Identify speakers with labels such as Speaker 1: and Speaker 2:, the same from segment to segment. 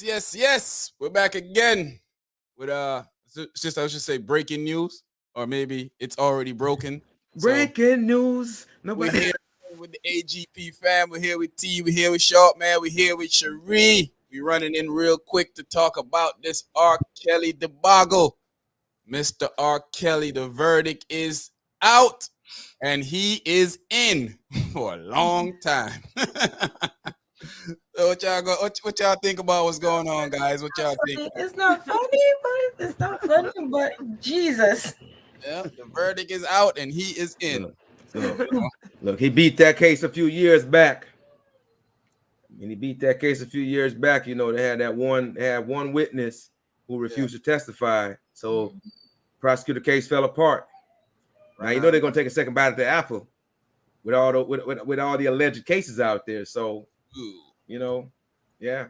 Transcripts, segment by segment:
Speaker 1: Yes. We're back again with just I should say breaking news, or maybe it's already broken. So
Speaker 2: Breaking news.
Speaker 1: we're
Speaker 2: Nobody.
Speaker 1: here with the AGP fam. We're here with T. We're here with Sharp Man. We're here with Cherie. We're running in real quick to talk about this R. Kelly debacle. Mr. R. Kelly, the verdict is out, and he is in for a long time. So what y'all think about what's going on, guys? What y'all think?
Speaker 3: It's not funny, but it's not funny, but Jesus.
Speaker 1: Yeah, the verdict is out and he is in.
Speaker 2: Look, he beat that case a few years back. And he beat that case a few years back. You know, they had one witness who refused to testify. So prosecutor case fell apart. Now you know they're gonna take a second bite at the apple with all the with all the alleged cases out there. So you know, yeah.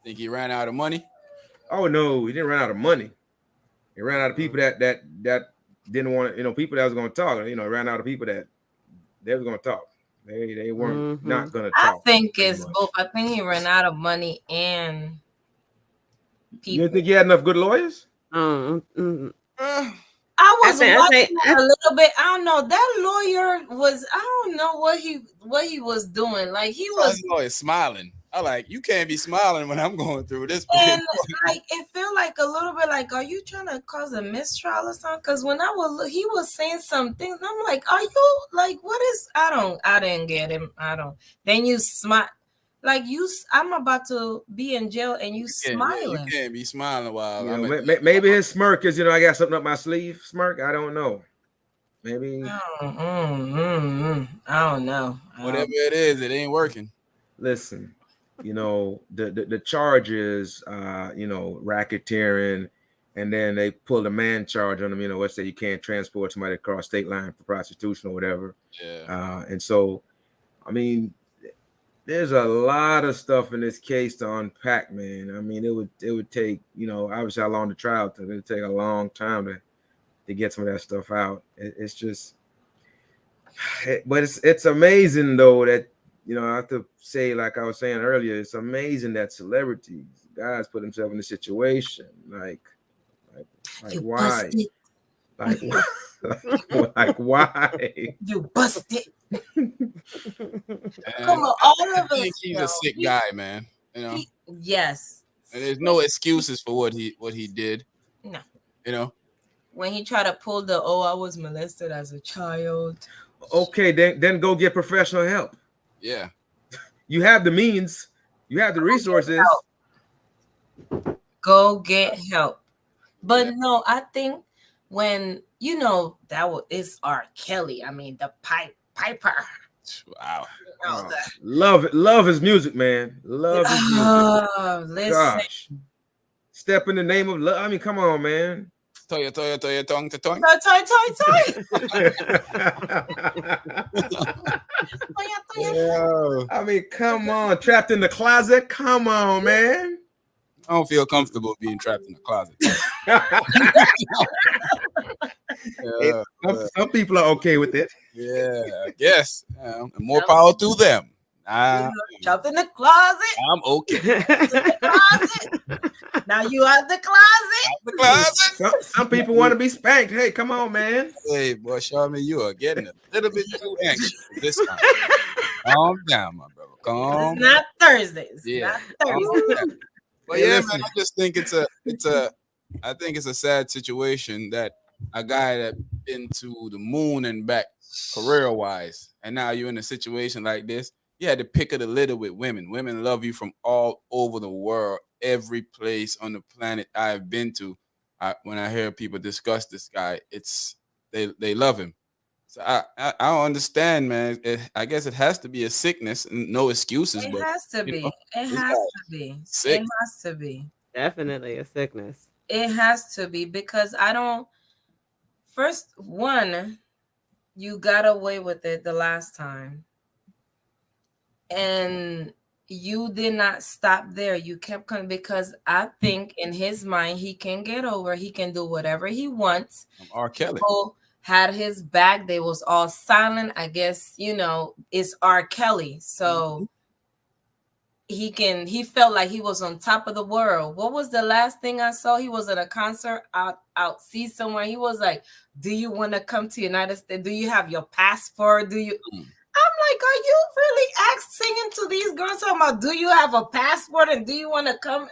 Speaker 1: Think he ran out of money?
Speaker 2: Oh no, he didn't run out of money. He ran out of people that didn't want to, people that was going to talk. Ran out of people that they was going to talk. They weren't not going to talk.
Speaker 3: I think it's both. I think he ran out of money and
Speaker 2: people. You think he had enough good lawyers?
Speaker 3: I was watching a little bit. I don't know. That lawyer was. I don't know what he was doing. Like he was.
Speaker 1: Lawyer smiling. I like, you can't be smiling when I'm going through this.
Speaker 3: And like it felt like a little bit like, are you trying to cause a mistrial or something? Because when I was, he was saying some things. And I'm like, are you like, what is? I didn't get him. I don't. Then you smile. Like I'm about to be in jail and you smiling.
Speaker 1: You can't be smiling while
Speaker 2: maybe his smirk is, I got something up my sleeve. Smirk, I don't know. Maybe.
Speaker 3: I don't know.
Speaker 1: Whatever it is, it ain't working.
Speaker 2: Listen, the charges, racketeering, and then they pulled a man charge on them. Let's say you can't transport somebody across state line for prostitution or whatever.
Speaker 1: Yeah.
Speaker 2: And so, I mean, there's a lot of stuff in this case to unpack, man. I mean, it would take, obviously how long the trial took. It would take a long time to get some of that stuff out. It's just, but it's amazing though that, I have to say, like I was saying earlier, it's amazing that celebrities, guys, put themselves in a situation like why? Like why?
Speaker 3: You busted. Come on, all of us.
Speaker 1: He's a sick guy, man.
Speaker 3: Yes.
Speaker 1: And there's no excuses for what he did.
Speaker 3: No. When he tried to pull the I was molested as a child.
Speaker 2: Okay, then go get professional help.
Speaker 1: Yeah.
Speaker 2: You have the means, you have the resources.
Speaker 3: Go get help. But no, I think when it's R. Kelly. I mean, the piper.
Speaker 1: Wow.
Speaker 2: Love his music, man. Love his music.
Speaker 3: Listen.
Speaker 2: Gosh. Step in the name of love. I mean, come on, man.
Speaker 1: Toy, tongue to tongue.
Speaker 2: I mean, come on. Trapped in the closet. Come on, man.
Speaker 1: I don't feel comfortable being trapped in the closet.
Speaker 2: Some people are okay with it.
Speaker 1: Yeah, I guess. More power to them.
Speaker 3: Trapped in the closet.
Speaker 1: I'm okay.
Speaker 3: Now you out the closet.
Speaker 2: Some people want to be spanked. Hey, come on, man.
Speaker 1: Hey, boy, Charmin, you are getting a little bit too anxious this time. Calm down, my brother. Calm.
Speaker 3: It's not Thursdays.
Speaker 1: Yeah.
Speaker 3: Not Thursdays.
Speaker 1: But yeah, man, I just think I think it's a sad situation that a guy that been to the moon and back career-wise, and now you're in a situation like this. You had to pick of the litter with women. Women love you from all over the world, every place on the planet I've been to. When I hear people discuss this guy, they love him. So I don't understand, man. I guess it has to be a sickness, and no excuses.
Speaker 3: It has to be. It has to be.
Speaker 1: Sick.
Speaker 3: It has to be.
Speaker 4: Definitely a sickness.
Speaker 3: It has to be because first one, you got away with it the last time. And you did not stop there. You kept coming because I think in his mind, he can get over. He can do whatever he wants.
Speaker 1: R.Kelly.
Speaker 3: People had his back. They was all silent. I guess, it's R. Kelly. So he felt like he was on top of the world. What was the last thing I saw? He was at a concert out see somewhere. He was like, do you want to come to United States? Do you have your passport? Do you? I'm like, are you really singing to these girls talking about, do you have a passport and do you want to come?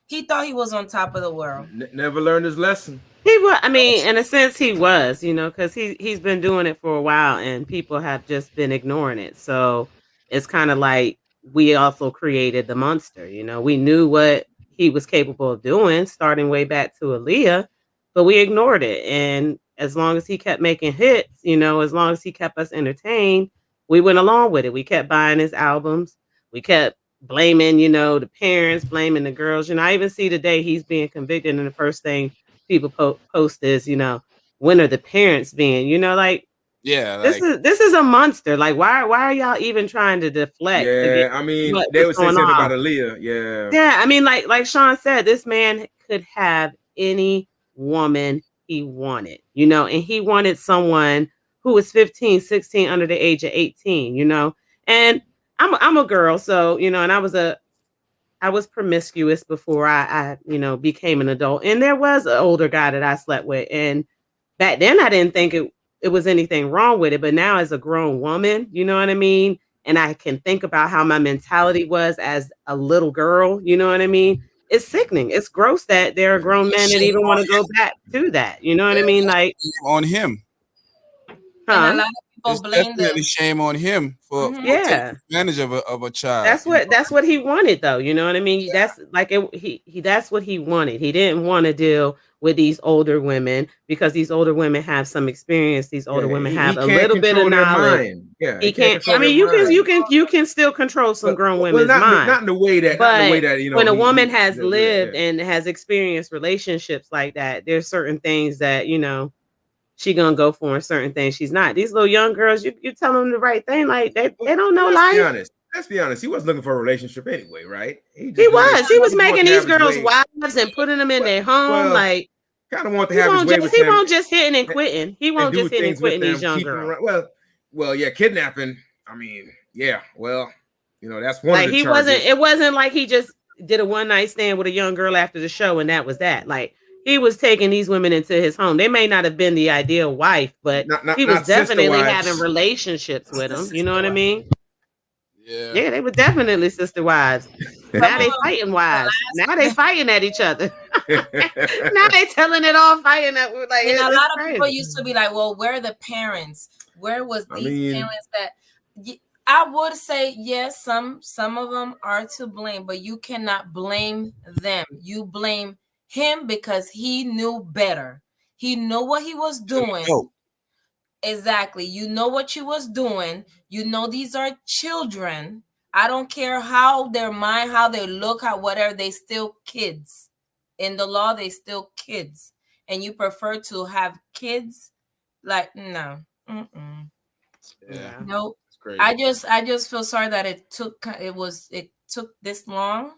Speaker 3: He thought he was on top of the world.
Speaker 2: Never learned his lesson.
Speaker 4: He was, I mean, in a sense, he was, because he's been doing it for a while, and people have just been ignoring it. So it's kind of like we also created the monster. We knew what he was capable of doing, starting way back to Aaliyah, but we ignored it. And as long as he kept making hits, as long as he kept us entertained, we went along with it. We kept buying his albums. We kept blaming, the parents, blaming the girls. I even see today he's being convicted, and the first thing people post is, when are the parents being, like,
Speaker 1: Yeah,
Speaker 4: this is a monster. Like, why are y'all even trying to deflect?
Speaker 2: Yeah, I mean, they would say something about Aaliyah.
Speaker 4: Yeah, I mean, like Sean said, this man could have any woman he wanted, and he wanted someone who was 15, 16, under the age of 18, and I'm a girl, so, and I was promiscuous before I became an adult. And there was an older guy that I slept with. And back then I didn't think it was anything wrong with it. But now as a grown woman, you know what I mean? And I can think about how my mentality was as a little girl, you know what I mean? It's sickening. It's gross that there are grown men that even want to go back to that. You know what I mean? Like,
Speaker 1: on him.
Speaker 3: And a lot of people blame
Speaker 1: definitely shame on him for taking advantage of a child.
Speaker 4: That's what he wanted, though. You know what I mean? Yeah. That's like that's what he wanted. He didn't want to deal with these older women because these older women have some experience. These older women have a little bit of knowledge.
Speaker 2: Yeah,
Speaker 4: he can't. I mean, you can still control some grown women's mind.
Speaker 2: Not in the way that.
Speaker 4: But
Speaker 2: not in the way that
Speaker 4: when a woman has lived and has experienced relationships like that, there's certain things that she gonna go for, and certain things she's not. These little young girls, you tell them the right thing, like they don't know life.
Speaker 2: Let's be honest. He wasn't looking for a relationship anyway, right?
Speaker 4: He was making these girls wives and putting them in their home. Like,
Speaker 2: kind of want to have his way with
Speaker 4: them. He won't just hitting and quitting. He won't just hitting and quitting these young girls.
Speaker 2: Well, yeah, kidnapping. I mean, yeah. Well, that's one.
Speaker 4: Like,
Speaker 2: of the
Speaker 4: he
Speaker 2: charges.
Speaker 4: wasn't. It wasn't like he just did a one night stand with a young girl after the show and that was that. Like, he was taking these women into his home. They may not have been the ideal wife, but he was definitely having relationships with them. You know what I mean? Yeah, they were definitely sister wives. Now they fighting wives. Now they fighting at each other. Now they telling it all, fighting at like.
Speaker 3: And a lot of people used to be like, "Well, where are the parents? Where was these parents that?" I would say yes. Some of them are to blame, but you cannot blame them. You blame him because he knew better. He knew what he was doing. Exactly. You know what you was doing. You know these are children. I don't care how their mind, how they look, how whatever, they still kids. In the law, they still kids. And you prefer to have kids? Like, no.
Speaker 1: Yeah.
Speaker 3: Nope. I just feel sorry that it took this long.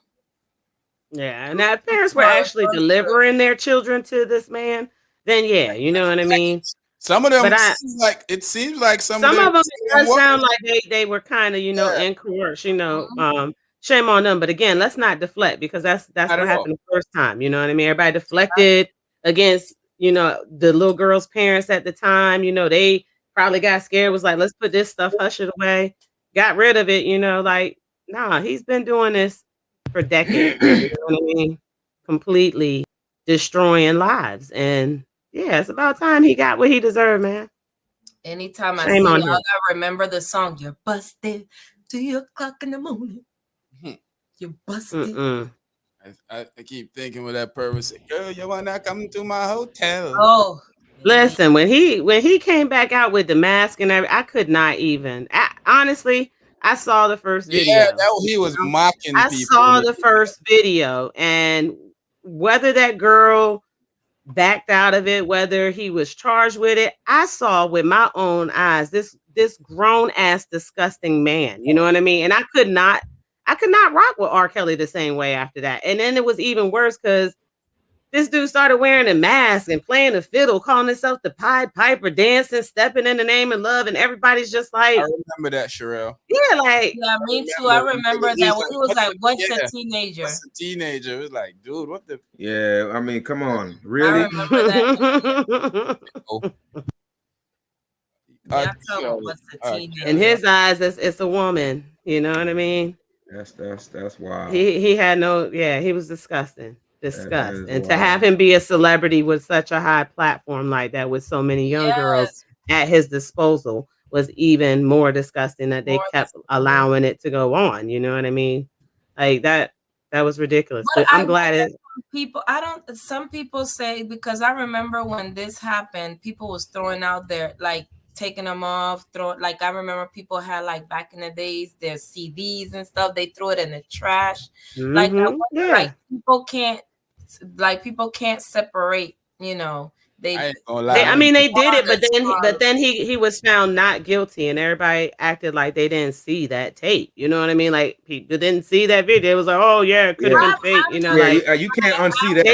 Speaker 4: Yeah, and if parents were actually delivering their children to this man, then yeah, you know what I mean.
Speaker 1: Some of them it seems like some of them
Speaker 4: it does sound like they were kind of in coerce. Shame on them. But again, let's not deflect because that's what happened the first time. You know what I mean? Everybody deflected against the little girl's parents at the time. They probably got scared. Was like, let's put this stuff, hush it away, got rid of it. Like, nah, he's been doing this for decades. You know what I mean? Completely destroying lives. And yeah, it's about time he got what he deserved, man.
Speaker 3: Anytime I see y'all, I remember the song, "You're busted 2 o'clock in the morning." You're busted.
Speaker 1: I keep thinking with that purpose, girl, you wanna come to my hotel?
Speaker 3: Oh,
Speaker 4: listen, when he came back out with the mask and everything, I could not even. Honestly, I saw the first video.
Speaker 1: Yeah, he was mocking people. I
Speaker 4: saw the first video, and whether that girl backed out of it, whether he was charged with it, I saw with my own eyes this grown ass disgusting man. You know what I mean? And I could not rock with R. Kelly the same way after that. And then it was even worse because this dude started wearing a mask and playing a fiddle, calling himself the Pied Piper, dancing, stepping in the name of love, and everybody's just
Speaker 1: I
Speaker 4: like,
Speaker 1: remember that, Sherelle.
Speaker 4: yeah, like,
Speaker 3: Yeah, me too. I remember
Speaker 1: He's
Speaker 3: that when he was
Speaker 1: what's
Speaker 3: like,
Speaker 1: the-
Speaker 3: "What's
Speaker 1: yeah,
Speaker 3: a teenager?"
Speaker 1: what's a teenager? It was like, dude, what the?
Speaker 2: Yeah, I mean, come on,
Speaker 3: I
Speaker 2: really?
Speaker 3: remember that.
Speaker 1: Oh,
Speaker 3: Yeah, I tell him what's a teenager.
Speaker 4: in his eyes, it's a woman. You know what I mean?
Speaker 2: That's wild.
Speaker 4: He had no, yeah, he was disgusting.
Speaker 2: That is
Speaker 4: And to have
Speaker 2: wild.
Speaker 4: him be a celebrity with such a high platform like that, with so many young girls
Speaker 3: Yes,
Speaker 4: at his disposal, was even more disgusting that they
Speaker 3: more
Speaker 4: kept
Speaker 3: disgusting.
Speaker 4: allowing it to go on. You know what I mean? Like that was ridiculous.
Speaker 3: But
Speaker 4: But I'm
Speaker 3: I
Speaker 4: glad
Speaker 3: wonder
Speaker 4: it.
Speaker 3: people. I don't. Some people say, because I remember when this happened, people was throwing out their, like, taking them off. Like, I remember people had, like, back in the days, their CDs and stuff. They threw it in the trash. Like, I wonder,
Speaker 4: Yeah.
Speaker 3: like, people can't separate. You know,
Speaker 1: I ain't gonna
Speaker 4: They,
Speaker 1: lie.
Speaker 4: I mean, they did it,
Speaker 3: Father,
Speaker 4: but then he was found not guilty, and everybody acted like they didn't see that tape. You know what I mean? Like, people didn't see that video. It was like, oh yeah, it could have
Speaker 2: Yeah.
Speaker 4: been fake. You know,
Speaker 2: Yeah,
Speaker 4: like
Speaker 2: you can't unsee that.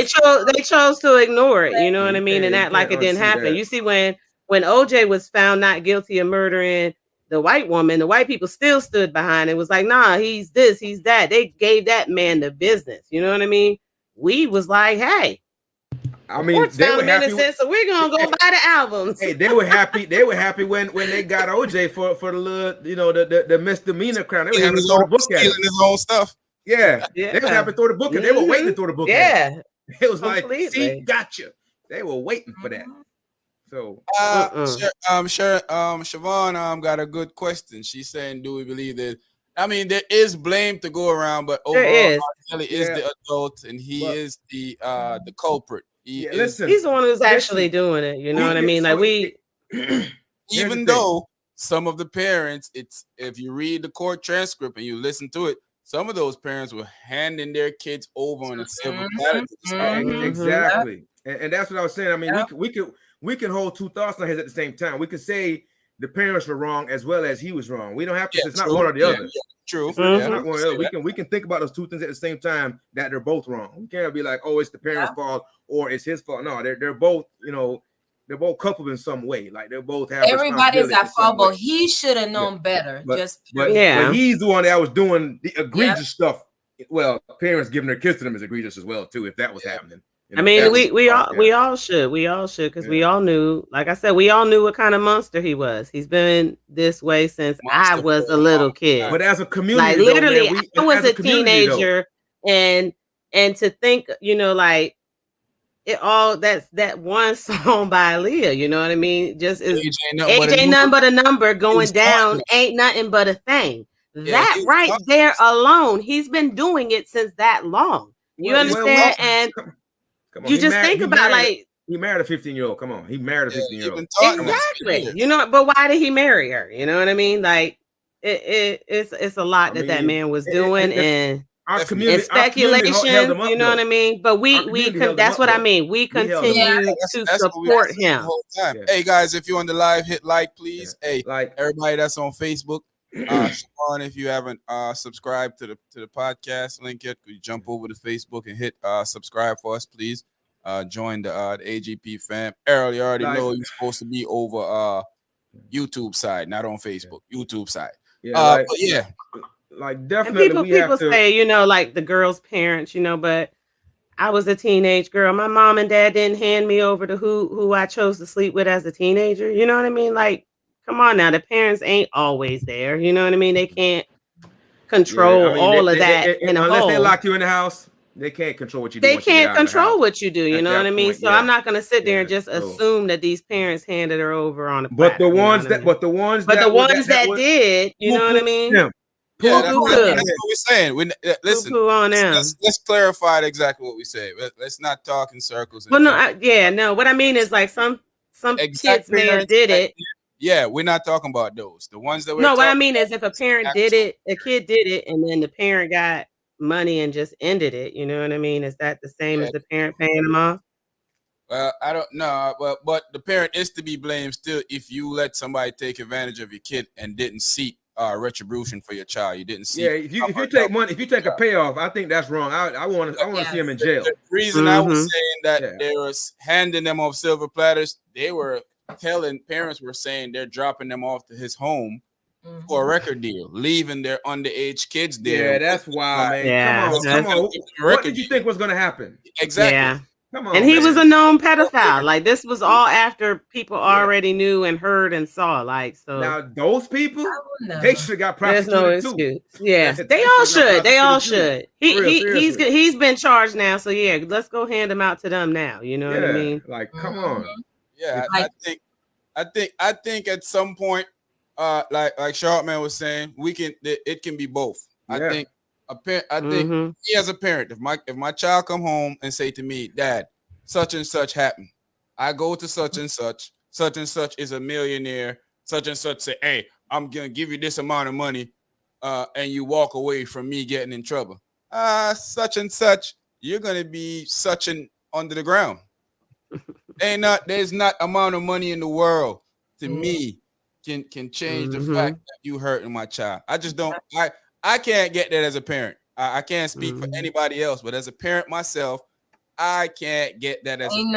Speaker 4: they chose to ignore it. You know what I mean, and
Speaker 2: You
Speaker 4: act like
Speaker 2: can't
Speaker 4: it didn't
Speaker 2: unsee
Speaker 4: happen.
Speaker 2: that.
Speaker 4: You see, when OJ was found not guilty of murdering the white woman, the white people still stood behind it. Was like, nah, he's this, he's that. They gave that man the business. You know what I mean? We was like, hey.
Speaker 2: I mean,
Speaker 4: Courts
Speaker 2: they
Speaker 4: found
Speaker 2: were
Speaker 4: him
Speaker 2: happy.
Speaker 4: innocent, so we're gonna go buy the albums.
Speaker 2: Hey, they were happy. They were happy when they got OJ for the little, you know, the misdemeanor crown. They were happy to throw the book at him.
Speaker 1: Stealing his own stuff.
Speaker 2: Yeah,
Speaker 4: Yeah.
Speaker 2: they was happy to throw the book at. They were waiting to throw the book at him.
Speaker 4: Yeah.
Speaker 2: It was like, see,
Speaker 4: Completely.
Speaker 2: gotcha. They were waiting for that. So,
Speaker 1: Siobhan got a good question. She's saying, do we believe that? I mean, there is blame to go around, but
Speaker 4: There
Speaker 1: overall,
Speaker 4: is.
Speaker 1: R.Kelly is the adult, and he is the culprit.
Speaker 2: listen,
Speaker 4: he's the one who's actually doing it. You know what I mean? Like, we.
Speaker 1: Even though some of the parents, it's, if you read the court transcript and you listen to it, some of those parents were handing their kids over on a civil matter.
Speaker 2: Exactly, and that's what I was saying. I mean, we can hold two thoughts on his at the same time. We could say the parents were wrong as well as he was wrong. We don't have to. It's not one or the other.
Speaker 1: True.
Speaker 2: It's not one or the other. We can think about those two things at the same time that they're both wrong. We can't be like, oh, it's the parents' fault or it's his fault. No, they're both, you know, they're both coupled in some way. Like they both have.
Speaker 3: Everybody's at fault, but he should have known better.
Speaker 2: But
Speaker 3: Yeah.
Speaker 2: he's the one that was doing the egregious stuff. Well, parents giving their kids to them is egregious as well too. If that was happening. You know,
Speaker 4: I mean, we all should because we all knew, like I said, we all knew what kind of monster he was. He's been this way since I was a little kid.
Speaker 2: But as a community,
Speaker 4: like literally, I was a teenager, and to think, you know, like it all that's that one song by Aaliyah. You know what I mean? Just is age ain't nothing but a number going down. Ain't nothing but a thing. That right there alone, he's been doing it since that long. You understand? And
Speaker 2: come on,
Speaker 4: you just think about like
Speaker 2: he married a 15-year-old. Come on, he married a 15-year-old.
Speaker 4: Exactly. You know, but why did he marry her? You know what I mean? Like it's a lot that man was doing, and
Speaker 2: our community,
Speaker 4: speculation. You know what I mean? But that's what I mean. We continue to support him.
Speaker 1: Hey guys, if you're on the live, hit like, please. Hey, like everybody that's on Facebook. Siobhan, if you haven't subscribed to the podcast link yet, could you jump over to Facebook and hit subscribe for us, please. Join the AGP fam. Errol, you already know you're supposed to be over YouTube side, not on Facebook. YouTube side. But
Speaker 2: like definitely.
Speaker 4: And people say, you know, like the girl's parents, you know, but I was a teenage girl. My mom and dad didn't hand me over to who I chose to sleep with as a teenager. You know what I mean? Like, come on now, the parents ain't always there. You know what I mean? They can't control all of that in a
Speaker 2: unless
Speaker 4: whole.
Speaker 2: they lock you in the house. They can't control what you do.
Speaker 4: They can't control what you do. You know what I mean? So I'm not going to sit there and just assume that these parents handed her over on a platter.
Speaker 2: But the ones that
Speaker 4: did, you know what I mean?
Speaker 1: Yeah, that's what we're saying. Listen, let's clarify exactly what we say. Let's not talk in circles.
Speaker 4: Well, no, what I mean is like some kids may have did it.
Speaker 1: Yeah, we're not talking about those. The ones that we're
Speaker 4: what I mean is if a parent did it, a kid did it, and then the parent got money and just ended it. You know what I mean? Is that the same as the parent paying them off?
Speaker 1: Well, I don't know, but the parent is to be blamed still if you let somebody take advantage of your kid and didn't seek retribution for your child. You didn't see.
Speaker 2: Yeah, if you take money, if you take a payoff, I think that's wrong. I want to see him in jail.
Speaker 1: The reason I was
Speaker 4: Mhm.
Speaker 1: saying that they was handing them off silver platters, they were parents were saying they're dropping them off to his home for a record deal, leaving their underage kids there.
Speaker 2: Yeah, that's wild, man.
Speaker 4: Yeah,
Speaker 2: Come on. What did you think was going to happen?
Speaker 1: Exactly.
Speaker 4: Yeah.
Speaker 2: Come on,
Speaker 4: And he
Speaker 2: man.
Speaker 4: was a known pedophile. Like, this was all after people already knew and heard and saw. Like, so
Speaker 2: now those people,
Speaker 3: No.
Speaker 2: they should have got
Speaker 4: there's no
Speaker 2: prosecuted too.
Speaker 4: excuse. Yeah, they all should. They all should. He's been charged now. So yeah, let's go hand him out to them now. You know what I mean?
Speaker 2: Like, come on.
Speaker 1: Yeah, I think at some point, like Sharpman was saying, it can be both. I think me as a parent, if my child come home and say to me, Dad, such and such happened, I go to such and such is a millionaire, such and such say, hey, I'm gonna give you this amount of money, and you walk away from me getting in trouble. Such and such, you're gonna be suching under the ground. There's not amount of money in the world to me can change the fact that you hurting my child. I just don't. I can't get that as a parent. I can't speak for anybody else, but as a parent myself, I can't get that as
Speaker 3: ain't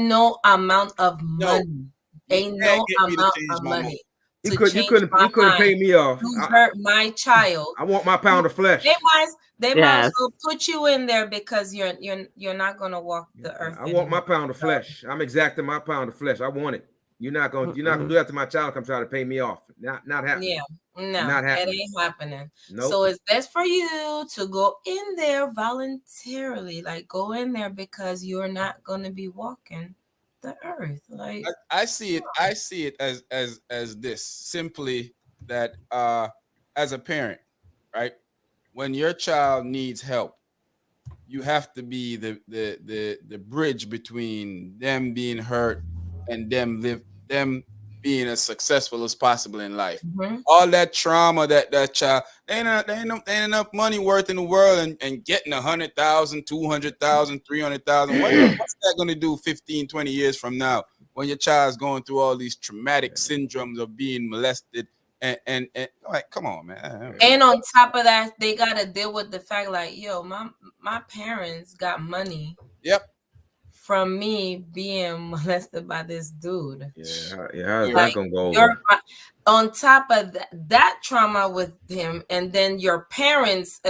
Speaker 3: no amount of money. Ain't no amount of money.
Speaker 2: You couldn't pay me off.
Speaker 3: You hurt my child.
Speaker 2: I want my pound of flesh.
Speaker 3: They might as well put you in there because you're not gonna walk the earth.
Speaker 2: I want my pound of flesh. I'm exacting my pound of flesh. I want it. You're not gonna do that to my child. Come try to pay me off. Not happening.
Speaker 3: Yeah, no,
Speaker 2: not happening.
Speaker 3: It ain't happening.
Speaker 2: Nope.
Speaker 3: So it's best for you to go in there voluntarily. Like, go in there because you're not gonna be walking the earth. Like,
Speaker 1: I see it as this simply that as a parent, right? When your child needs help, you have to be the bridge between them being hurt and them being as successful as possible in life. All that trauma that child, they ain't enough money worth in the world and getting 100,000, 200,000, 300,000. What's that going to do 15, 20 years from now when your child's going through all these traumatic syndromes of being molested? And like, come on, man.
Speaker 3: And on top of that, they gotta deal with the fact, like, yo, my parents got money.
Speaker 1: Yep.
Speaker 3: From me being molested by this dude.
Speaker 2: Yeah. How's that gonna go over?
Speaker 3: On top of that trauma with him, and then your parents,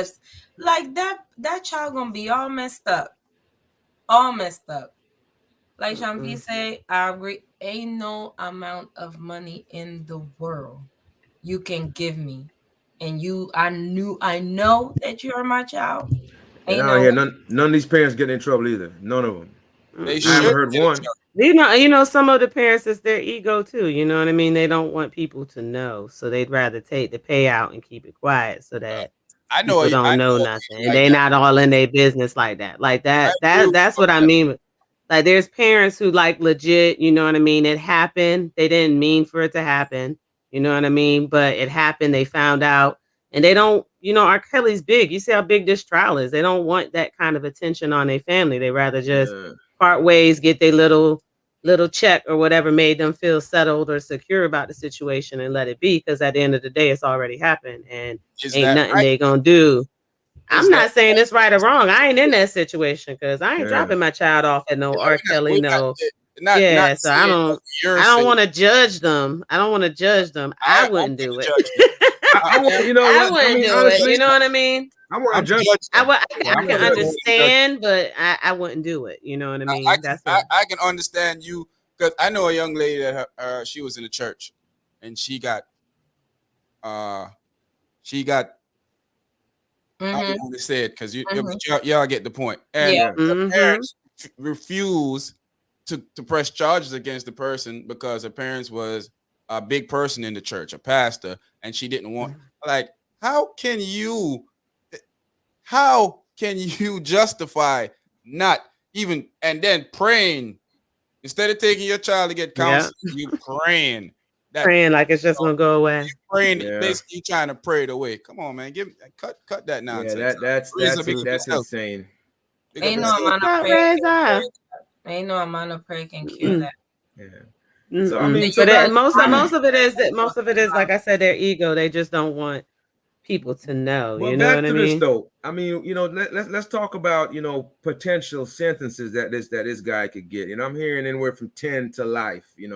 Speaker 3: like that child gonna be all messed up. Like Sean P say, I agree. Ain't no amount of money in the world you can give me, and I know that you're my child.
Speaker 2: None of these parents getting in trouble either. None of them.
Speaker 1: I
Speaker 2: haven't heard one.
Speaker 4: You know, some of the parents, it's their ego too. You know what I mean? They don't want people to know, so they'd rather take the payout and keep it quiet so that people don't know nothing, and they're not all in their business like that. Like that. That's what I mean. Like, there's parents who, like, legit. You know what I mean? It happened. They didn't mean for it to happen. You know what I mean? But it happened. They found out, and they don't. You know, R.Kelly's big. You see how big this trial is. They don't want that kind of attention on their family. They rather just part ways, get their little check or whatever made them feel settled or secure about the situation, and let it be. Because at the end of the day, it's already happened, and ain't nothing they gonna do. I'm not saying it's right or wrong. I ain't in that situation because I ain't dropping my child off at no R.Kelly. So I don't want to judge them. I wouldn't do it.
Speaker 2: I wouldn't do
Speaker 4: it. You know what I mean?
Speaker 2: I want to judge.
Speaker 4: I can understand, but I wouldn't do it. You know what I mean?
Speaker 1: I can understand you because I know a young lady that she was in the church, and she got I don't want to say it because y'all get the point. And the parents refuse to press charges against the person because her parents was a big person in the church, a pastor, and she didn't want. Like, how can you justify not even and then praying instead of taking your child to get counseling? You praying
Speaker 4: like it's just gonna go away.
Speaker 1: Praying, basically trying to pray it away. Come on, man, cut that nonsense.
Speaker 2: Yeah, that's insane.
Speaker 3: Ain't no amount of prayer can cure that.
Speaker 2: So I mean,
Speaker 3: So
Speaker 4: But
Speaker 3: that's
Speaker 4: most
Speaker 3: fine.
Speaker 4: of it is that most of it is like I said, their ego. They just don't want people to know.
Speaker 2: well,
Speaker 4: You know what
Speaker 2: back
Speaker 4: I
Speaker 2: to this
Speaker 4: mean?
Speaker 2: though. I mean, let's talk about potential sentences that this guy could get. I'm hearing anywhere from 10 to life.
Speaker 4: He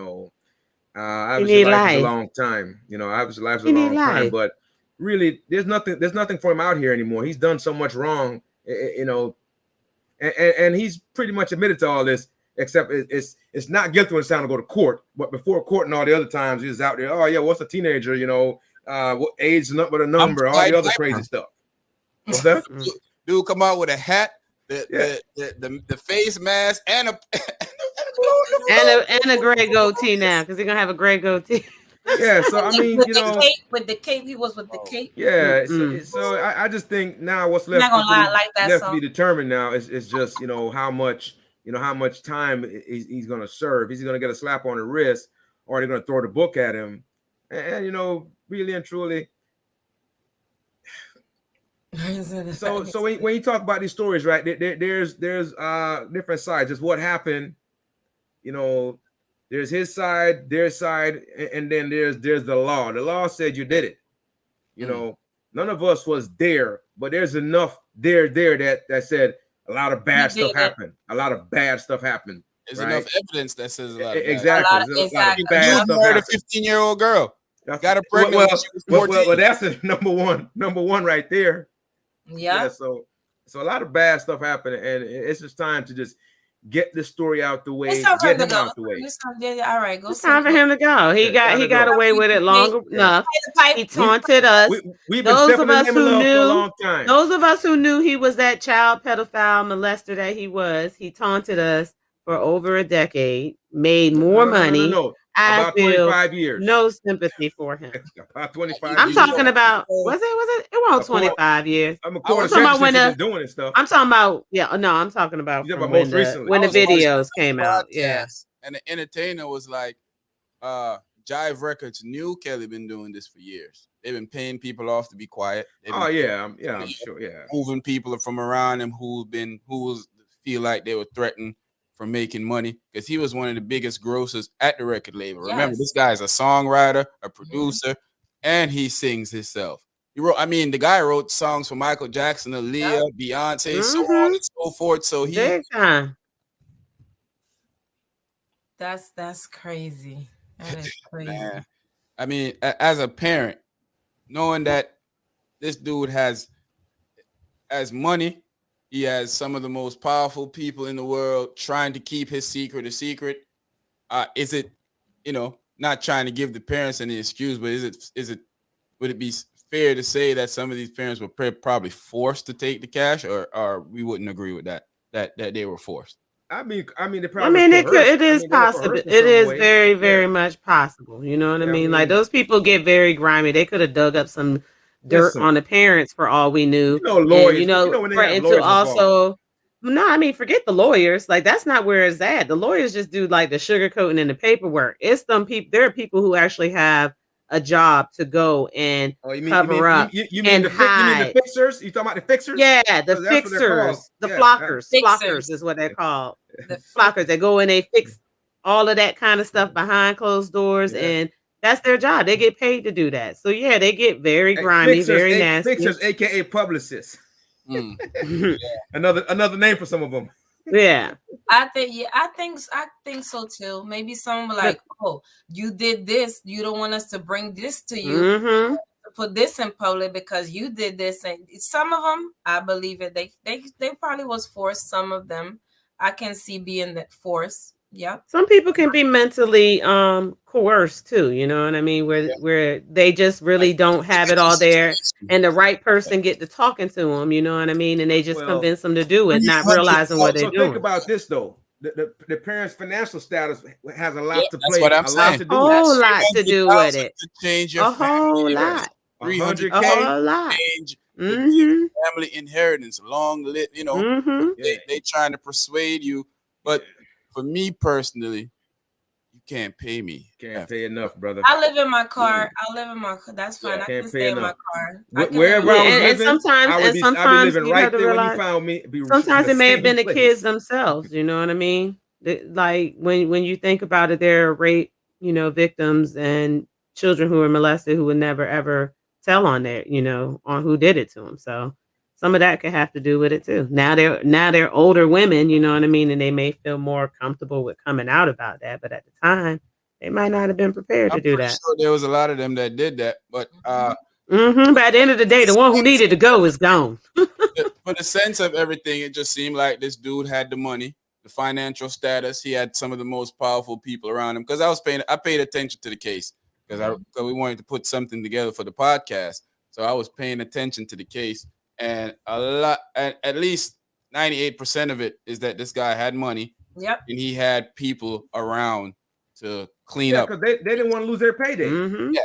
Speaker 2: Obviously
Speaker 4: need
Speaker 2: life is a
Speaker 4: life.
Speaker 2: long time. Obviously life's a
Speaker 4: He need
Speaker 2: long time,
Speaker 4: life.
Speaker 2: but really, there's nothing for him out here anymore. He's done so much wrong, and he's pretty much admitted to all this. Except it's not guilty when it's time to go to court. But before court and all the other times, he was out there. Oh yeah, what's a teenager? What age is not but a
Speaker 1: I'm
Speaker 2: number? All
Speaker 1: Pied
Speaker 2: the other
Speaker 1: Piper.
Speaker 2: crazy stuff. What's that?
Speaker 1: Dude come out with a hat,
Speaker 2: Yeah.
Speaker 1: the face mask, and a
Speaker 4: And a gray goatee now, because he's gonna have a gray goatee.
Speaker 2: Yeah. So I mean,
Speaker 3: with the cape, he was with the cape.
Speaker 2: yeah.
Speaker 4: Mm-mm.
Speaker 2: So I just think now what's
Speaker 3: I'm not
Speaker 2: left
Speaker 3: gonna lie, I like that
Speaker 2: left to be
Speaker 3: song.
Speaker 2: determined now is just how much time he's going to serve. Is he going to get a slap on the wrist, or are they going to throw the book at him? And really and truly. So when you talk about these stories, right? There's different sides. Just what happened. There's his side, their side, and then there's the law. The law said you did it. None of us was there, but there's enough there that said a lot of bad stuff happened. A lot of bad stuff happened.
Speaker 1: there's
Speaker 2: right?
Speaker 1: enough evidence that says a lot of bad.
Speaker 2: Exactly. There's a lot of bad
Speaker 1: You
Speaker 2: stuff
Speaker 1: murdered a
Speaker 2: happened.
Speaker 1: 15-year-old girl. Got her pregnant when she was 14.
Speaker 2: Well, that's the number one right there.
Speaker 3: Yeah.
Speaker 2: So a lot of bad stuff happened, and it's just time to just get the story out the way.
Speaker 3: It's time for him
Speaker 2: Get
Speaker 3: to
Speaker 2: him
Speaker 3: go.
Speaker 2: out the way.
Speaker 3: All right, go.
Speaker 4: It's time for him to go. He got away with it long enough. He taunted us.
Speaker 2: We've been stepping in the name of love for a long time.
Speaker 4: Those of us who knew he was that child pedophile molester that he was, he taunted us for over a decade, made more money.
Speaker 2: No.
Speaker 4: I
Speaker 2: About
Speaker 4: feel
Speaker 2: 25 years.
Speaker 4: no sympathy for him.
Speaker 2: About 25
Speaker 4: I'm
Speaker 2: years.
Speaker 4: talking about, was it? It wasn't 25 years.
Speaker 2: I'm
Speaker 4: talking about when
Speaker 2: been doing this stuff.
Speaker 4: I'm talking about, I'm talking about
Speaker 2: You're
Speaker 4: from
Speaker 2: talking about most recently.
Speaker 4: when the videos came out. Yeah.
Speaker 1: And the entertainer was like, Jive Records knew Kelly been doing this for years. They've been paying people off to be quiet.
Speaker 2: I'm sure. Yeah.
Speaker 1: Moving people from around him who feel like they were threatened from making money, because he was one of the biggest grossers at the record label.
Speaker 3: Yes.
Speaker 1: Remember, this guy's a songwriter, a producer, and he sings himself. The guy wrote songs for Michael Jackson, Aaliyah, Beyonce, so on and so forth. So
Speaker 4: big time.
Speaker 3: That's crazy. That is crazy.
Speaker 1: Man. I mean, as a parent, knowing that this dude has money, he has some of the most powerful people in the world trying to keep his secret a secret. Is it, not trying to give the parents any excuse, but would it be fair to say that some of these parents were probably forced to take the cash, or we wouldn't agree with that they were forced?
Speaker 2: It
Speaker 4: is possible. It is very, very much possible. You know what I mean? Like, those people get very grimy. They could have dug up some dirt on the parents for all we knew.
Speaker 2: Lawyers.
Speaker 4: Forget the lawyers. Like, that's not where it's at. The lawyers just do like the sugarcoating and the paperwork. It's some people. There are people who actually have a job to go and cover up and hide.
Speaker 2: You mean the fixers? You talking about the fixers?
Speaker 4: Yeah, the fixers, the flockers. Flockers is what they're called. The flockers. They go and they fix all of that kind of stuff behind closed doors, and that's their job. They get paid to do that. So yeah, they get very grimy, very nasty.
Speaker 2: Fixers, aka publicists. Another name for some of them.
Speaker 4: Yeah.
Speaker 3: I think so too. Maybe someone like, oh, you did this. You don't want us to bring this to you.
Speaker 4: Mm-hmm.
Speaker 3: Put this in public because you did this. And some of them, I believe it. They probably was forced. Some of them I can see being that forced. Yep.
Speaker 4: Some people can be mentally coerced too, you know what I mean? Where they just really don't have it all there, and the right person get to talking to them, you know what I mean? And they just convince them to do it, not realizing what they're doing.
Speaker 2: Think about this though. The parents' financial status has a lot to play.
Speaker 1: That's what I'm saying.
Speaker 4: A whole lot to do with it.
Speaker 1: Change your
Speaker 4: a whole lot.
Speaker 1: 300K.
Speaker 4: A whole lot.
Speaker 1: Change family inheritance. Long lit. They trying to persuade you, but for me personally, you can't pay me.
Speaker 2: Can't pay enough, brother.
Speaker 3: I live in my car. That's fine. I can stay in my car.
Speaker 2: Wherever I was living,
Speaker 4: sometimes
Speaker 2: I'd be living right there when you found me.
Speaker 4: Sometimes it may have been the kids themselves. You know what I mean? Like when you think about it, there are rape victims and children who were molested who would never ever tell on their, on who did it to them. So some of that could have to do with it too. Now they're older women, you know what I mean, and they may feel more comfortable with coming out about that. But at the time, they might not have been prepared
Speaker 1: I'm
Speaker 4: to do
Speaker 1: pretty
Speaker 4: that.
Speaker 1: sure there was a lot of them that did that, but
Speaker 4: But at the end of the day, the one who needed to go is gone.
Speaker 1: for the sense of everything, it just seemed like this dude had the money, the financial status. He had some of the most powerful people around him. Because I paid attention to the case because we wanted to put something together for the podcast. So I was paying attention to the case, and at least 98% of it is that this guy had money.
Speaker 3: Yep.
Speaker 1: And he had people around to clean
Speaker 2: Yeah,
Speaker 1: up.
Speaker 2: because they didn't want to lose their payday.
Speaker 4: Mm-hmm.
Speaker 1: Yeah.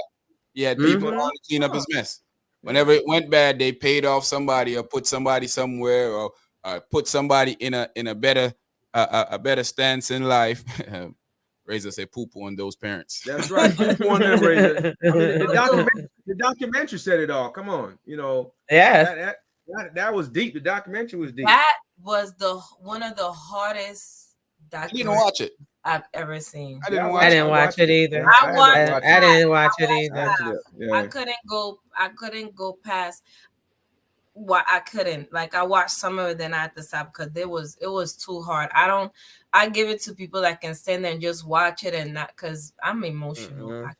Speaker 1: He had people around to clean up his mess. Whenever it went bad, they paid off somebody or put somebody somewhere or put somebody in a better stance in life. Razor say poo poo on those parents.
Speaker 2: That's right. Poo-poo on them, Razor. I mean, the documentary said it all. Come on,
Speaker 4: Yes.
Speaker 2: that was deep. The documentary was deep.
Speaker 3: That was one of the hardest
Speaker 1: I didn't watch it.
Speaker 3: I've ever seen.
Speaker 1: I didn't
Speaker 4: watch it either.
Speaker 3: I
Speaker 4: didn't watch it either.
Speaker 3: I couldn't go past what I couldn't. Like I watched some of it, then I had to stop because it was too hard. I give it to people that can stand there and just watch it and not because I'm emotional. I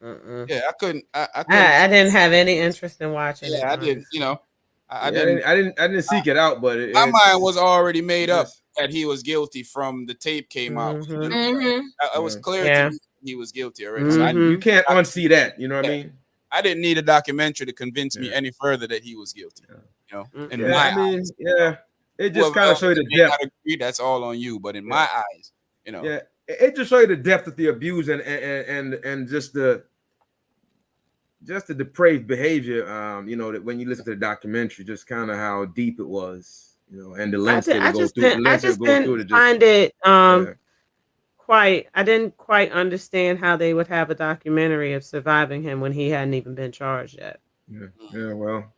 Speaker 3: couldn't.
Speaker 1: Yeah, I couldn't.
Speaker 4: I didn't have any interest in watching it.
Speaker 1: Yeah, I didn't. I
Speaker 2: didn't seek it out, but
Speaker 1: my mind was already made up that he was guilty from the tape came out. It was clear to me he was guilty already. So
Speaker 2: you can't unsee that. You know what I mean?
Speaker 1: I didn't need a documentary to convince me any further that he was guilty. In my eyes,
Speaker 2: it just kind of showed you the depth.
Speaker 1: Agree, that's all on you, but in my eyes,
Speaker 2: it just showed you the depth of the abuse and just the depraved behavior. That when you listen to the documentary, just kind of how deep it was, and the lengths they go through.
Speaker 4: I just didn't find it I didn't quite understand how they would have a documentary of surviving him when he hadn't even been charged yet.
Speaker 2: Yeah, well,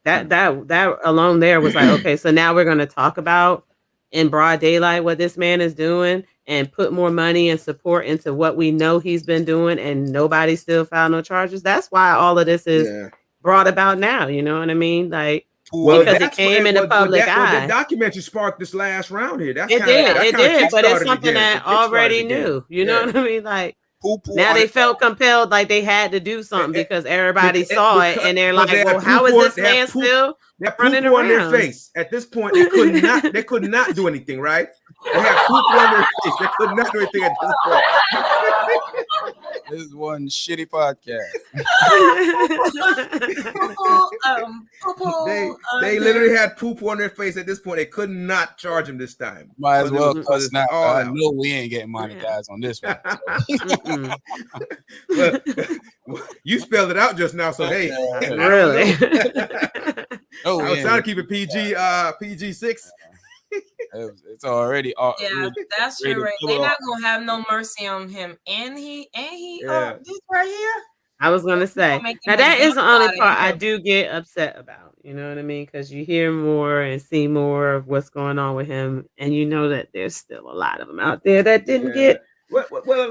Speaker 4: that alone there was like, okay, so now we're going to talk about in broad daylight what this man is doing and put more money and support into what we know he's been doing, and nobody still filed no charges. That's why all of this is brought about now. You know what I mean? Like, because it came in the public eye.
Speaker 2: The documentary sparked this last round here.
Speaker 4: It did, but it's something that already knew. You know what I mean? Like, now they felt compelled, like they had to do something because everybody saw it, and they're like, "Well, how is this man still running around?"
Speaker 2: On their face. At this point, they could not do anything, right? They had poop on their face. They could not do anything at this point.
Speaker 1: This is one shitty podcast.
Speaker 2: They literally had poop on their face at this point. They could not charge him this time.
Speaker 1: Might as well cuss now. I know we ain't getting monetized on this one.
Speaker 2: Well, you spelled it out just now, so hey,
Speaker 4: really?
Speaker 2: I was trying to keep it PG-6.
Speaker 1: It's already
Speaker 3: that's true. Right? They're not gonna have no mercy on him, and he this right here.
Speaker 4: I was gonna say now that is the only part I do get upset about. You know what I mean? Because you hear more and see more of what's going on with him, and you know that there's still a lot of them out there that didn't get.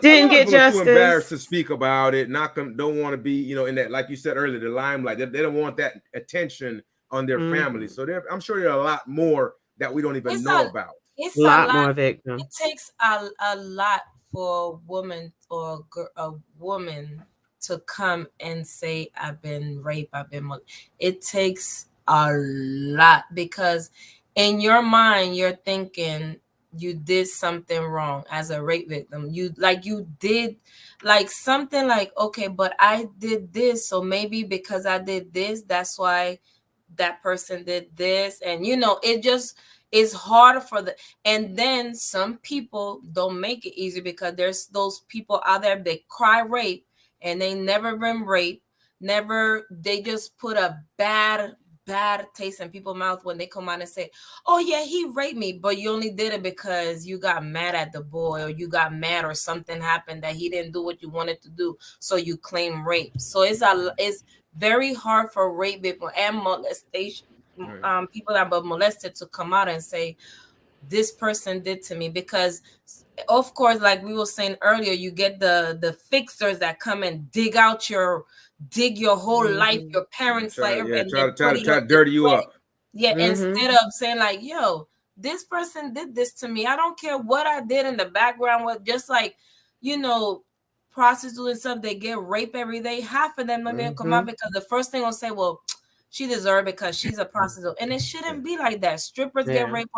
Speaker 4: Didn't get justice.
Speaker 2: Too embarrassed to speak about it. Don't want to be, in that, like you said earlier, the limelight. They don't want that attention on their family. So I'm sure there are a lot more that we don't even know about.
Speaker 3: It's
Speaker 4: a lot more victims.
Speaker 3: It takes a lot for a woman or a woman to come and say, "I've been raped, I've been." It takes a lot because in your mind you're thinking you did something wrong as a rape victim. You did like something like, okay, but I did this, so maybe because I did this, that's why that person did this. And it just is hard and then some people don't make it easy because there's those people out there that cry rape and they never been raped, they just put a bad taste in people's mouth when they come out and say, "Oh yeah, he raped me," but you only did it because you got mad at the boy or you got mad or something happened that he didn't do what you wanted to do, so you claim rape. So it's very hard for rape people and molestation people that were molested to come out and say, "This person did to me," because of course, like we were saying earlier, you get the fixers that come and dig your whole life,
Speaker 4: Mhm.
Speaker 3: your parents
Speaker 2: Try,
Speaker 3: life,
Speaker 2: yeah,
Speaker 3: and then
Speaker 2: try
Speaker 3: put
Speaker 2: to
Speaker 3: it
Speaker 2: try
Speaker 3: on
Speaker 2: to dirty you
Speaker 3: display.
Speaker 2: up.
Speaker 3: Yeah,
Speaker 4: Mhm.
Speaker 3: instead of saying like, yo, this person did this to me. I don't care what I did in the background. What just like, you know, prostitutes and stuff, they get raped every day. Half of them let me come out
Speaker 4: Mhm.
Speaker 3: because the first thing will say, well, she deserved because she's a prostitute. And it shouldn't be like that. Strippers get
Speaker 4: Yeah.
Speaker 3: raped.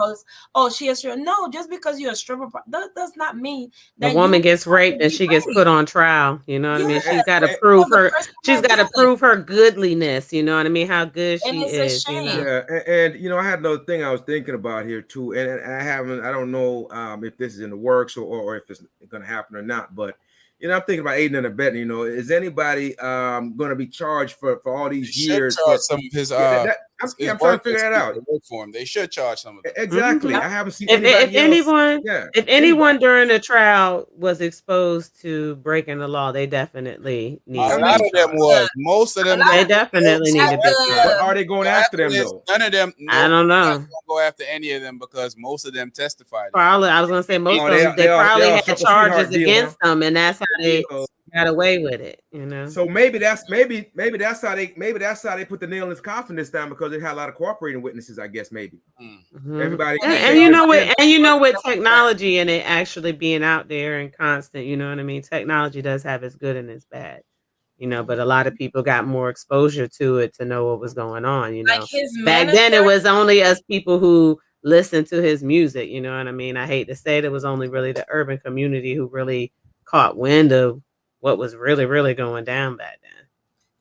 Speaker 3: Oh, she is stripper. No, just because you're a stripper, that does not mean
Speaker 4: The
Speaker 3: that you
Speaker 4: woman gets
Speaker 3: have to
Speaker 4: raped and
Speaker 3: be
Speaker 4: she gets
Speaker 3: raped.
Speaker 4: put on trial. You know what I
Speaker 3: Yeah,
Speaker 4: mean?
Speaker 2: And,
Speaker 4: She's got to
Speaker 2: and,
Speaker 4: prove
Speaker 3: the
Speaker 4: her.
Speaker 3: person
Speaker 4: She's
Speaker 3: that
Speaker 4: got to
Speaker 3: did it.
Speaker 4: prove her goodliness. You know what I mean? How good
Speaker 3: And
Speaker 4: she
Speaker 3: it's a
Speaker 4: is. You know.
Speaker 3: shame.
Speaker 2: yeah, and you know, I had another thing I was thinking about here too, and I don't know if this is in the works or if it's going to happen or not, but you know, I'm thinking about aiding and abetting. You know, is anybody going to be charged for all
Speaker 1: They
Speaker 2: these
Speaker 1: should
Speaker 2: years
Speaker 1: charge
Speaker 2: for?
Speaker 1: some of his
Speaker 2: Yeah, I'm trying to figure
Speaker 1: workers,
Speaker 2: that
Speaker 1: people
Speaker 2: out.
Speaker 1: that work for him. They should charge some of them.
Speaker 2: Exactly.
Speaker 4: Mhm.
Speaker 2: I haven't seen
Speaker 4: If
Speaker 2: anybody else.
Speaker 4: anyone
Speaker 2: Yeah,
Speaker 4: if
Speaker 2: anybody.
Speaker 4: anyone during the trial was exposed to breaking the law, they definitely
Speaker 1: A
Speaker 4: need
Speaker 2: I
Speaker 4: to
Speaker 1: lot
Speaker 4: be
Speaker 2: mean,
Speaker 1: of them
Speaker 4: charged.
Speaker 3: Yeah,
Speaker 1: was. Most of
Speaker 3: a
Speaker 1: them
Speaker 3: lot
Speaker 4: They
Speaker 1: don't.
Speaker 4: definitely need
Speaker 3: at
Speaker 4: to be
Speaker 2: but
Speaker 4: charged.
Speaker 2: are
Speaker 3: the
Speaker 2: they going
Speaker 1: What
Speaker 2: after them
Speaker 1: happened is
Speaker 2: though?
Speaker 1: none of them.
Speaker 4: I
Speaker 1: No,
Speaker 4: don't
Speaker 1: not
Speaker 4: know.
Speaker 1: gonna go after any of them because most of them testified in it.
Speaker 4: Probably, I was gonna say most
Speaker 2: Oh,
Speaker 4: of them. They
Speaker 2: they
Speaker 4: probably
Speaker 2: are
Speaker 4: had
Speaker 2: circle
Speaker 4: charges
Speaker 2: sweetheart deal, huh?
Speaker 4: against them, and that's how they
Speaker 2: So,
Speaker 4: got away with it. You know.
Speaker 2: so maybe that's how they put the nail in his coffin this time because they had a lot of cooperating witnesses. I guess maybe
Speaker 1: Hmm.
Speaker 4: Mhm.
Speaker 2: everybody
Speaker 3: and
Speaker 4: And
Speaker 3: it
Speaker 4: you
Speaker 2: protected.
Speaker 4: know what?
Speaker 3: normally
Speaker 4: And you know,
Speaker 3: was
Speaker 4: with
Speaker 3: Democrat.
Speaker 4: technology and it actually being out there and constant, you know what I mean. Technology does have its good and its bad, you know. But a lot of people got more exposure to it to know what was going on. You
Speaker 3: Like
Speaker 4: know,
Speaker 3: his
Speaker 4: back then it
Speaker 3: manager.
Speaker 4: was only us people who listened to his music. You know what I mean? I hate to say it, it was only really the urban community who really caught wind of what was really going down back then.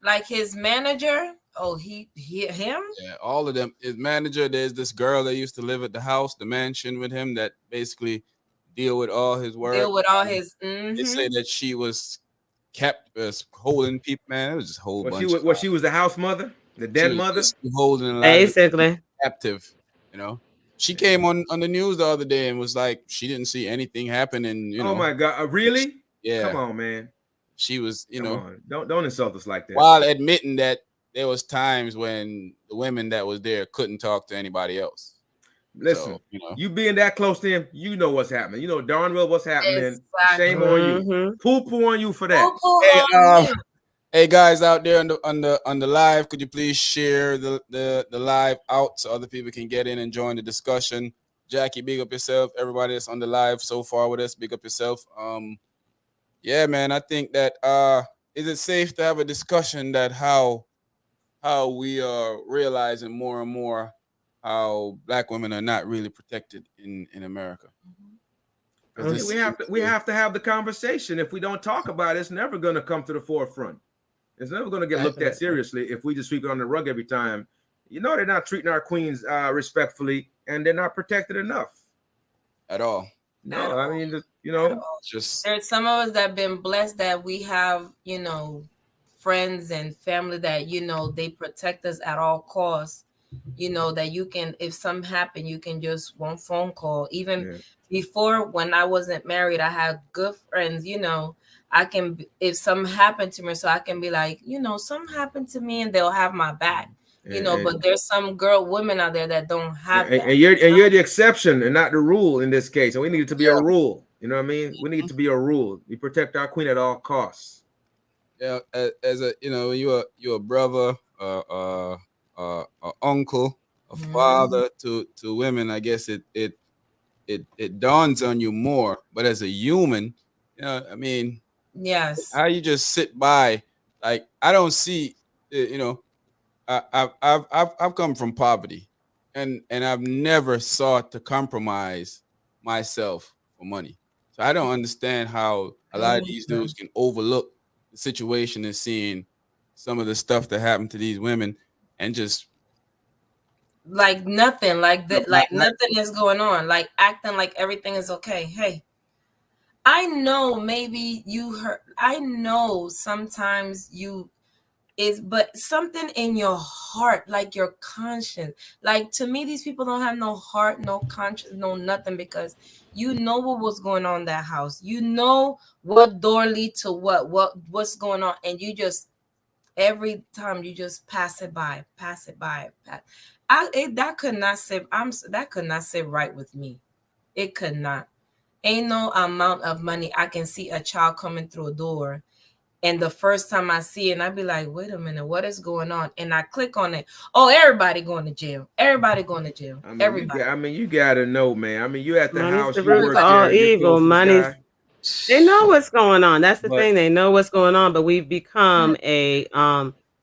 Speaker 3: Like his manager. Oh, he him.
Speaker 1: Yeah, all of them. His manager. There's this girl that used to live at the house, the mansion with him that basically deal with all his work.
Speaker 3: Deal with all
Speaker 1: And
Speaker 3: his.
Speaker 1: they say that she was kept holding people. Man, it was just a whole bunch of
Speaker 2: She was the house mother, the
Speaker 1: she
Speaker 2: den
Speaker 1: was
Speaker 2: mother.
Speaker 1: basically holding a lot of the people
Speaker 4: Basically,
Speaker 1: captive. You know, she came on the news the other day and was like, she didn't see anything happen, and
Speaker 2: Oh my God,
Speaker 1: which-
Speaker 2: really? Come
Speaker 1: yeah,
Speaker 2: on, man.
Speaker 1: she was,
Speaker 2: Come on. Don't insult us like that.
Speaker 1: while admitting that there was times when the women that was there couldn't talk to anybody else.
Speaker 2: Listen,
Speaker 1: So
Speaker 2: you being that close to him, you know what's happening. You know darn well what's happening. Shame
Speaker 3: Exactly.
Speaker 2: on you.
Speaker 4: hmm
Speaker 2: Poo on you for that.
Speaker 3: Poo poo
Speaker 1: hey,
Speaker 3: on you.
Speaker 1: hey guys out there on the live, could you please share the live out so other people can get in and join the discussion? Jackie, big up yourself. Everybody that's on the live so far with us, big up yourself. Yeah, man, I think that is it safe to have a discussion that how we are realizing more and more how black women are not really protected in America. Because
Speaker 2: I mean,
Speaker 1: this seems
Speaker 2: we have to have the conversation. If we don't talk about it, it's never going to come to the forefront. It's never going to get looked at
Speaker 4: definitely.
Speaker 2: seriously if we just sweep it on the rug every time. You know, they're not treating our queens respectfully, and they're not protected enough.
Speaker 1: at all.
Speaker 2: No, I mean,
Speaker 3: At all.
Speaker 1: Just
Speaker 3: There's some of us that have been blessed that we have, friends and family that, they protect us at all costs. That you can, if something happen, you can just one phone call. Even
Speaker 2: yeah.
Speaker 3: before when I wasn't married, I had good friends, I can, if something happened to me, so I can be like, something happened to me and they'll have my back.
Speaker 2: And,
Speaker 3: But there's some women out there that don't have
Speaker 2: and,
Speaker 3: that.
Speaker 2: and you're the exception and not the rule in this case. And we need it to be a
Speaker 1: yeah,
Speaker 2: rule. You know what I mean? We need it to be a rule. We protect our queen at all costs.
Speaker 1: yeah. As a you're a brother, a uncle, a
Speaker 3: Mhm.
Speaker 1: father to women. I guess it dawns on you more. But as a human, I mean,
Speaker 3: Yes.
Speaker 1: how you just sit by, like I don't see, I've come from poverty, and I've never sought to compromise myself for money. So I don't understand how a lot of these dudes can overlook the situation and seeing some of the stuff that happened to these women and just
Speaker 3: Like nothing, like
Speaker 1: a
Speaker 3: that,
Speaker 1: black
Speaker 3: like
Speaker 1: light.
Speaker 3: nothing is going on, like acting like everything is okay. Hey, I know maybe you heard, I know sometimes you is, but something in your heart, like your conscience, like to me, these people don't have no heart, no conscience, no nothing, because you know what was going on in that house. You know what door lead to what's going on, and you just every time you just pass it by. That could not sit. That could not sit right with me. It could not. ain't no amount of money I can see a child coming through a door. And the first time I see it, and I be like, wait a minute, what is going on? And I click on it. Oh, everybody going to jail. Everybody going to jail.
Speaker 2: I mean,
Speaker 3: Everybody.
Speaker 2: you gotta know, man. I mean, you at the
Speaker 4: Money's
Speaker 2: house,
Speaker 4: the
Speaker 2: you
Speaker 4: root
Speaker 2: work
Speaker 4: of all
Speaker 2: there, you're
Speaker 4: evil.
Speaker 2: close to this
Speaker 4: Money's
Speaker 2: guy,
Speaker 4: They know what's going on. That's the
Speaker 2: but
Speaker 4: thing. They know what's going on, but we've become a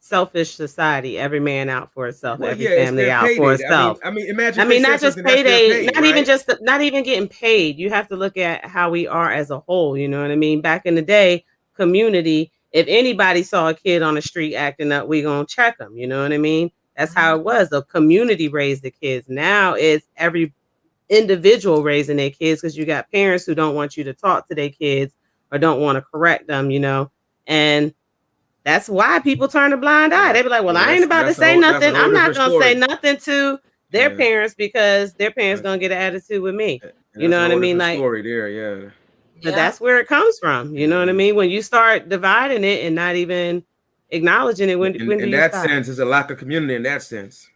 Speaker 4: selfish society. Every man out for itself,
Speaker 2: well,
Speaker 4: every
Speaker 2: yeah, it's
Speaker 4: family
Speaker 2: their
Speaker 4: out for
Speaker 2: payday.
Speaker 4: itself.
Speaker 2: Imagine
Speaker 4: I
Speaker 2: if they
Speaker 4: mean, not
Speaker 2: said
Speaker 4: just
Speaker 2: something that's their
Speaker 4: payday,
Speaker 2: pay, right?
Speaker 4: not even getting paid. You have to look at how we are as a whole. You know what I mean? Back in the day, community. If anybody saw a kid on the street acting up, we gonna check them. You know what I mean? That's how it was. The community raised the kids. Now it's every individual raising their kids because you got parents who don't want you to talk to their kids or don't want to correct them. And that's why people turn a blind eye.
Speaker 2: Yeah,
Speaker 4: They be like, well,
Speaker 2: yeah,
Speaker 4: I ain't about to say
Speaker 2: that's a
Speaker 4: nothing.
Speaker 2: whole
Speaker 4: I'm not
Speaker 2: different
Speaker 4: going to say
Speaker 2: story.
Speaker 4: nothing to their
Speaker 2: Yeah,
Speaker 4: parents because their parents
Speaker 2: and,
Speaker 4: going to get an attitude with me.
Speaker 2: and
Speaker 4: You
Speaker 2: that's
Speaker 4: know
Speaker 2: a
Speaker 4: what I
Speaker 2: whole
Speaker 4: mean?
Speaker 2: different
Speaker 4: Like,
Speaker 2: story there. Yeah,
Speaker 4: but
Speaker 3: Yeah.
Speaker 4: that's where it comes from. You know what I
Speaker 2: yeah.
Speaker 4: mean? When you start dividing it and not even acknowledging it, when do
Speaker 2: In
Speaker 4: you
Speaker 2: that
Speaker 4: stop?
Speaker 2: sense, it's a lack of community. In that sense,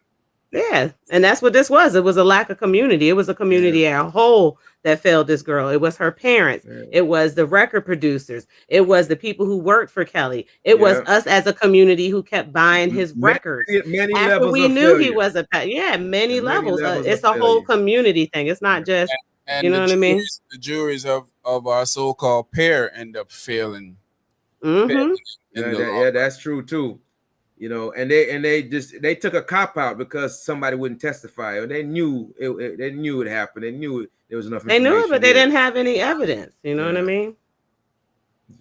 Speaker 4: Yeah, and that's what this was. It was a lack of community. It was a
Speaker 2: yeah,
Speaker 4: community as a whole that failed this girl. It was her parents.
Speaker 2: yeah,
Speaker 4: It was the record producers. It was the people who worked for Kelly. It was
Speaker 2: yeah.
Speaker 4: us as a community who kept buying his
Speaker 2: Many,
Speaker 4: records.
Speaker 2: many
Speaker 4: After
Speaker 2: levels
Speaker 4: we
Speaker 2: of
Speaker 4: knew he
Speaker 2: failure.
Speaker 4: was many
Speaker 2: Many
Speaker 4: levels.
Speaker 2: levels of
Speaker 4: It's a whole
Speaker 2: failure.
Speaker 4: community thing. It's not just, you
Speaker 1: And
Speaker 4: know what I mean?
Speaker 1: the juries of our so-called pair end up failing,
Speaker 4: Mm-hmm.
Speaker 1: in
Speaker 2: Yeah,
Speaker 1: the long
Speaker 2: that's true too. And they took a cop out because somebody wouldn't testify, or they knew it happened. They knew there was enough
Speaker 4: They knew it,
Speaker 2: information
Speaker 4: but they
Speaker 2: there.
Speaker 4: didn't have any evidence. You know what I
Speaker 2: Yeah,
Speaker 4: mean?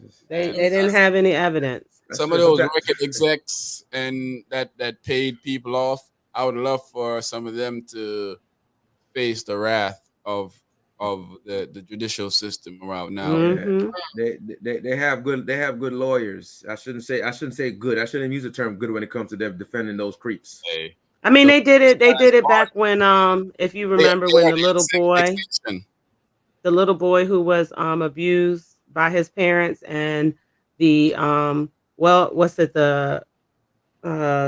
Speaker 2: just,
Speaker 1: and
Speaker 4: They didn't have any evidence.
Speaker 2: that's
Speaker 1: some of
Speaker 2: true.
Speaker 1: those
Speaker 2: Sometimes,
Speaker 1: record execs and that paid people off. I would love for some of them to face the wrath of the judicial system around now.
Speaker 2: yeah,
Speaker 4: Mm-hmm.
Speaker 2: they have good lawyers. I shouldn't say good. I shouldn't use the term good when it comes to them defending those creeps.
Speaker 1: Hey,
Speaker 4: I mean,
Speaker 1: those
Speaker 4: they
Speaker 1: guys
Speaker 4: did it
Speaker 1: are
Speaker 4: back when if you
Speaker 1: they
Speaker 4: remember when
Speaker 1: are the exception.
Speaker 4: the little boy who was abused by his parents and the what's it, the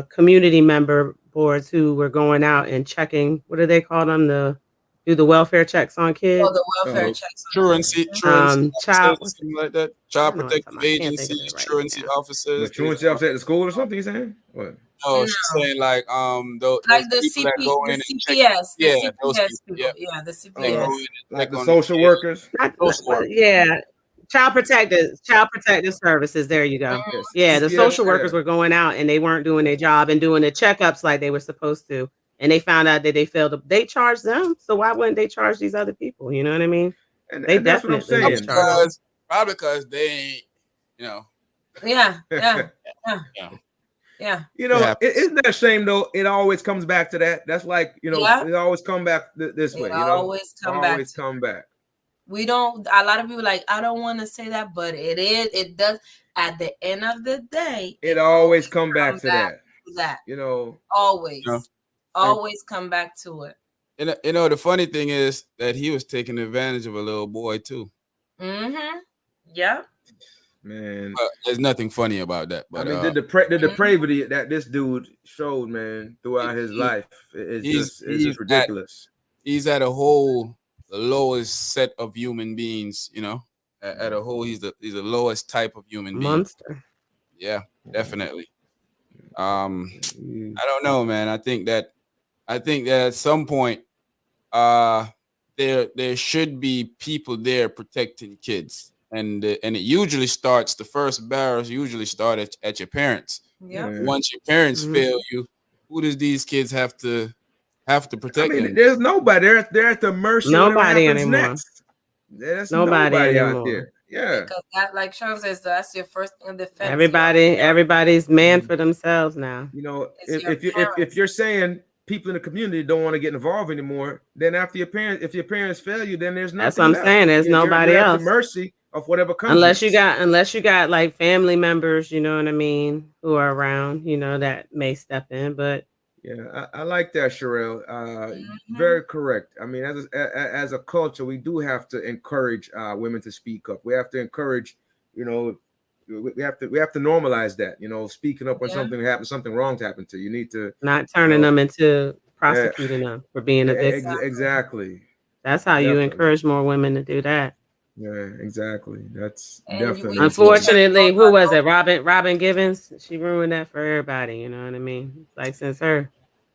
Speaker 4: community member boards who were going out and checking, what do they call them, do the welfare checks on
Speaker 3: Oh,
Speaker 4: kids,
Speaker 3: the welfare
Speaker 2: Oh,
Speaker 3: checks.
Speaker 1: Truancy
Speaker 4: child,
Speaker 1: officers, something like that.
Speaker 4: I
Speaker 1: Child
Speaker 4: know what I'm
Speaker 1: protective
Speaker 4: talking about. I can't think of
Speaker 1: agencies,
Speaker 4: it right
Speaker 1: truancy
Speaker 4: now.
Speaker 2: the
Speaker 1: officers.
Speaker 2: truancy officer at the school or something. You saying what?
Speaker 1: No,
Speaker 3: No,
Speaker 1: she's saying like
Speaker 3: like
Speaker 1: those people that go in
Speaker 3: the
Speaker 1: and check.
Speaker 3: CPS, the
Speaker 1: Yeah, those
Speaker 3: CPS
Speaker 1: people. Yeah,
Speaker 3: people. Yeah, the
Speaker 1: they go
Speaker 2: Uh,
Speaker 1: in
Speaker 3: CPS.
Speaker 1: and
Speaker 2: like
Speaker 1: check
Speaker 2: the
Speaker 1: on the
Speaker 2: social
Speaker 1: kids.
Speaker 2: workers.
Speaker 1: Social work.
Speaker 4: Yeah, child protective services. There you go.
Speaker 3: Mhm.
Speaker 2: Yes,
Speaker 4: Yeah, the
Speaker 2: CPS.
Speaker 4: social workers
Speaker 2: Yeah,
Speaker 4: were going out and they weren't doing their job and doing the checkups like they were supposed to. And they found out that they failed. They charged them. So why wouldn't they charge these other people? You know what I mean? They
Speaker 2: and that's what I'm
Speaker 4: definitely was
Speaker 2: saying.
Speaker 4: charged.
Speaker 1: Probably because they ain't, you know,
Speaker 3: Yeah, yeah, yeah,
Speaker 1: yeah,
Speaker 3: yeah,
Speaker 2: You
Speaker 1: it
Speaker 2: know,
Speaker 1: happens.
Speaker 2: isn't that a shame though? It always comes back to that. That's like,
Speaker 3: yeah.
Speaker 2: it always come back this
Speaker 3: It
Speaker 2: way.
Speaker 3: always come back
Speaker 2: Always
Speaker 3: to.
Speaker 2: come back.
Speaker 3: We don't. A lot of people like. I don't want to say that, but it is. It does. At the end of the day,
Speaker 2: It
Speaker 3: it
Speaker 2: always
Speaker 3: always
Speaker 2: come back
Speaker 3: comes
Speaker 2: to
Speaker 3: back
Speaker 2: that.
Speaker 3: to that.
Speaker 2: You know,
Speaker 1: You know,
Speaker 3: Always,
Speaker 1: and
Speaker 3: always come back to it.
Speaker 1: the funny thing is that he was taking advantage of a little boy too.
Speaker 3: Mm-hmm. Yep.
Speaker 2: man.
Speaker 1: But there's nothing funny about that.
Speaker 2: I
Speaker 1: But
Speaker 2: mean, the
Speaker 3: Mm-hmm.
Speaker 2: depravity that this dude showed, man, throughout his
Speaker 1: he,
Speaker 2: life is
Speaker 1: he's
Speaker 2: just ridiculous.
Speaker 1: he's at a whole the lowest set of human beings. At a whole he's the lowest type of human being.
Speaker 4: Monster.
Speaker 1: Yeah,
Speaker 2: Yeah.
Speaker 1: definitely.
Speaker 2: Mm.
Speaker 1: I don't know, man. I think that at some point, uh, there should be people there protecting kids, and it usually starts. The first barrels usually start at your parents.
Speaker 3: Yep.
Speaker 2: Yeah.
Speaker 1: Once your parents
Speaker 4: Mhm.
Speaker 1: fail you, who does these kids have to
Speaker 2: I
Speaker 1: protect
Speaker 2: mean,
Speaker 1: them?
Speaker 2: there's nobody. They're at the mercy of whatever
Speaker 4: Nobody
Speaker 2: happens
Speaker 4: anymore.
Speaker 2: next. There's
Speaker 4: Nobody
Speaker 2: nobody out
Speaker 4: anymore.
Speaker 2: there. Yeah.
Speaker 3: Because that, like Sean says, that's your first in defense. Your
Speaker 4: Everybody's man
Speaker 2: Mhm.
Speaker 4: for themselves now.
Speaker 3: it's your
Speaker 2: If
Speaker 3: parents.
Speaker 2: you're saying people in the community don't want to get involved anymore, then after if your parents fail you, then there's
Speaker 4: That's what
Speaker 2: nothing
Speaker 4: I'm
Speaker 2: left.
Speaker 4: saying. There's nobody
Speaker 2: You're at the
Speaker 4: else.
Speaker 2: mercy of whatever comes next.
Speaker 4: Unless you got like family members, you know what I mean, who are around, that may step in. But
Speaker 2: Yeah, I like that, Sherelle.
Speaker 3: Mhm.
Speaker 2: Very correct. I mean, as a culture, we do have to encourage women to speak up. We have to encourage, you know, we have to normalize that. Speaking up when
Speaker 3: Yeah.
Speaker 2: something happens, something wrong's happened to you. You need to,
Speaker 4: not
Speaker 2: you
Speaker 4: turning
Speaker 2: know,
Speaker 4: them into
Speaker 2: eh,
Speaker 4: prosecuting them for being a victim.
Speaker 3: Exactly.
Speaker 2: exactly,
Speaker 4: That's how you
Speaker 2: definitely.
Speaker 4: encourage more women to do that.
Speaker 2: Yeah, exactly. That's
Speaker 3: And
Speaker 2: definitely
Speaker 3: we teach
Speaker 2: important.
Speaker 3: our
Speaker 4: Unfortunately, who was it?
Speaker 3: girls.
Speaker 4: Robin Givens. She ruined that for everybody. You know what I mean? Like since her,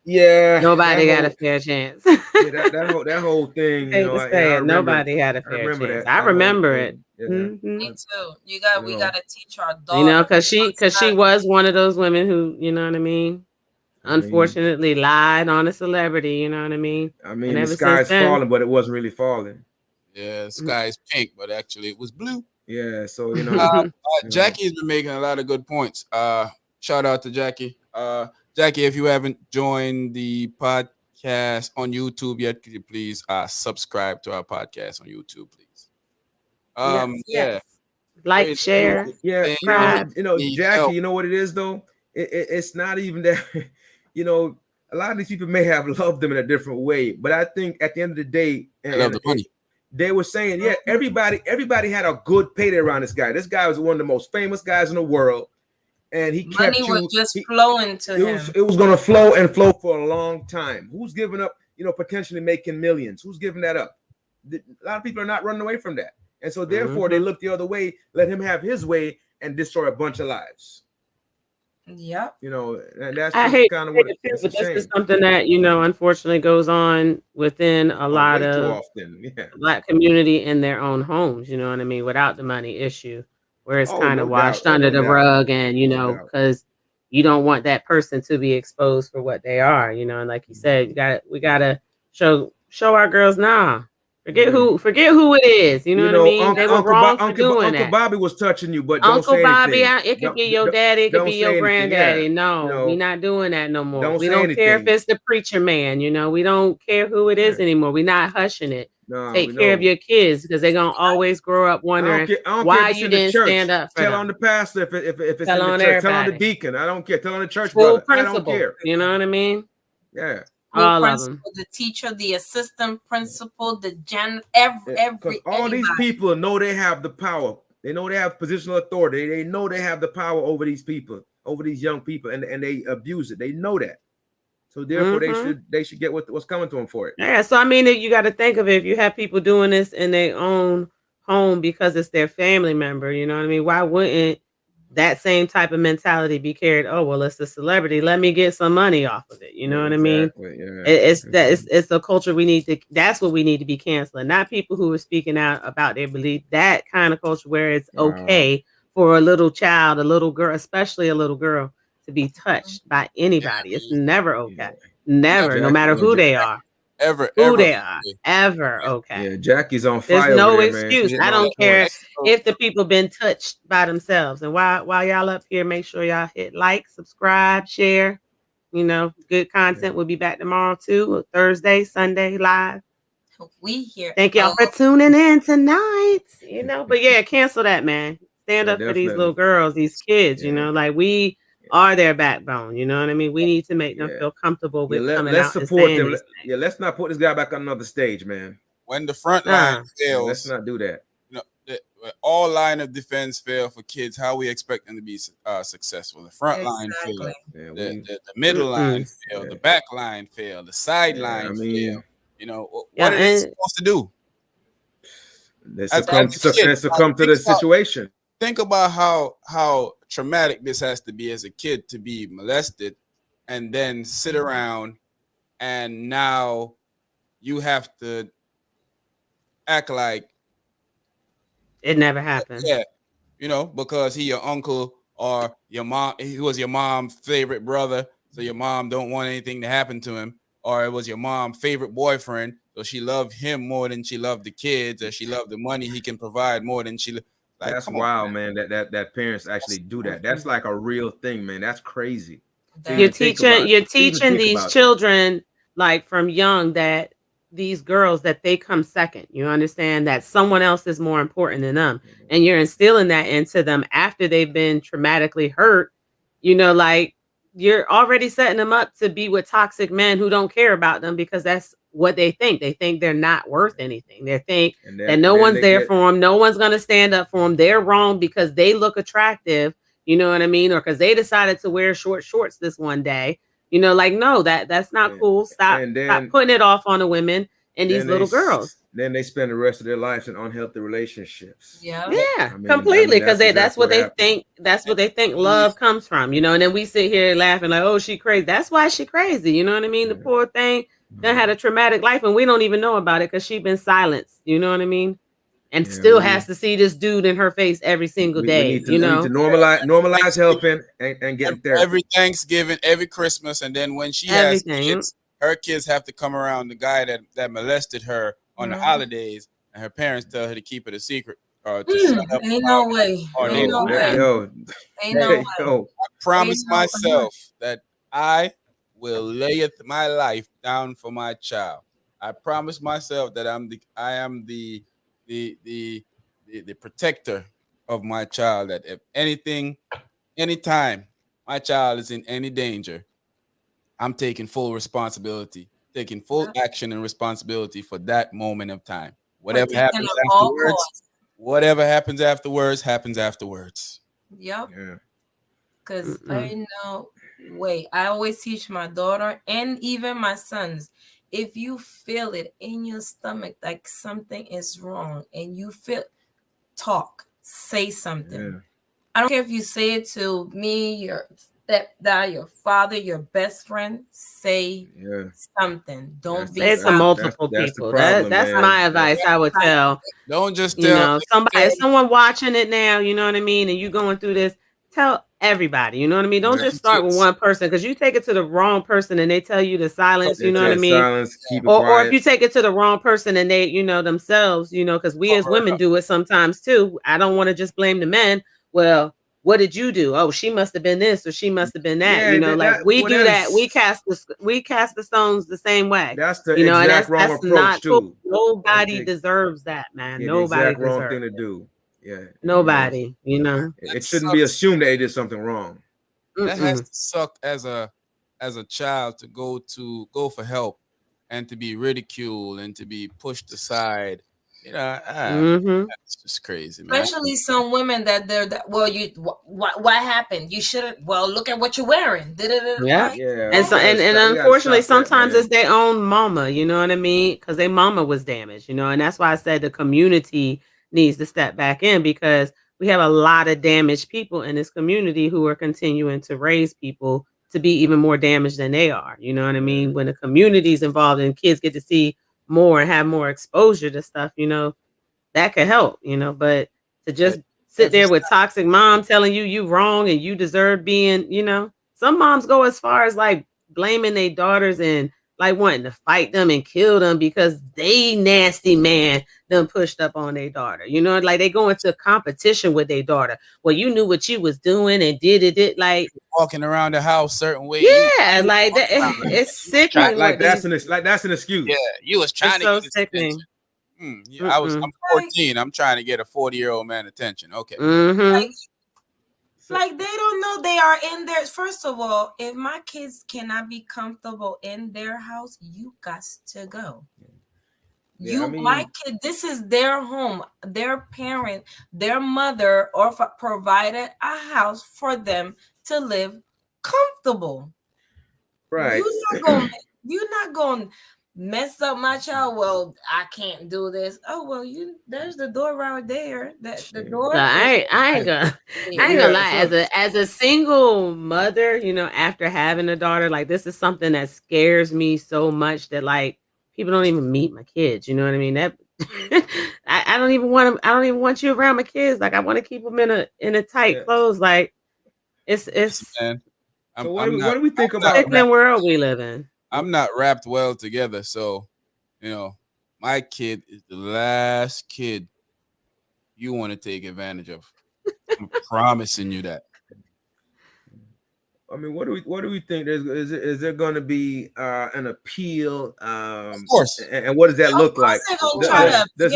Speaker 2: Yeah, that
Speaker 4: nobody got a
Speaker 2: whole
Speaker 4: fair chance.
Speaker 2: yeah that whole thing.
Speaker 4: Hate to
Speaker 2: Yeah,
Speaker 4: say it, nobody had a
Speaker 2: I
Speaker 4: fair
Speaker 2: remember
Speaker 4: chance.
Speaker 2: that
Speaker 4: I
Speaker 2: that whole
Speaker 4: remember it.
Speaker 2: thing. Yeah,
Speaker 4: Hmm.
Speaker 3: Me too.
Speaker 2: you
Speaker 3: We
Speaker 2: know,
Speaker 3: gotta teach our
Speaker 4: You know,
Speaker 3: daughters.
Speaker 4: cause she was one of those women who, you know what I mean,
Speaker 2: I mean,
Speaker 4: unfortunately lied on a celebrity. You know what I mean, and
Speaker 2: the
Speaker 4: ever since
Speaker 2: sky's
Speaker 4: then,
Speaker 2: falling, but it wasn't really falling.
Speaker 1: Yeah,
Speaker 4: mm,
Speaker 1: sky is pink, but actually it was blue.
Speaker 2: Yeah, so you know,
Speaker 1: Jackie's been making a lot of good points. Shout out to Jackie. Jackie, if you haven't joined the podcast on YouTube yet, could you please subscribe to our podcast on YouTube, please?
Speaker 4: yes,
Speaker 1: Yeah,
Speaker 3: Yes.
Speaker 4: like,
Speaker 1: great
Speaker 2: yeah,
Speaker 4: share,
Speaker 2: yeah,
Speaker 1: thing.
Speaker 4: subscribe.
Speaker 1: Need
Speaker 2: Jackie,
Speaker 1: help.
Speaker 2: you know what it is though? It's not even that. You know, a lot of these people may have loved them in a different way, but I think at the end of the day,
Speaker 1: I love the money.
Speaker 2: they were saying, yeah,
Speaker 3: Mhm.
Speaker 2: everybody had a good payday around this guy. This guy was one of the most famous guys in the world, and he
Speaker 3: Money
Speaker 2: kept
Speaker 3: was
Speaker 2: you.
Speaker 3: just flowing to him.
Speaker 2: It was going to flow and flow for a long time. Who's giving up? Potentially making millions. Who's giving that up? A lot of people are not running away from that, and so therefore they
Speaker 4: Hmm.
Speaker 2: look the other way, let him have his way, and destroy a bunch of lives.
Speaker 3: Yep.
Speaker 2: And that's
Speaker 4: I
Speaker 2: just
Speaker 4: hate
Speaker 2: kind of
Speaker 4: to
Speaker 2: what
Speaker 4: say it too,
Speaker 2: it's a
Speaker 4: but this is
Speaker 2: shame.
Speaker 4: something that unfortunately goes on within a
Speaker 2: Oh,
Speaker 4: lot
Speaker 2: way too
Speaker 4: of
Speaker 2: often. Yeah.
Speaker 4: Black community in their own homes, you know what I mean, without the money issue, where it's
Speaker 2: Oh,
Speaker 4: kind of
Speaker 2: no doubt.
Speaker 4: washed
Speaker 2: Oh,
Speaker 4: under
Speaker 2: no
Speaker 4: the
Speaker 2: doubt.
Speaker 4: rug and,
Speaker 2: No doubt.
Speaker 4: because you don't want that person to be exposed for what they are, and like you said, we gotta show our girls, nah,
Speaker 2: Yeah.
Speaker 4: forget who it is, you know what I mean? They were wrong for doing
Speaker 2: Uncle
Speaker 4: that.
Speaker 2: Bobby was touching you, but don't
Speaker 4: Uncle
Speaker 2: say
Speaker 4: Bobby,
Speaker 2: anything.
Speaker 4: it could be your daddy, it could
Speaker 2: Don't
Speaker 4: be your
Speaker 2: say anything. Yeah.
Speaker 4: granddaddy.
Speaker 2: You
Speaker 4: No, we
Speaker 2: know,
Speaker 4: not doing that no more.
Speaker 2: don't
Speaker 4: We
Speaker 2: say
Speaker 4: don't care if
Speaker 2: anything.
Speaker 4: it's the preacher man, we don't care who it
Speaker 2: Yeah.
Speaker 4: is anymore. We not hushing it.
Speaker 2: No, we
Speaker 4: Take care of
Speaker 2: know.
Speaker 4: your kids because they're gonna always grow up wondering
Speaker 2: I don't care if
Speaker 4: why
Speaker 2: it's
Speaker 4: you
Speaker 2: in the
Speaker 4: didn't stand
Speaker 2: church.
Speaker 4: up for
Speaker 2: Tell on
Speaker 4: them.
Speaker 2: the pastor if it's
Speaker 4: Tell
Speaker 2: in the
Speaker 4: on
Speaker 2: church. Tell on the
Speaker 4: everybody.
Speaker 2: deacon. I don't care. Tell on the church
Speaker 4: School
Speaker 2: brother. I don't
Speaker 4: principal,
Speaker 2: care.
Speaker 4: you know what I mean?
Speaker 2: Yeah.
Speaker 3: School
Speaker 4: All of them.
Speaker 3: principal, the teacher, the assistant principal, the
Speaker 2: Because all these
Speaker 3: anybody.
Speaker 2: people know they have the power. They know they have positional authority. They know they have the power over these people, over these young people, and they abuse it. They know that. So therefore,
Speaker 4: Hmm.
Speaker 2: they should get what's coming to them for it.
Speaker 4: Yeah, so I mean, you got to think of it. If you have people doing this in their own home because it's their family member, you know what I mean? Why wouldn't that same type of mentality be carried? Oh, well, it's a celebrity. Let me get some money off of it. You know what I mean?
Speaker 2: Exactly. Yeah.
Speaker 4: It's a culture we need to. That's what we need to be canceling. Not people who are speaking out about their belief. That kind of culture where it's
Speaker 2: Wow.
Speaker 4: okay for a little child, a little girl, especially a little girl, to be touched by
Speaker 1: Yeah,
Speaker 4: anybody. It's never
Speaker 2: Yeah.
Speaker 4: okay. Never, no matter
Speaker 2: Yeah.
Speaker 4: who they are. Who
Speaker 1: ever.
Speaker 4: they are, ever okay.
Speaker 2: Yeah. Jackie's on
Speaker 4: There's
Speaker 2: fire over
Speaker 4: no
Speaker 2: there, man.
Speaker 4: excuse.
Speaker 2: She's
Speaker 4: I
Speaker 2: hitting all the
Speaker 4: don't care
Speaker 2: points.
Speaker 4: if the people been touched by themselves. And while y'all up here, make sure y'all hit like, subscribe, share. Good
Speaker 2: Yeah.
Speaker 4: content. We'll be back tomorrow too, Thursday, Sunday live.
Speaker 3: We here.
Speaker 4: Thank y'all for tuning in tonight. But yeah, cancel that, man. Stand
Speaker 2: Yeah,
Speaker 4: up for these little
Speaker 2: definitely.
Speaker 4: girls, these kids.
Speaker 2: Yeah.
Speaker 4: Like we are their backbone. You know what I mean? We need to make them
Speaker 2: Yeah.
Speaker 4: feel comfortable
Speaker 2: Yeah.
Speaker 4: with coming
Speaker 2: Let's
Speaker 4: out and
Speaker 2: support
Speaker 4: saying
Speaker 2: them.
Speaker 4: these
Speaker 2: Yeah. Let's not put this guy back on another stage, man.
Speaker 1: When the front
Speaker 4: things.
Speaker 1: line
Speaker 4: Nah.
Speaker 2: Yeah, let's
Speaker 1: fails,
Speaker 2: not do that.
Speaker 1: when all line of defense fail for kids, how we expect them to be successul? The front line
Speaker 3: Exactly.
Speaker 1: fail,
Speaker 2: Yeah.
Speaker 1: the middle line fail, the
Speaker 2: Yeah.
Speaker 1: back line fail, the sideline
Speaker 2: I
Speaker 1: fail.
Speaker 2: mean,
Speaker 1: What
Speaker 4: Yeah,
Speaker 1: are they
Speaker 4: and
Speaker 1: supposed to do?
Speaker 2: they
Speaker 1: As
Speaker 2: succumb
Speaker 1: a kid,
Speaker 2: succumb to the situation.
Speaker 1: think about how traumatic this has to be as a kid to be molested and then sit around and now you have to act like
Speaker 4: it never happened.
Speaker 1: yeah, because he your uncle or your mom, he was your mom's favorite brother, so your mom don't want anything to happen to him, or it was your mom's favorite boyfriend, so she loved him more than she loved the kids, or she loved the money he can provide more than like.
Speaker 2: That's
Speaker 1: Come on,
Speaker 2: wild, man. That parents actually do that. That's like a real thing, man. That's crazy. To
Speaker 4: You're
Speaker 2: even think
Speaker 4: teaching
Speaker 2: about.
Speaker 4: you're
Speaker 2: To even
Speaker 4: teaching
Speaker 2: think
Speaker 4: these
Speaker 2: about that.
Speaker 4: children like from young that these girls that they come second. You understand that someone else is more important than them. And you're instilling that into them after they've been traumatically hurt. Like you're already setting them up to be with toxic men who don't care about them because that's what they think. They think they're not worth anything. They think
Speaker 2: And
Speaker 4: that
Speaker 2: then
Speaker 4: no
Speaker 2: and then
Speaker 4: one's
Speaker 2: they
Speaker 4: there
Speaker 2: get
Speaker 4: for them. No one's going to stand up for them. They're wrong because they look attractive. You know what I mean? Or because they decided to wear short shorts this one day. Like, no, that's not cool. Stop
Speaker 2: and then
Speaker 4: putting it off on the women. and these little girls.
Speaker 2: Then they spend the rest of their lives in unhealthy relationships.
Speaker 3: Yeah.
Speaker 4: Yeah,
Speaker 2: I mean,
Speaker 4: completely, because that's
Speaker 2: exactly
Speaker 4: what they
Speaker 2: happened.
Speaker 4: think. That's what they think love comes from, you know. And then we sit here laughing like, "Oh, she crazy." That's why she crazy. You know what I mean? The
Speaker 2: Yeah.
Speaker 4: poor thing done had a traumatic life, and we don't even know about it because she been silenced. You know what I mean? And
Speaker 2: Yeah,
Speaker 4: still has to see this dude in her face every single
Speaker 2: we
Speaker 4: day.
Speaker 2: need to
Speaker 4: You
Speaker 2: we need
Speaker 4: know,
Speaker 2: to normalize helping and getting therapy.
Speaker 1: Every Thanksgiving, every Christmas, and then when she has
Speaker 4: everything.
Speaker 1: kids, her kids have to come around the guy that molested her on the holidays, and her parents tell her to keep it a secret or to shut up.
Speaker 3: Ain't no way.
Speaker 1: Or they
Speaker 3: Ain't no way.
Speaker 2: Yo,
Speaker 3: Ain't no way.
Speaker 2: yo,
Speaker 1: I promise
Speaker 3: Ain't no way.
Speaker 1: myself that I will layeth my life down for my child. I promise myself that I am the protector of my child. That if anything, anytime my child is in any danger, I'm taking full responsibility, taking full action and responsibility for that moment of time. Whatever
Speaker 3: Protecting
Speaker 1: happens
Speaker 3: at all
Speaker 1: afterwards,
Speaker 3: costs.
Speaker 1: whatever happens afterwards, happens afterwards.
Speaker 3: Yep.
Speaker 2: yeah.
Speaker 3: Because
Speaker 4: Mm-mm.
Speaker 3: I know, wait, I always teach my daughter and even my sons, if you feel it in your stomach like something is wrong and you feel, talk, say something.
Speaker 2: Yeah.
Speaker 3: I don't care if you say it to me, your stepdad, your father, your best friend, say
Speaker 2: Yeah.
Speaker 3: something. Don't be
Speaker 4: Say it to
Speaker 3: silent.
Speaker 4: multiple
Speaker 2: That's the
Speaker 4: people.
Speaker 2: problem,
Speaker 4: That's
Speaker 2: man.
Speaker 4: my advice. I would tell.
Speaker 1: Don't just
Speaker 4: You
Speaker 1: tell.
Speaker 4: know, someone watching it now, you know what I mean, and you going through this, tell everybody, you know what I mean. Don't
Speaker 1: Yeah.
Speaker 4: just start with one person, because you take it to the wrong person and they tell you to silence, you know what I mean.
Speaker 2: Silence, keep it
Speaker 4: Or
Speaker 2: quiet.
Speaker 4: if you take it to the wrong person and they, you know, themselves, you know, because we as women do it sometimes too. I don't want to just blame the men. Well, what did you do? Oh, she must have been this or she must have been that.
Speaker 2: Yeah,
Speaker 4: You know, like we do that. We
Speaker 2: that's
Speaker 4: cast the stones the same way.
Speaker 2: the
Speaker 4: You know, and
Speaker 2: exact wrong
Speaker 4: that's
Speaker 2: approach
Speaker 4: not cool.
Speaker 2: too.
Speaker 4: Nobody deserves that, man.
Speaker 2: Yeah, the
Speaker 4: Nobody
Speaker 2: exact wrong thing
Speaker 4: deserves
Speaker 2: to
Speaker 4: it.
Speaker 2: do. Yeah.
Speaker 4: Nobody, you know.
Speaker 2: It shouldn't be assumed that they did something wrong.
Speaker 1: That has
Speaker 4: Mm-mm.
Speaker 1: to suck as a child to go for help and to be ridiculed and to be pushed aside. You know,
Speaker 4: Mhm.
Speaker 1: that's just crazy, man.
Speaker 3: Especially some women that they're that, well, you what happened? You shouldn't. Well, look at what you're wearing.
Speaker 4: Yeah.
Speaker 3: Like,
Speaker 2: Yeah.
Speaker 4: And so
Speaker 2: we
Speaker 4: and
Speaker 2: gotta
Speaker 4: unfortunately
Speaker 2: stop that,
Speaker 4: sometimes
Speaker 2: man.
Speaker 4: it's their own mama, you know what I mean? Because their mama was damaged, you know, and that's why I said the community needs to step back in, because we have a lot of damaged people in this community who are continuing to raise people to be even more damaged than they are. You know what I mean? When the community is involved and kids get to see more and have more exposure to stuff, you know, that could help, you know, but to
Speaker 1: Yeah,
Speaker 4: just sit there with toxic mom telling you wrong and you deserve being, you know, some moms go as far as like blaming their daughters and like wanting to fight them and kill them because they nasty man done pushed up on their daughter. You know, like they go into competition with their daughter. Well, you knew what you was doing and did it like
Speaker 1: walking around the house certain way.
Speaker 4: yeah, like that. It's sickening.
Speaker 2: Like that's an excuse.
Speaker 1: Yeah, you was trying
Speaker 4: It's
Speaker 1: to
Speaker 4: so
Speaker 1: get his
Speaker 4: sickening.
Speaker 1: attention. Yeah, I'm 14. I'm trying to get a 40-year-old man attention. Okay.
Speaker 4: Mm-hmm.
Speaker 3: Like they don't know they are in there. First of all, if my kids cannot be comfortable in their house, you got to go.
Speaker 2: Yeah,
Speaker 3: My kid, this is their home. Their parent, their mother, or provided a house for them to live comfortable.
Speaker 2: Right.
Speaker 3: You're not going to mess up my child. Well, I can't do this. Oh well, there's the door right there. The door.
Speaker 4: So I ain't gonna lie. As a single mother, you know, after having a daughter, like this is something that scares me so much that like people don't even meet my kids. You know what I mean? That I don't even want them. I don't even want you around my kids. Like I want to keep them in a tight clothes. Like it's.
Speaker 1: Man,
Speaker 2: so what do we think about
Speaker 4: the world we live in?
Speaker 1: I'm not wrapped well together, so you know, my kid is the last kid you want to take advantage of. I'm promising you that.
Speaker 2: I mean, what do we think? Is there going to be an appeal?
Speaker 1: Of course.
Speaker 2: And what does that look like? Does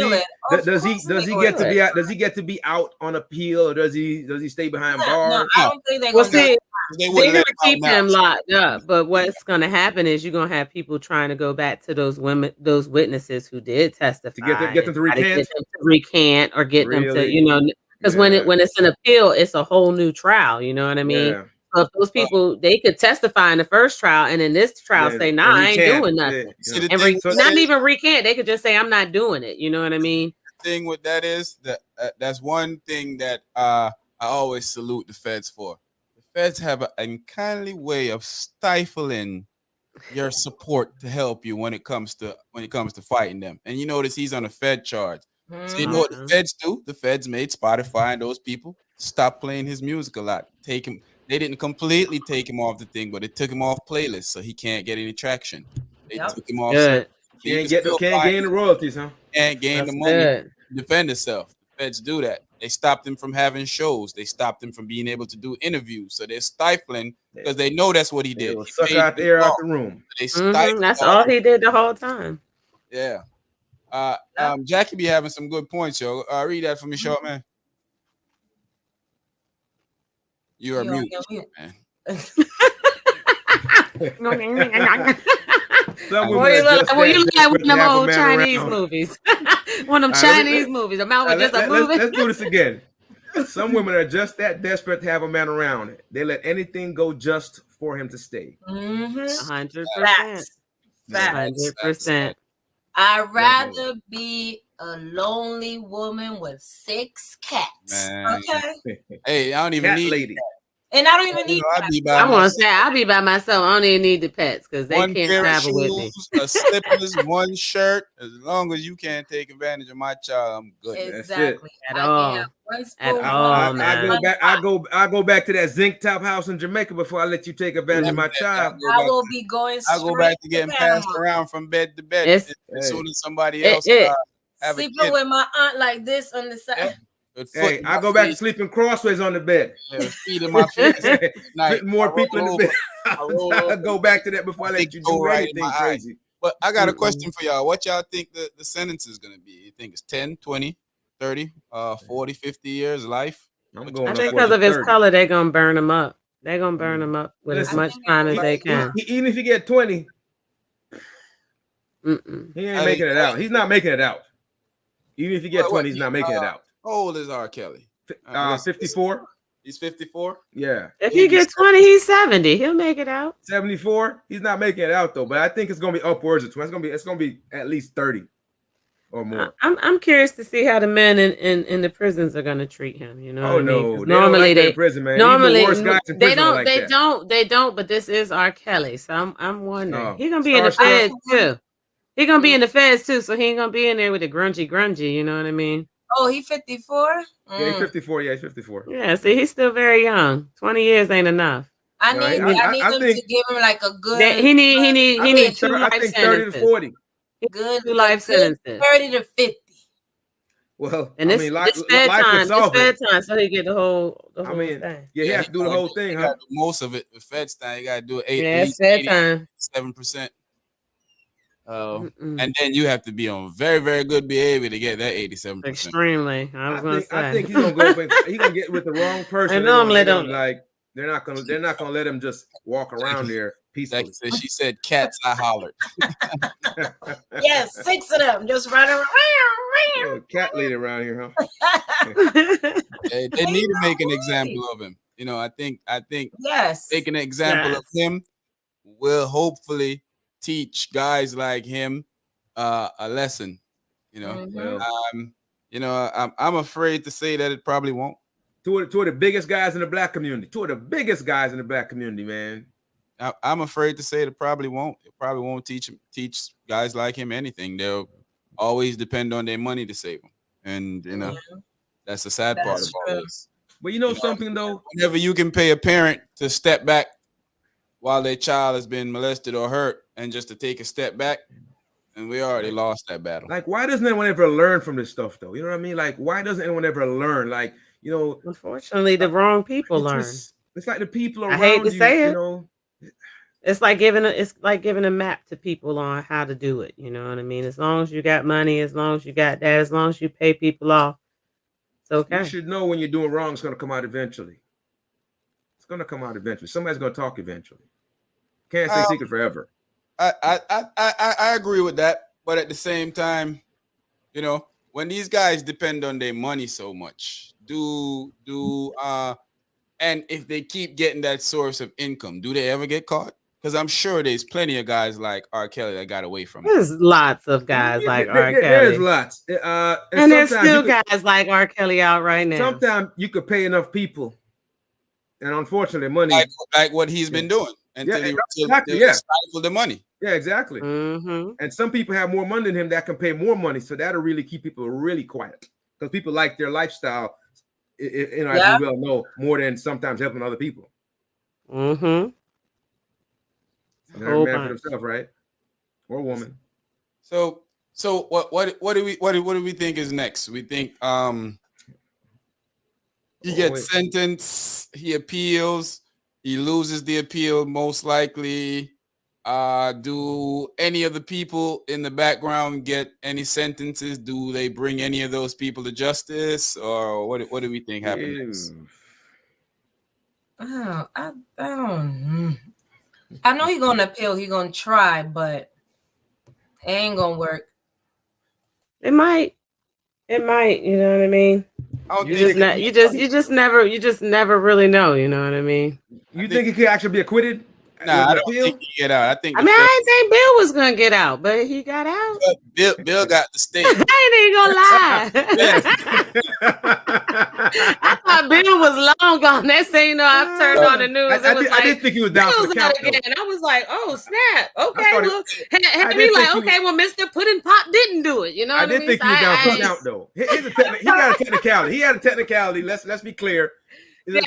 Speaker 2: he get to be out on appeal, or does he stay behind bars?
Speaker 3: No, I don't think they're going to.
Speaker 1: They're
Speaker 4: gonna keep him locked up, but what's gonna happen is you're gonna have people trying to go back to those witnesses who did testify
Speaker 2: to get them to
Speaker 4: recant, or get them to, you know, because when it's an appeal, it's a whole new trial. You know what I mean?
Speaker 2: Yeah.
Speaker 4: So if those people they could testify in the first trial, and in this trial say, "Nah, I ain't doing nothing,"
Speaker 1: See, the
Speaker 4: and
Speaker 1: thing with
Speaker 4: not
Speaker 1: that
Speaker 4: even recant. They could just say, "I'm not doing it." You know what I mean?
Speaker 1: thing with that is that that's one thing that I always salute the feds for. The feds have an unkindly way of stifling your support to help you when it comes to fighting them. And you notice he's on a Fed charge. So you know what the feds do? The feds made Spotify and those people stop playing his music a lot. Take him. They didn't completely take him off the thing, but it took him off playlists, so he can't get any traction. They
Speaker 3: Yep.
Speaker 1: took him off.
Speaker 4: Good.
Speaker 1: He can
Speaker 2: Can't
Speaker 1: still
Speaker 2: gain the royalties, huh?
Speaker 1: can't gain the
Speaker 4: That's
Speaker 1: money
Speaker 4: good.
Speaker 1: to defend himself. The feds do that. They stopped him from having shows. They stopped him from being able to do interviews. So they're stifling because they know that's what he
Speaker 2: They
Speaker 1: did.
Speaker 2: will
Speaker 1: He
Speaker 2: suck
Speaker 1: paid
Speaker 2: out
Speaker 1: for
Speaker 2: the air
Speaker 1: song.
Speaker 2: out the room.
Speaker 1: They stifled
Speaker 4: That's all he did the whole time.
Speaker 1: Yeah. Jackie be having some good points, yo. Read that for me, short man. You are mute, man.
Speaker 2: Some
Speaker 4: Well,
Speaker 2: women
Speaker 4: you
Speaker 2: are
Speaker 4: look,
Speaker 2: just
Speaker 4: well, you
Speaker 2: that
Speaker 4: look like one
Speaker 2: desperate
Speaker 4: of
Speaker 2: to
Speaker 4: them
Speaker 2: have a
Speaker 4: old
Speaker 2: man
Speaker 4: Chinese
Speaker 2: around.
Speaker 4: movies. One of them
Speaker 2: All right,
Speaker 4: Chinese movies. A man with just a movie.
Speaker 2: Let's do this again. Some women are just that desperate to have a man around. They let anything go just for him to stay.
Speaker 4: 100%.
Speaker 3: Facts.
Speaker 4: 100%.
Speaker 3: I'd rather be a lonely woman with 6 cats.
Speaker 1: Man.
Speaker 3: Okay.
Speaker 1: Hey, I don't even
Speaker 2: Cat
Speaker 1: need
Speaker 2: lady.
Speaker 3: And I don't even need
Speaker 1: I be by
Speaker 4: I want
Speaker 1: myself.
Speaker 4: to say I'll be by myself. I don't even need the pets because they
Speaker 1: One
Speaker 4: can't
Speaker 1: pair of
Speaker 4: travel with me.
Speaker 1: shoes, a slippers, one shirt. As long as you can't take advantage of my child, I'm good.
Speaker 3: exactly.
Speaker 4: At
Speaker 3: I
Speaker 4: all.
Speaker 3: can have one
Speaker 4: At
Speaker 3: spoon,
Speaker 4: all,
Speaker 3: one
Speaker 2: I
Speaker 4: man.
Speaker 2: go back. I go back to that zinc top house in Jamaica before I let you take advantage of my child.
Speaker 3: I will be going
Speaker 1: I
Speaker 3: straight
Speaker 1: go back to
Speaker 3: to
Speaker 1: getting
Speaker 3: Panama.
Speaker 1: passed around from bed to bed
Speaker 4: It's-
Speaker 1: as soon as somebody
Speaker 4: It-
Speaker 1: else
Speaker 4: it-
Speaker 1: have a
Speaker 3: Sleeping
Speaker 1: kid.
Speaker 3: with my aunt like this on the side.
Speaker 1: Yep. With foot
Speaker 2: Hey,
Speaker 1: in
Speaker 2: I
Speaker 1: my
Speaker 2: go back to
Speaker 1: face.
Speaker 2: sleeping crossways on the bed.
Speaker 1: Yeah, feet in my face at night.
Speaker 2: Fitting more
Speaker 1: I
Speaker 2: people in
Speaker 1: roll
Speaker 2: the bed.
Speaker 1: roll over.
Speaker 2: I go back to that before I
Speaker 1: Big
Speaker 2: let you
Speaker 1: toe
Speaker 2: do
Speaker 1: right in
Speaker 2: anything
Speaker 1: my eye.
Speaker 2: crazy.
Speaker 1: But I got a question for y'all. What y'all think the sentence is going to be? You think it's 10, 20, 30, 40, 50 years life?
Speaker 2: I'm
Speaker 4: I
Speaker 2: going
Speaker 4: think
Speaker 2: up
Speaker 4: because
Speaker 2: to
Speaker 4: of his
Speaker 2: 30.
Speaker 4: color, they're gonna burn him up. They're gonna burn him up with as
Speaker 2: Listen,
Speaker 4: much time as they
Speaker 3: He-
Speaker 4: can.
Speaker 2: Even if you get 20,
Speaker 4: Mm-mm.
Speaker 2: he ain't making it out. He's not making it out. Even if you get 20, he's not making it out.
Speaker 1: How old is R.Kelly?
Speaker 2: 54.
Speaker 1: He's 54.
Speaker 2: Yeah.
Speaker 4: If he gets 20, he's 70. He'll make it out.
Speaker 2: 74. He's not making it out though, but I think it's gonna be upwards of 20. It's gonna be at least 30 or more.
Speaker 4: I'm curious to see how the men in the prisons are gonna treat him. You know
Speaker 2: Oh
Speaker 4: what I mean?
Speaker 2: no,
Speaker 4: 'Cause
Speaker 2: they don't
Speaker 4: normally
Speaker 2: like that
Speaker 4: they
Speaker 2: in prison, man.
Speaker 4: normally
Speaker 2: Even the worst guys in
Speaker 4: they
Speaker 2: prison
Speaker 4: don't
Speaker 2: like
Speaker 4: they
Speaker 2: that.
Speaker 4: don't. But this is R. Kelly, so I'm wondering.
Speaker 2: Oh,
Speaker 4: He's gonna be in the
Speaker 2: Starstruck.
Speaker 4: feds too. He's gonna be in the feds too, so he ain't gonna be in there with the grungy. You know what I mean?
Speaker 3: Oh, he 54?
Speaker 2: Yeah, he's 54. Yeah, he's 54.
Speaker 4: Yeah. See, he's still very young. 20 years ain't enough.
Speaker 3: I
Speaker 2: No,
Speaker 3: need
Speaker 2: I
Speaker 3: them
Speaker 2: think-
Speaker 3: to give him like a good
Speaker 4: He need two
Speaker 2: I
Speaker 4: life
Speaker 2: think 30 to
Speaker 4: sentences.
Speaker 2: 40.
Speaker 3: good
Speaker 4: 2 life sentences.
Speaker 3: 30 to 50.
Speaker 2: Well,
Speaker 4: And
Speaker 2: I
Speaker 4: this
Speaker 2: mean,
Speaker 4: this fed
Speaker 2: life
Speaker 4: time,
Speaker 2: would solve it.
Speaker 4: so he get the whole
Speaker 2: I mean,
Speaker 4: thing.
Speaker 2: yeah, he has to do the whole thing,
Speaker 1: You
Speaker 2: huh?
Speaker 1: got to do most of it. The Fed's time, you got to do it
Speaker 4: Yeah,
Speaker 1: at
Speaker 4: it's
Speaker 1: least
Speaker 4: fed time.
Speaker 1: 7%. And then you have to be on very, very good behavior to get that 87%.
Speaker 4: Extremely.
Speaker 2: I think he's gonna go. He's gonna get with the wrong person.
Speaker 4: I normally
Speaker 2: they're gonna,
Speaker 4: don't
Speaker 2: like. They're not gonna let him just walk around there peacefully.
Speaker 1: Like she said, cats, I hollered.
Speaker 3: Yes, 6 of them just running around.
Speaker 2: Yeah, cat lady around here, huh?
Speaker 1: They need to make an example of him. You know, I think
Speaker 3: Yes.
Speaker 1: making an example of him will hopefully teach guys like him a lesson. You know,
Speaker 2: Well,
Speaker 1: I'm afraid to say that it probably won't.
Speaker 2: two of the biggest guys in the black community. Two of the biggest guys in the black community, man.
Speaker 1: I'm afraid to say it probably won't. It probably won't teach guys like him anything. They'll always depend on their money to save them, and you know that's the sad part of all this.
Speaker 2: But you know something though.
Speaker 1: Whenever you can pay a parent to step back while their child has been molested or hurt, and just to take a step back, and we already lost that battle.
Speaker 2: Like, why doesn't anyone ever learn from this stuff though? You know what I mean? Like, why doesn't anyone ever learn? Like, you know,
Speaker 4: unfortunately, the wrong people learn.
Speaker 2: It's like the people around
Speaker 4: I hate to
Speaker 2: you,
Speaker 4: say it.
Speaker 2: you know.
Speaker 4: It's like giving a map to people on how to do it. You know what I mean? As long as you got money, as long as you got that, as long as you pay people off, it's okay.
Speaker 2: You should know when you're doing wrong. It's going to come out eventually. It's going to come out eventually. Somebody's going to talk eventually. Can't stay secret forever.
Speaker 1: I agree with that, but at the same time, you know, when these guys depend on their money so much, And if they keep getting that source of income, do they ever get caught? Because I'm sure there's plenty of guys like R. Kelly that got away from it.
Speaker 4: There's lots of guys like R.
Speaker 2: There's
Speaker 4: Kelly.
Speaker 2: lots.
Speaker 4: And there's still guys like R. Kelly out right now.
Speaker 2: Sometimes you could pay enough people. And unfortunately, money.
Speaker 1: Like what he's been doing. Until they stifle the money.
Speaker 2: Yeah, exactly.
Speaker 4: Mm-hmm.
Speaker 2: And some people have more money than him that can pay more money. So that'll really keep people really quiet. Because people like their lifestyle, as we well know, more than sometimes helping other people.
Speaker 4: Mm-hmm.
Speaker 2: Every man for himself, right? Or woman.
Speaker 1: So what do we think is next? We think he gets sentenced, he appeals, he loses the appeal most likely. Do any of the people in the background get any sentences? Do they bring any of those people to justice, or what do we think happens?
Speaker 3: Oh, I don't. I know he's gonna appeal. He's gonna try, but it ain't gonna work.
Speaker 4: It might. You know what I mean? You just never really know. You know what I mean?
Speaker 2: You think he could actually be acquitted?
Speaker 1: Nah, I don't think he get out. I didn't
Speaker 4: think Bill was gonna get out, but he got out.
Speaker 1: Bill got the state.
Speaker 4: I ain't even gonna lie. I thought Bill was long gone. Next thing you know, I turned on the news.
Speaker 2: I didn't think he was down for the count.
Speaker 4: And I was like, oh snap. Okay, had me like, okay, well, Mr. Puddin' Pop didn't do it. You know what I mean?
Speaker 2: I didn't think he was down for the count though. He got a technicality. He had a technicality. Let's be clear.
Speaker 3: It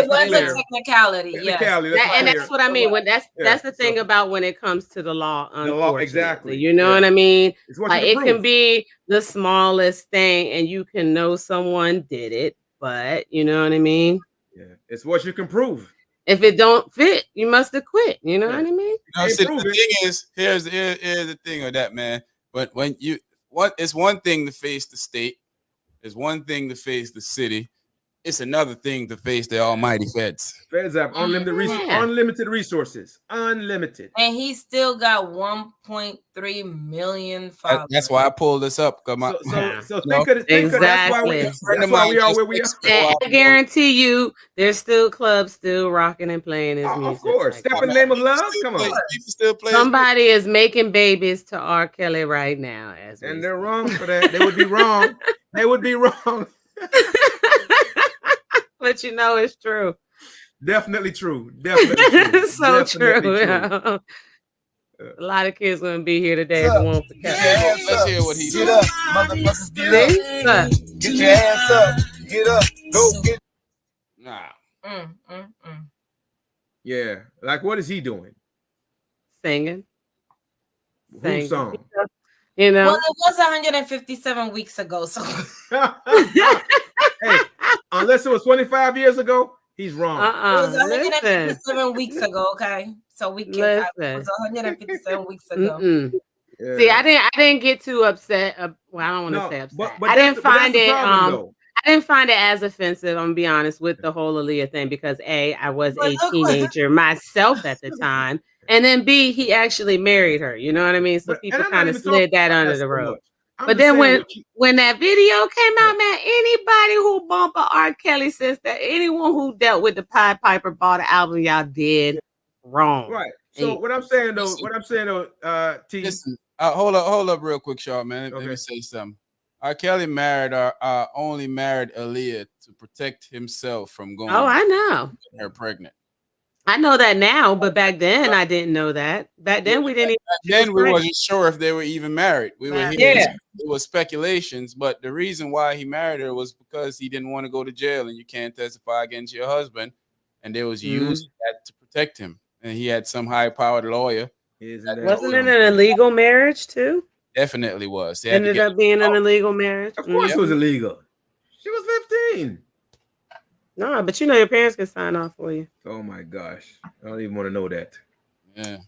Speaker 3: was a technicality.
Speaker 4: And that's what I mean. When that's the thing about when it comes to the law.
Speaker 2: The law, exactly.
Speaker 4: You know what I mean? Like it can be the smallest thing, and you can know someone did it, but you know what I mean?
Speaker 2: Yeah, it's what you can prove.
Speaker 4: If it don't fit, you must have quit. You know what I mean?
Speaker 1: The thing is, here's the thing with that, man. But when it's one thing to face the state, it's one thing to face the city. It's another thing to face the almighty feds.
Speaker 2: Feds have unlimited resources. Unlimited.
Speaker 3: And he still got 1.3 million followers.
Speaker 1: That's why I pulled this up.
Speaker 2: So think of it. Exactly. That's why we are where we are.
Speaker 4: And I guarantee you, there's still clubs still rocking and playing his music.
Speaker 2: Of course. Step in the name of love. Come on.
Speaker 4: Somebody is making babies to R. Kelly right now.
Speaker 2: And they're wrong for that. They would be wrong. They would be wrong.
Speaker 4: But you know it's true.
Speaker 2: Definitely true. Definitely
Speaker 4: so true. A lot of kids gonna be here today if it won't for Kelly.
Speaker 1: Let's hear what he did.
Speaker 5: Get up, motherfuckers, get up. Get your ass up. Get up. Go get.
Speaker 1: Nah.
Speaker 2: Yeah. Like what is he doing?
Speaker 4: Singing.
Speaker 2: Whose song?
Speaker 4: You know.
Speaker 3: Well, it was 157 weeks ago. So.
Speaker 2: Hey, unless it was 25 years ago, he's wrong.
Speaker 3: It was 157 weeks ago. Okay, so we can. It was 157 weeks ago.
Speaker 4: Yeah. See, I didn't get too upset. Well, I don't want to say upset. But I didn't find it. I didn't find it as offensive. I'm gonna be honest with the whole Aaliyah thing because I was a teenager myself at the time, and then B, he actually married her. You know what I mean? So people kind of slid that under the rug. But then when that video came out, man, anybody who bumped a R. Kelly sister, anyone who dealt with the Pied Piper bought an album, y'all did wrong.
Speaker 2: Right. So what I'm saying though, T.
Speaker 1: Listen, hold up real quick, Shaw, man. Let me say something. R. Kelly only married Aaliyah to protect himself from going.
Speaker 4: Oh, I know.
Speaker 1: Her pregnant.
Speaker 4: I know that now, but back then I didn't know that. Back then we didn't.
Speaker 1: Then we wasn't sure if they were even married. We were hearing it was speculations, but the reason why he married her was because he didn't want to go to jail, and you can't testify against your husband, and they was using that to protect him. And he had some high-powered lawyer.
Speaker 4: Wasn't it an illegal marriage too?
Speaker 1: Definitely was.
Speaker 4: Ended up being an illegal marriage.
Speaker 2: Of course, it was illegal. She was 15.
Speaker 4: No, but you know your parents can sign off for you.
Speaker 2: Oh my gosh, I don't even want to know that.
Speaker 4: Yeah.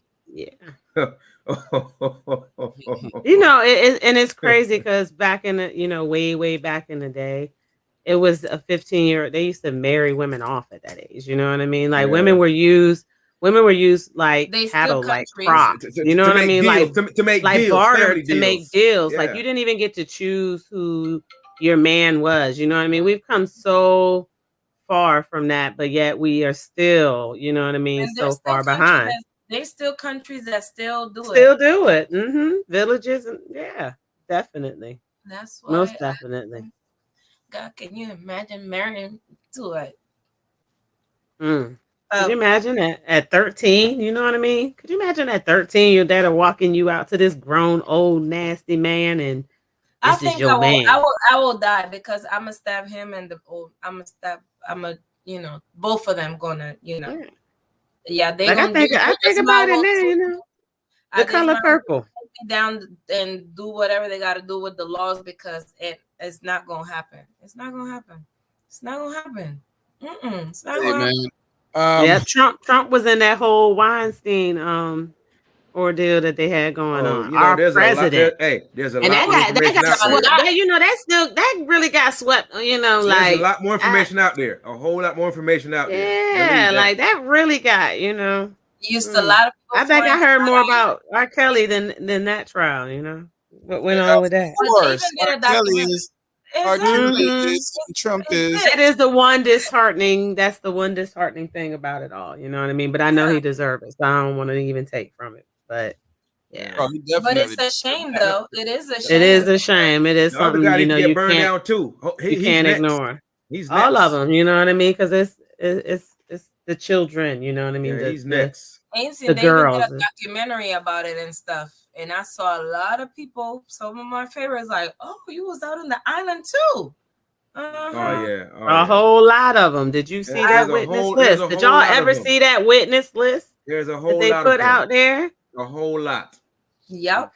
Speaker 4: You know, and it's crazy because back in the way back in the day, it was a 15-year. They used to marry women off at that age. You know what I mean? Like women were used like cattle, like crops. You know what I mean?
Speaker 2: Deals, like to make
Speaker 4: like
Speaker 2: deals,
Speaker 4: barter to make deals.
Speaker 2: Yeah.
Speaker 4: Like you didn't even get to choose who your man was. You know what I mean? We've come so far from that, but yet we are still, you know what I mean,
Speaker 3: And there's
Speaker 4: so
Speaker 3: still
Speaker 4: far
Speaker 3: countries
Speaker 4: behind.
Speaker 3: there's still countries that still do
Speaker 4: Still
Speaker 3: it.
Speaker 4: do it. Villages, and yeah, definitely.
Speaker 3: That's
Speaker 4: Most
Speaker 3: why
Speaker 4: definitely.
Speaker 3: God, can you imagine marrying to it?
Speaker 4: Could you imagine at 13? You know what I mean? Could you imagine at 13 your dad are walking you out to this grown old nasty man and
Speaker 3: I
Speaker 4: this is
Speaker 3: think
Speaker 4: your man?
Speaker 3: I will die because I'm gonna stab him and the old. I'm a both of them gonna yeah they
Speaker 4: Like
Speaker 3: gonna
Speaker 4: I think about it now, you know. The color purple.
Speaker 3: Down and do whatever they got to do with the laws because it's not gonna happen. It's not gonna happen. It's not gonna happen. It's not
Speaker 1: Hey
Speaker 3: gonna happen.
Speaker 1: man,
Speaker 4: Yeah, Trump was in that whole Weinstein ordeal that they had going
Speaker 2: Oh,
Speaker 4: on.
Speaker 2: you know,
Speaker 4: Our
Speaker 2: there's a lot.
Speaker 4: president.
Speaker 2: There's a
Speaker 4: And
Speaker 2: lot more
Speaker 4: that
Speaker 2: information
Speaker 4: got
Speaker 2: out there.
Speaker 4: swept. That really got swept, you know,
Speaker 2: There's
Speaker 4: like
Speaker 2: a lot more information out there. A whole lot more information out there.
Speaker 4: yeah, like that really got, you know.
Speaker 3: Used a lot of people.
Speaker 4: I think I heard more about R.Kelly than that trial, you know. What went on with that?
Speaker 1: of course, R.Kelly is and Trump is.
Speaker 4: It is the one disheartening. That's the one disheartening thing about it all. You know what I mean? But I know he deserves it, so I don't want to even take from it. But yeah,
Speaker 1: Oh, he
Speaker 3: but
Speaker 1: definitely.
Speaker 3: it's a shame, though. It is a shame.
Speaker 4: it is a shame. It is
Speaker 2: The other
Speaker 4: something
Speaker 2: guy
Speaker 4: you
Speaker 2: need
Speaker 4: know
Speaker 2: to get
Speaker 4: you
Speaker 2: burned
Speaker 4: can't
Speaker 2: down too.
Speaker 4: you
Speaker 2: He's
Speaker 4: can't
Speaker 2: next.
Speaker 4: ignore.
Speaker 2: He's
Speaker 4: All
Speaker 2: next.
Speaker 4: of them. You know what I mean? Because it's the children. You know what I mean?
Speaker 2: Yeah, he's next.
Speaker 3: The
Speaker 4: girls.
Speaker 3: Did a documentary about it and stuff, and I saw a lot of people. Some of my favorites, like, oh, you was out on the island too.
Speaker 2: Oh yeah,
Speaker 4: a whole lot of them. Did you see that witness list? Did y'all ever see that witness list?
Speaker 2: There's a whole
Speaker 4: that they
Speaker 2: lot
Speaker 4: put
Speaker 2: of
Speaker 4: out there.
Speaker 2: A whole lot.
Speaker 3: Yep.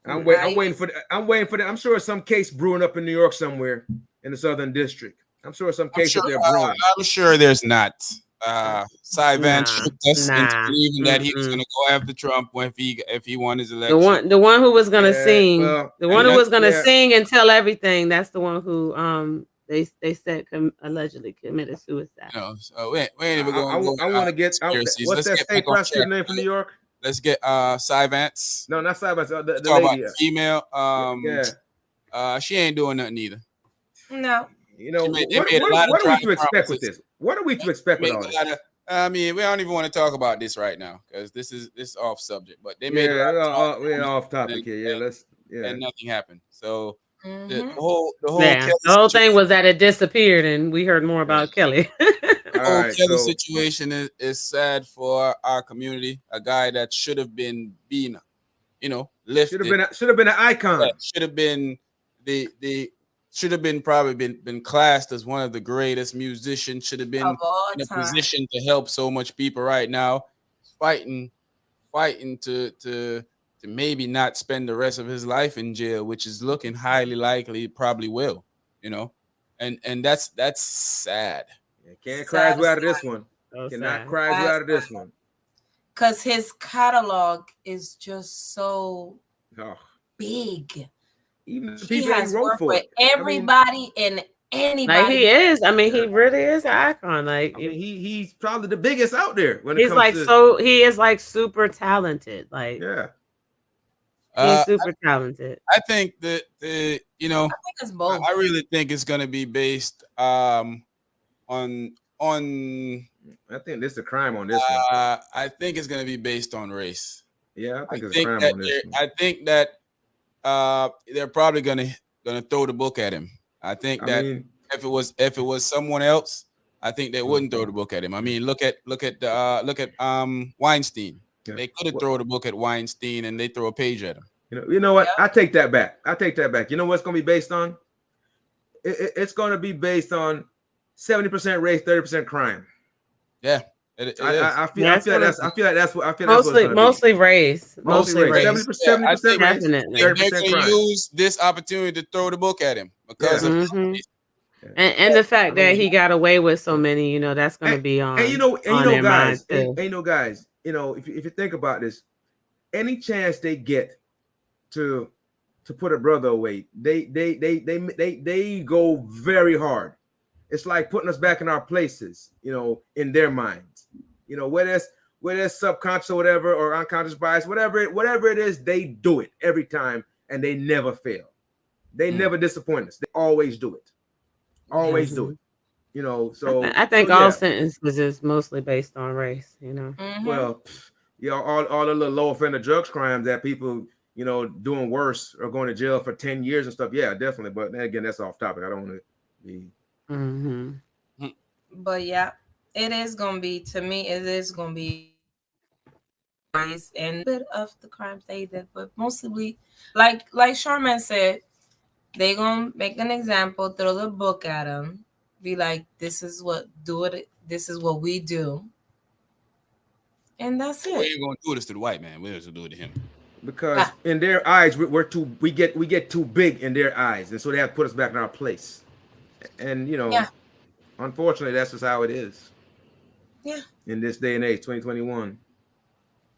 Speaker 2: I'm waiting for that. I'm sure some case brewing up in New York somewhere in the Southern District. I'm sure some case up there brewing.
Speaker 1: I'm sure there's not. Cy Vance tricked us into believing that he was going to go after Trump if he won his election.
Speaker 4: The one who was going to sing, the one who was going to sing and tell everything. That's the one who they said allegedly committed suicide.
Speaker 1: No, so we ain't even going.
Speaker 2: I want to get out. What's that state prosecutor name from New York?
Speaker 1: Let's get Cy Vance.
Speaker 2: No, not Cy Vance. The
Speaker 1: lady,
Speaker 2: about
Speaker 1: female. She ain't doing nothing either.
Speaker 3: No.
Speaker 2: You know, what are we to expect with this? What are we to expect with all this?
Speaker 1: I mean, we don't even want to talk about this right now because this is off subject. But they made
Speaker 2: we're off topic here.
Speaker 1: And nothing happened. So the
Speaker 2: whole
Speaker 4: thing was that it disappeared, and we heard more about Kelly.
Speaker 1: The whole Kelly situation is sad for our community. A guy that should have been lifted.
Speaker 2: Should have been an icon.
Speaker 1: Yeah, should have been should have been probably been classed as one of the greatest musicians. Should have been in a position to help so much people right now, fighting to maybe not spend the rest of his life in jail, which is looking highly likely it probably will, and that's sad.
Speaker 2: Can't cry his way out of this one. Cannot cry his way out of this one.
Speaker 3: Because his catalog is just so big.
Speaker 2: Even
Speaker 3: he has worked with everybody and anybody.
Speaker 4: Like he is. I mean, he really is an icon. Like
Speaker 2: he's probably the biggest out there. When
Speaker 4: he's like he is like super talented. Like he's super talented.
Speaker 1: I think that
Speaker 3: I think it's both.
Speaker 1: I really think it's gonna be based on.
Speaker 2: I think this is a crime on this one.
Speaker 1: I think it's gonna be based on race.
Speaker 2: Yeah, I think it's a crime on this one.
Speaker 1: I think that they're probably gonna throw the book at him. I think if it was someone else, I think they wouldn't throw the book at him. I mean, look at Weinstein. Yeah. They could have thrown the book at Weinstein and they throw a page at him.
Speaker 2: You know what? I take that back. You know what's gonna be based on? It's gonna be based on 70% race, 30% crime.
Speaker 1: Yeah.
Speaker 2: I feel like that's what
Speaker 4: mostly race. Mostly race.
Speaker 2: 70% race, 30% crime.
Speaker 1: Use this opportunity to throw the book at him because of
Speaker 4: and the fact that he got away with so many, that's going to be on.
Speaker 2: And guys, if you think about this, any chance they get to put a brother away, they go very hard. It's like putting us back in our places, in their minds. Where there's subconscious or whatever, or unconscious bias, whatever it is, they do it every time and they never fail. They never disappoint us. They always do it. Always do it. You know, so
Speaker 4: I think
Speaker 2: so,
Speaker 4: all
Speaker 2: yeah.
Speaker 4: sentences is mostly based on race. You know.
Speaker 3: Mhm.
Speaker 2: Well, yeah, all the little low offender drugs crimes that people, you know, doing worse or going to jail for 10 years and stuff. Yeah, definitely. But then again, that's off topic. I don't want to be.
Speaker 4: Mm-hmm.
Speaker 3: But yeah, it is gonna be, to me, it is gonna be race and a bit of the crimes they did, but mostly like Charmaine said, they gonna make an example, throw the book at them, be like, this is what do it, this is what we do, and that's
Speaker 1: We
Speaker 3: it.
Speaker 1: ain't gonna do this to the white man. We're just gonna do it to him.
Speaker 2: Because in their eyes, we're too we get too big in their eyes, and so they have to put us back in our place. And you know,
Speaker 3: Yeah.
Speaker 2: unfortunately, that's just how it is.
Speaker 3: Yeah.
Speaker 2: In this day and age, 2021.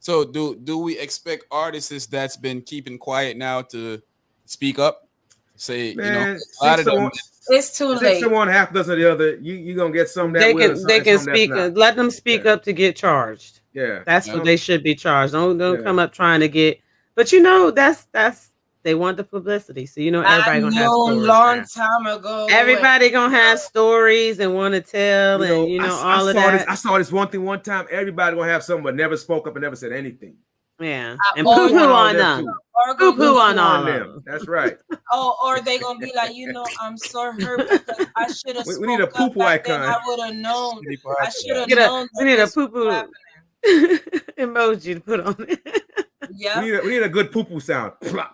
Speaker 1: So do we expect artists that's been keeping quiet now to speak up? Say,
Speaker 2: Man,
Speaker 1: you know, a lot of them.
Speaker 3: It's too
Speaker 2: six
Speaker 3: late.
Speaker 2: to one, half dozen of the other. You gonna get some that
Speaker 4: They
Speaker 2: will,
Speaker 4: can
Speaker 2: and some
Speaker 4: speak.
Speaker 2: that's not.
Speaker 4: Let them speak up to get charged.
Speaker 2: Yeah,
Speaker 4: That's what they should be charged. Don't
Speaker 2: Yeah.
Speaker 4: come up trying to get. But you know, that's they want the publicity. So you know, everybody gonna have stories.
Speaker 3: Long time ago.
Speaker 4: Everybody gonna have stories and want to tell, and you know all of that.
Speaker 2: I saw this one thing one time. Everybody gonna have something, but never spoke up and never said anything.
Speaker 4: Yeah, and poo poo on them. Poo poo on all of them.
Speaker 2: That's right.
Speaker 3: Or they gonna be like, you know, I'm so hurt because I should have.
Speaker 2: We need a poo poo icon.
Speaker 3: I would have known. I should have
Speaker 4: We
Speaker 3: known.
Speaker 4: need a poo poo emoji to put on it.
Speaker 3: Yeah.
Speaker 2: We need a good poo poo sound.
Speaker 1: No,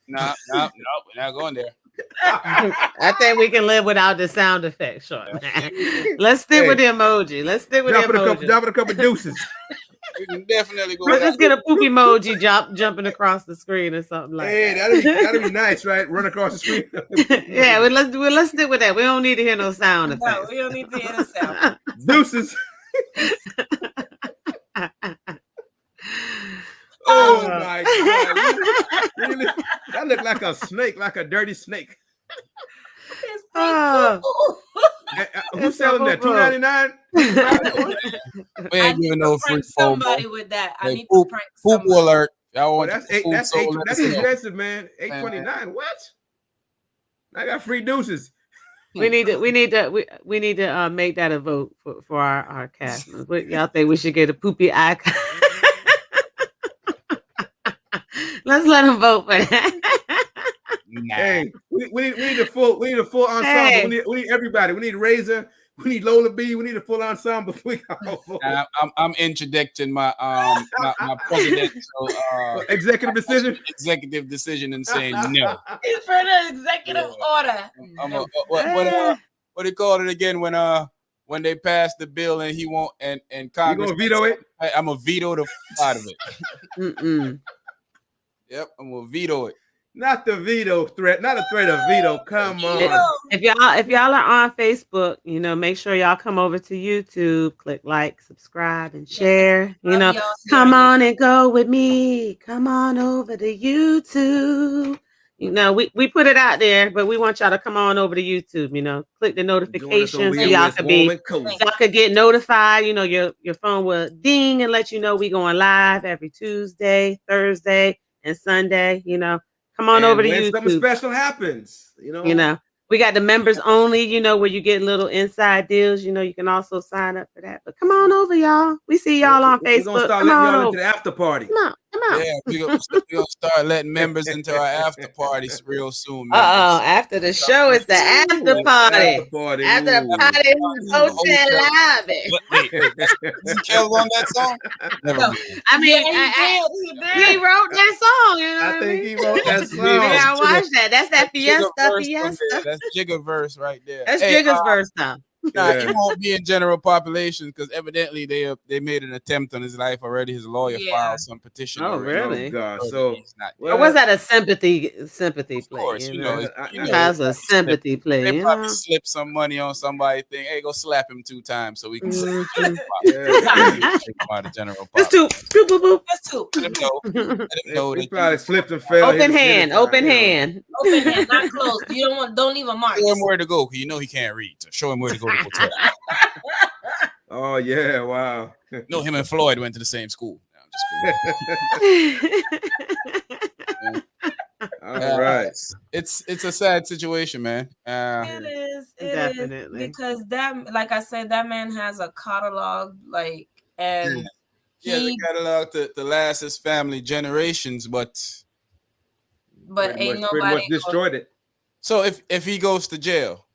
Speaker 1: we're not going there.
Speaker 4: I think we can live without the sound effect, Sean. Let's stick with the emoji. Let's stick with the emoji.
Speaker 2: Drop it a couple deuces.
Speaker 1: We can definitely go.
Speaker 4: Let's just get a poop emoji jumping across the screen or something like that.
Speaker 2: Hey, that'd be nice, right? Run across the screen.
Speaker 4: Yeah, let's stick with that. We don't need to hear no sound effects.
Speaker 3: No, we don't need to hear the sound.
Speaker 2: Deuces. Oh my God! Really? That looked like a snake, like a dirty snake. Who's selling that? $2.99?
Speaker 1: We ain't giving no free
Speaker 3: somebody with that. I need to prank somebody.
Speaker 1: Poop alert! Y'all want
Speaker 2: that's expensive, man. $8.29. What? I got free deuces.
Speaker 4: We need to make that a vote for our cast. Y'all think we should get a poopy icon? Let's let them vote for that.
Speaker 1: Nah.
Speaker 2: Hey, we need a full ensemble.
Speaker 4: Hey.
Speaker 2: We need everybody. We need Razor. We need Lola B. We need a full ensemble.
Speaker 1: I'm interjecting my my presidential
Speaker 2: executive
Speaker 1: decision and saying no.
Speaker 3: It's for the executive order.
Speaker 1: What do you call it again when they pass the bill and he won't and Congress
Speaker 2: gonna veto it?
Speaker 1: I'm gonna veto the out of it.
Speaker 4: Mm-mm.
Speaker 1: Yep, I'm gonna veto it.
Speaker 2: Not the veto threat, not a threat of veto. Come on.
Speaker 4: If y'all are on Facebook, you know, make sure y'all come over to YouTube, click like, subscribe, and share. You know, come on and go with me. Come on over to YouTube. You know, we put it out there, but we want y'all to come on over to YouTube. You know, click the notifications so y'all could get notified. You know, your phone will ding and let you know we going live every Tuesday, Thursday, and Sunday. You know. Come on over to YouTube.
Speaker 2: Something special happens, you know.
Speaker 4: We got the members only, you know, where you get little inside deals. You know, you can also sign up for that. But come on over, y'all. We see y'all on Facebook.
Speaker 2: We're gonna start letting y'all into the after party.
Speaker 4: Come on.
Speaker 1: Yeah, we're gonna start letting members into our after parties real soon.
Speaker 4: After the show, it's the after party. After the party, hotel live.
Speaker 1: Is Kelly on that song? Never.
Speaker 4: I mean, he wrote that song. You know
Speaker 2: I think he wrote that song.
Speaker 4: I watched that. That's that Fiesta.
Speaker 1: That's Jigga verse right there.
Speaker 4: That's Jigga's verse now.
Speaker 1: Nah, he won't be in general population because evidently they made an attempt on his life already. His lawyer filed some petition.
Speaker 4: Oh,
Speaker 1: already.
Speaker 4: really?
Speaker 2: Oh, God. So
Speaker 4: or was that a sympathy play?
Speaker 1: Of course,
Speaker 4: that's a sympathy play.
Speaker 1: They probably slip some money on somebody. Think, hey, go slap him 2 times so we can. The general
Speaker 4: That's two.
Speaker 3: That's two.
Speaker 1: Let him know
Speaker 2: he probably slipped and fell.
Speaker 4: Open hand, not
Speaker 3: closed. You don't leave a mark.
Speaker 1: Show him where to go. You know he can't read. So show him where to go to the hotel.
Speaker 2: Oh yeah, wow.
Speaker 1: No, him and Floyd went to the same school.
Speaker 2: All right.
Speaker 1: It's a sad situation, man.
Speaker 3: It is. It
Speaker 4: Definitely.
Speaker 3: is because that, like I said, that man has a catalog, like, and
Speaker 1: he has a
Speaker 3: he,
Speaker 1: catalog to last his family generations, but
Speaker 3: ain't
Speaker 2: Pretty much
Speaker 3: nobody.
Speaker 2: destroyed it.
Speaker 1: so if he goes to jail,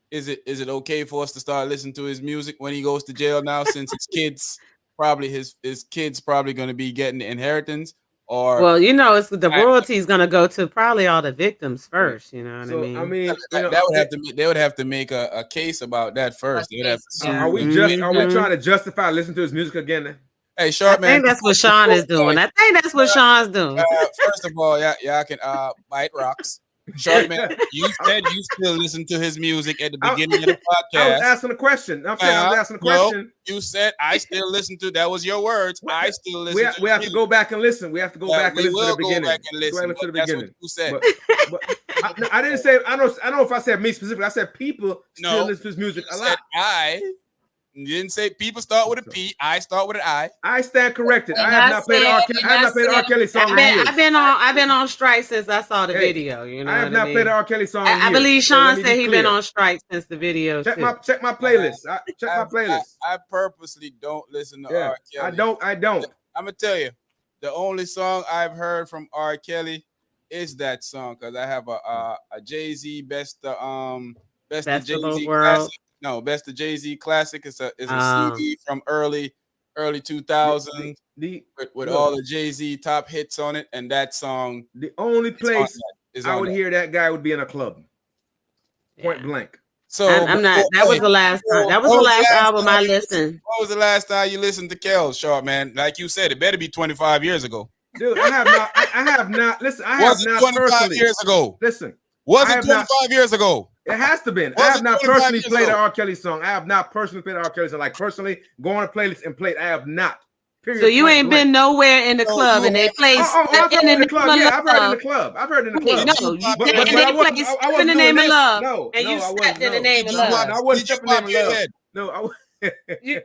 Speaker 1: is it okay for us to start listening to his music when he goes to jail now, since his kids probably going to be getting the inheritance? Or
Speaker 4: Well, it's the royalty is going to go to probably all the victims first. You know what
Speaker 2: So
Speaker 4: I mean?
Speaker 1: they would have to make a case about that first. They would have to sue
Speaker 2: Are we
Speaker 4: Mhm.
Speaker 2: trying to justify listening to his music again? Then?
Speaker 1: Hey,
Speaker 4: I
Speaker 1: short man.
Speaker 4: think that's what Sean is doing. I think that's what Sean's doing.
Speaker 1: First of all, y'all can bite rocks. Short man, you said you still listen to his music at the beginning of the podcast.
Speaker 2: I was asking a question. I'm saying I was asking a question.
Speaker 1: No, you said I still listen to. That was your words. I still listen.
Speaker 2: We have to go back and listen. We have to go back and listen to the beginning.
Speaker 1: Go back and listen.
Speaker 2: To the
Speaker 1: That's
Speaker 2: beginning.
Speaker 1: what you said.
Speaker 2: But I didn't say. I don't know if I said me specifically. I said people still listen to his music a lot.
Speaker 1: You didn't say people start with a P. I start with an I.
Speaker 2: I stand corrected. I have not played R. Kelly song in years.
Speaker 4: I've been on strike since I saw the video.
Speaker 2: I have not played an R. Kelly song in years.
Speaker 4: I believe Sean said he's been on strike since the video.
Speaker 2: Check my playlist. Check my playlist.
Speaker 1: I purposely don't listen to R. Kelly.
Speaker 2: I don't.
Speaker 1: I'm gonna tell you, the only song I've heard from R. Kelly is that song, because I have a Jay-Z best of Jay-Z classic. No, best of Jay-Z classic. It's a CD from early 2000s with all the Jay-Z top hits on it, and that song.
Speaker 2: The only place I would hear that guy would be in a club. Point blank.
Speaker 4: So I'm not. That was the last time. That was the last album I listened.
Speaker 1: What was the last time you listened to Kel, Sharp man? Like you said, it better be 25 years ago.
Speaker 2: Dude, I have not. Listen, I have not
Speaker 1: 25 years ago.
Speaker 2: Listen,
Speaker 1: was it 25 years ago?
Speaker 2: It has to be. I have not personally played an R. Kelly song. I have not personally played an R. Kelly song. Like personally, go on a playlist and play it. I have not.
Speaker 4: Period. So you ain't been nowhere in the club and they play
Speaker 2: I've heard in the club. Yeah, I've heard in the club. I've heard in the club.
Speaker 4: No, they play in the name of love.
Speaker 2: No,
Speaker 4: and you stepped in the name of
Speaker 2: love.
Speaker 4: love.
Speaker 2: I wasn't stepping in the name of love. No, I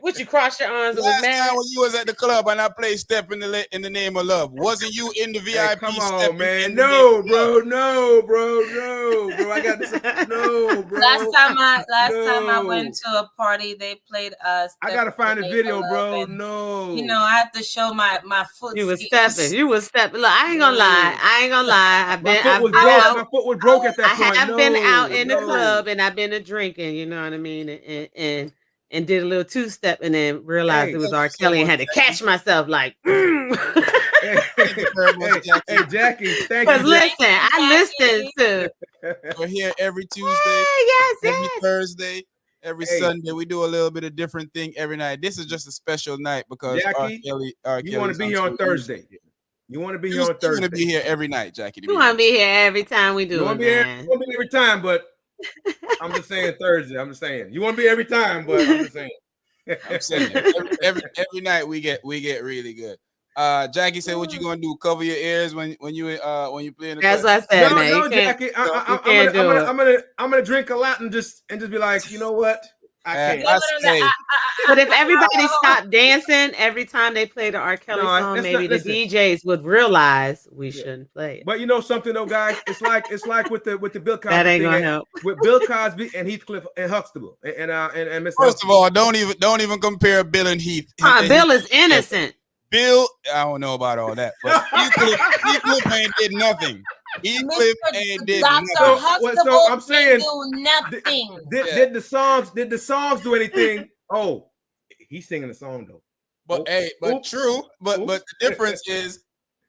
Speaker 4: Would you cross your arms?
Speaker 1: Last time when you was at the club and I played "Step in the Name of Love," wasn't you in the VIP?
Speaker 2: Hey, come on, man. No, bro. I got this. No, bro.
Speaker 3: Last time I went to a party, they played us.
Speaker 2: I gotta find a video, bro. No.
Speaker 3: I have to show my foot.
Speaker 4: You was stepping. Look, I ain't gonna lie.
Speaker 2: My foot was broke at that point.
Speaker 4: I've been out in the club and I've been to drinking. You know what I mean? And did a little two-step and then realized it was R. Kelly and had to catch myself like.
Speaker 2: Hey, Jackie, thank you.
Speaker 4: Because listen, I listened to.
Speaker 1: We're here every Tuesday, every Thursday, every Sunday. We do a little bit of different thing every night. This is just a special night because
Speaker 2: Jackie,
Speaker 1: R.
Speaker 2: you want to be here on Thursday. You want to be here on Thursday.
Speaker 1: You want to be here every night, Jackie.
Speaker 4: You want to be here every time we do it, man.
Speaker 2: You want to be every time, but I'm just saying Thursday. I'm just saying you want to be every time, but I'm just saying.
Speaker 1: I'm saying every night we get really good. Jackie said, "What you gonna do? Cover your ears when you play in the
Speaker 4: That's what I said, man.
Speaker 2: No, Jackie. I'm gonna drink a lot and just be like, you know what? I can't.
Speaker 4: But if everybody stopped dancing every time they play the R. Kelly song, maybe the DJs would realize we shouldn't play it.
Speaker 2: But you know something though, guys, it's like with the Bill Cosby.
Speaker 4: That ain't gonna help.
Speaker 2: With Bill Cosby and Heathcliff and Huxtable and Mr.
Speaker 1: First of all, don't even compare Bill and Heath.
Speaker 4: Bill is innocent.
Speaker 1: Bill, I don't know about all that, but Heathcliff ain't did nothing. Heathcliff ain't did nothing.
Speaker 2: So I'm saying,
Speaker 3: nothing.
Speaker 2: Did the songs do anything? Oh, he's singing the song though.
Speaker 1: But true. But the difference is,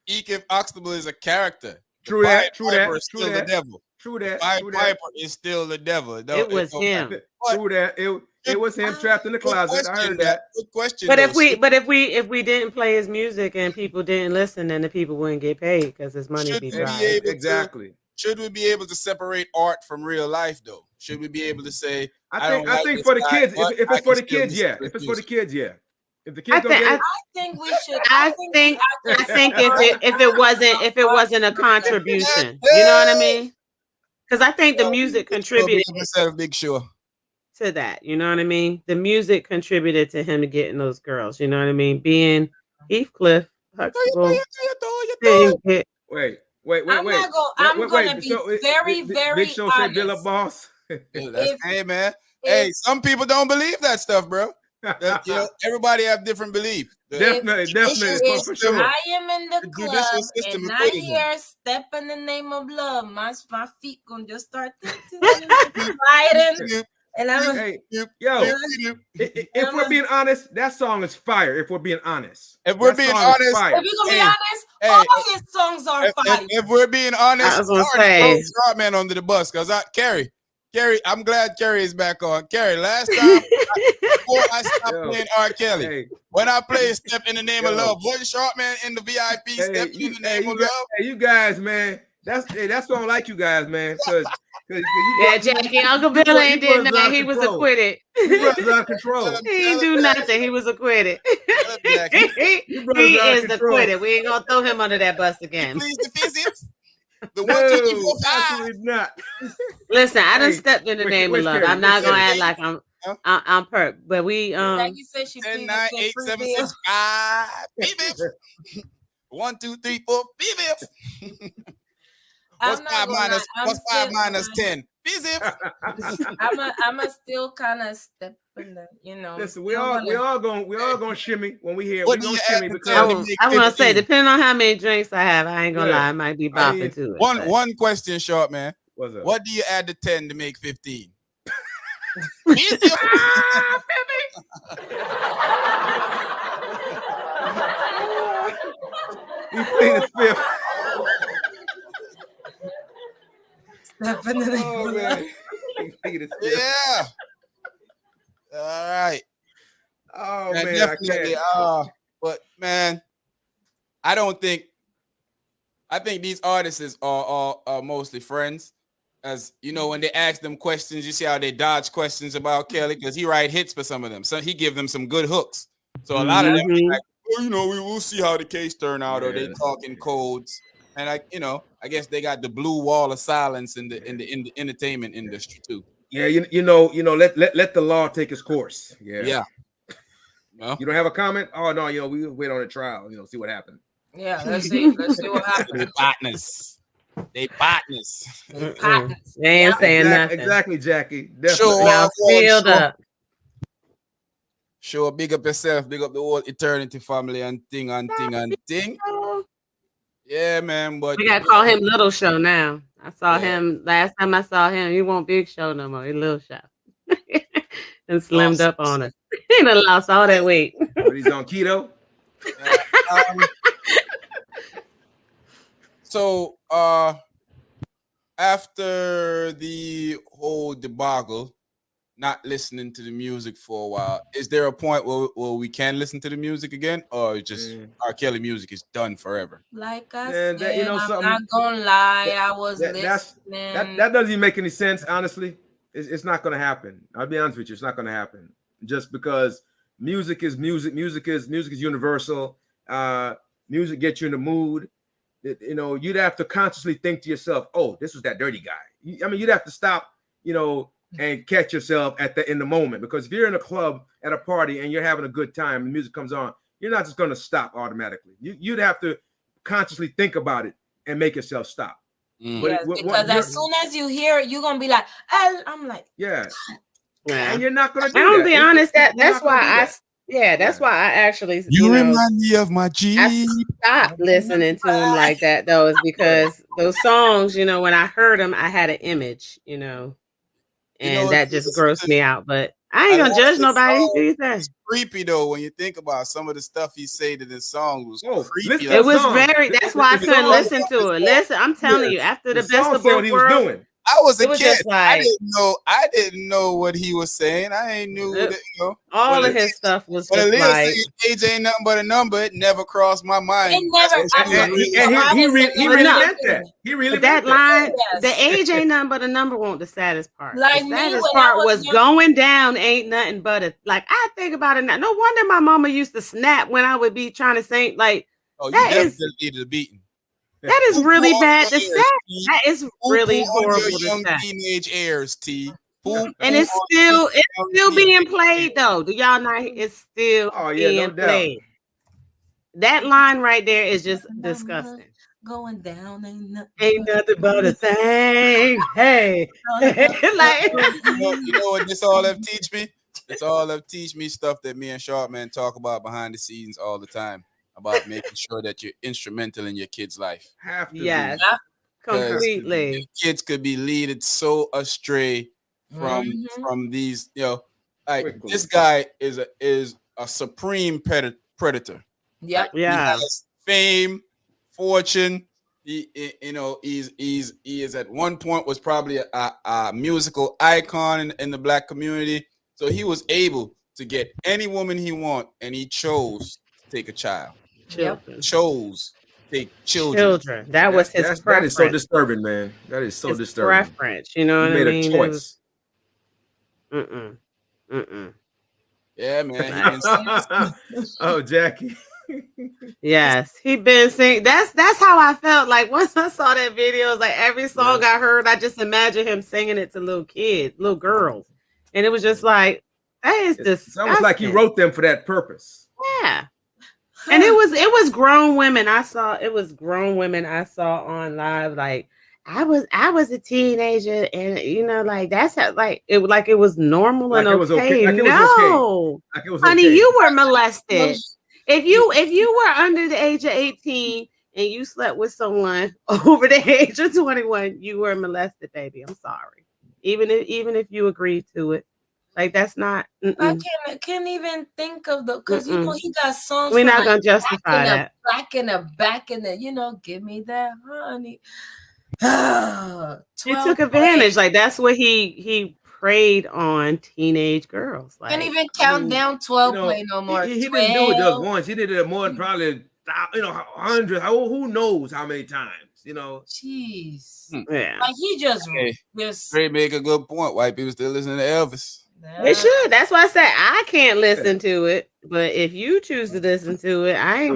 Speaker 1: Heathcliff Huxtable is a character.
Speaker 2: True that.
Speaker 1: The devil.
Speaker 2: True that.
Speaker 1: Piper is still the devil.
Speaker 4: It was him.
Speaker 2: True that. It was him trapped in the closet. I heard that.
Speaker 1: Good question.
Speaker 4: But if we didn't play his music and people didn't listen, then the people wouldn't get paid because his money be dry.
Speaker 2: Exactly.
Speaker 1: Should we be able to separate art from real life, though? Should we be able to say?
Speaker 2: I think for the kids, if it's for the kids, yeah. If it's for the kids, yeah. If the kids
Speaker 3: I think we should.
Speaker 4: I think if it wasn't a contribution, you know what I mean? Because I think the music contributed
Speaker 1: Big Sure
Speaker 4: to that. You know what I mean? The music contributed to him getting those girls. You know what I mean? Being Heathcliff Huxtable.
Speaker 2: Wait. Wait.
Speaker 3: I'm gonna be very, very
Speaker 2: Big Show say Bill a
Speaker 3: honest.
Speaker 2: boss.
Speaker 1: Hey man, hey, some people don't believe that stuff, bro. Everybody have different beliefs.
Speaker 2: Definitely, for sure.
Speaker 3: I am in the
Speaker 1: judicial
Speaker 3: club
Speaker 1: system
Speaker 3: and
Speaker 1: is
Speaker 3: I
Speaker 1: good
Speaker 3: hear "Step in the Name of Love," my feet gonna just start sliding, and I'm
Speaker 2: Hey, yo, if we're being honest, that song is fire. If we're being honest,
Speaker 1: if we're being honest,
Speaker 3: if you're gonna be honest, all his songs are fire.
Speaker 1: If we're being honest,
Speaker 4: I was gonna say,
Speaker 1: man under the bus because Carrie, I'm glad Carrie is back on. Carrie, last time before I stopped playing R.Kelly, when I played "Step in the Name of Love," wasn't Sharpman in the VIP "Step in the Name of Love"?
Speaker 2: Hey, you guys, man, that's why I don't like you guys, man. Because
Speaker 4: Jackie, Uncle Bill ain't did nothing. He was acquitted.
Speaker 2: You brothers out of control.
Speaker 4: He didn't do nothing. He was acquitted. He is acquitted. We ain't gonna throw him under that bus again.
Speaker 1: Please the physics. The 1, 2, 3, 4, 5.
Speaker 2: Absolutely not.
Speaker 4: Listen, I done stepped in the name of love. I'm not gonna act like I'm perp, but we
Speaker 3: Jackie said she
Speaker 1: 10, 9, 8, 7, 6, 5. BBIF. 1, 2, 3, 4. BBIF. What's 5 minus 10? BBIF.
Speaker 3: I'm a still kind of step in the,
Speaker 2: Listen, we all gonna shimmy when we hear.
Speaker 1: What
Speaker 2: we gonna
Speaker 1: do you
Speaker 2: shimmy
Speaker 1: add
Speaker 4: I'm gonna say, depending on how many drinks I have, I ain't gonna lie, I might be bopping to it.
Speaker 1: One question, short man.
Speaker 2: What's up?
Speaker 1: What do you add to 10 to make 15?
Speaker 2: He played his fifth.
Speaker 3: Oh,
Speaker 2: man.
Speaker 1: Yeah. All right.
Speaker 2: Oh
Speaker 1: man,
Speaker 2: man,
Speaker 1: definitely. But man, I think these artists are mostly friends. As you know, when they ask them questions, you see how they dodge questions about Kelly because he write hits for some of them. So he give them some good hooks. So a lot of them are like, we will see how the case turn out, or they talking codes. And I guess they got the blue wall of silence in the entertainment industry too.
Speaker 2: Yeah, let the law take its course.
Speaker 1: Yeah.
Speaker 2: No? You don't have a comment? Oh no, we wait on a trial. See what happened.
Speaker 3: Yeah, let's see what happens.
Speaker 1: They partners.
Speaker 4: They ain't saying nothing.
Speaker 2: Exactly, Jackie.
Speaker 1: Sure, big up yourself, big up the whole Eternity family and thing. Yeah, man, but
Speaker 4: we gotta call him Little Show now. I saw him last time I saw him. He won't Big Show no more. He Little Show. And slimmed up on us. He done lost all that weight.
Speaker 2: But he's on keto.
Speaker 1: So after the whole debacle, not listening to the music for a while, is there a point where we can listen to the music again, or just R.Kelly music is done forever?
Speaker 3: Like I said, I'm
Speaker 2: something,
Speaker 3: not gonna lie, I was listening.
Speaker 2: That doesn't even make any sense, honestly. It's not gonna happen. I'll be honest with you, it's not gonna happen. Just because music is music. Music is universal. Music gets you in the mood. You'd have to consciously think to yourself, "Oh, this was that dirty guy." You'd have to stop, and catch yourself in the moment. Because if you're in a club at a party and you're having a good time, and music comes on, you're not just going to stop automatically. You'd have to consciously think about it and make yourself stop.
Speaker 3: Because as soon as you hear it, you're gonna be like, I'm like,
Speaker 2: and you're not gonna do
Speaker 4: that. I'm gonna be honest. That's why
Speaker 2: that's
Speaker 4: why I actually
Speaker 1: remind me of my Jeep.
Speaker 4: I stopped listening to him like that though, is because those songs, when I heard them, I had an image, and that just grossed me out. But I ain't gonna judge nobody.
Speaker 1: It's creepy though when you think about some of the stuff he said in his song was creepy.
Speaker 4: It was very. That's why I couldn't listen to it. Listen, I'm telling you, after the best of both worlds,
Speaker 1: I was a kid.
Speaker 4: Like,
Speaker 1: I didn't know what he was saying. I ain't knew that,
Speaker 4: all of his stuff was just like
Speaker 1: age ain't nothing but a number. It never crossed my mind.
Speaker 2: He really meant that. He really
Speaker 4: that line. The age ain't nothing but a number. Won't the saddest part? The saddest part was going down. Ain't nothing but a I think about it now. No wonder my mama used to snap when I would be trying to sing like.
Speaker 1: Oh, you never needed a beating.
Speaker 4: That is really bad to say. That is really horrible to
Speaker 1: young
Speaker 4: say.
Speaker 1: Teenage airs, T.
Speaker 4: And it's still being played though. Do y'all not? It's still being played. That line right there is just disgusting.
Speaker 3: going down
Speaker 4: Ain't nothing but a thing. Hey, like
Speaker 1: You know what this all have teach me? It's all have teach me stuff that me and Sharpman talk about behind the scenes all the time about making sure that you're instrumental in your kid's life.
Speaker 2: Have to
Speaker 4: yes,
Speaker 2: be.
Speaker 1: Because
Speaker 4: completely.
Speaker 1: kids could be leaded so astray
Speaker 3: Mhm.
Speaker 1: from these, like
Speaker 2: Quickly.
Speaker 1: this guy is a supreme predator.
Speaker 3: Yep.
Speaker 1: Like, he
Speaker 4: Yeah.
Speaker 1: has fame, fortune. He is at one point was probably a musical icon in the black community. So he was able to get any woman he want, and he chose to take a child.
Speaker 3: Yep.
Speaker 4: Children.
Speaker 1: Chose to take children.
Speaker 4: Children. That was his
Speaker 2: That
Speaker 4: preference.
Speaker 2: is so disturbing, man. That is so
Speaker 4: his
Speaker 2: disturbing.
Speaker 4: preference. You know
Speaker 2: He
Speaker 4: what I
Speaker 2: made a
Speaker 4: mean?
Speaker 2: choice.
Speaker 1: Yeah, man.
Speaker 2: Oh, Jackie.
Speaker 4: Yes, he been singing. That's how I felt. Like once I saw that video, it's like every song I heard, I just imagined him singing it to little kids, little girls, and it was just like that is disgusting.
Speaker 2: It's almost like he wrote them for that purpose.
Speaker 4: Yeah, and it was grown women. I saw on live. Like I was a teenager, and like that's how, like it was normal
Speaker 2: Like
Speaker 4: and
Speaker 2: it was okay.
Speaker 4: okay.
Speaker 2: Like it was
Speaker 4: No,
Speaker 2: Like it was
Speaker 4: honey,
Speaker 2: okay.
Speaker 4: you were molested. If you were under the age of 18 and you slept with someone over the age of 21, you were molested, baby. I'm sorry. Even if you agreed to it, like that's not.
Speaker 3: I can't even think of because he got songs.
Speaker 4: We're not gonna justify that.
Speaker 3: Back in the, give me that honey.
Speaker 4: He took advantage. Like that's what he preyed on teenage girls. Like
Speaker 3: can't even count down 12 play no more.
Speaker 2: He didn't do it just once. He did it more than probably hundreds. Who knows how many times?
Speaker 3: Jeez.
Speaker 4: Yeah.
Speaker 3: Like he just
Speaker 1: Straight make a good point. White people still listening to Elvis.
Speaker 4: They should. That's why I say I can't listen to it. But if you choose to listen to it, I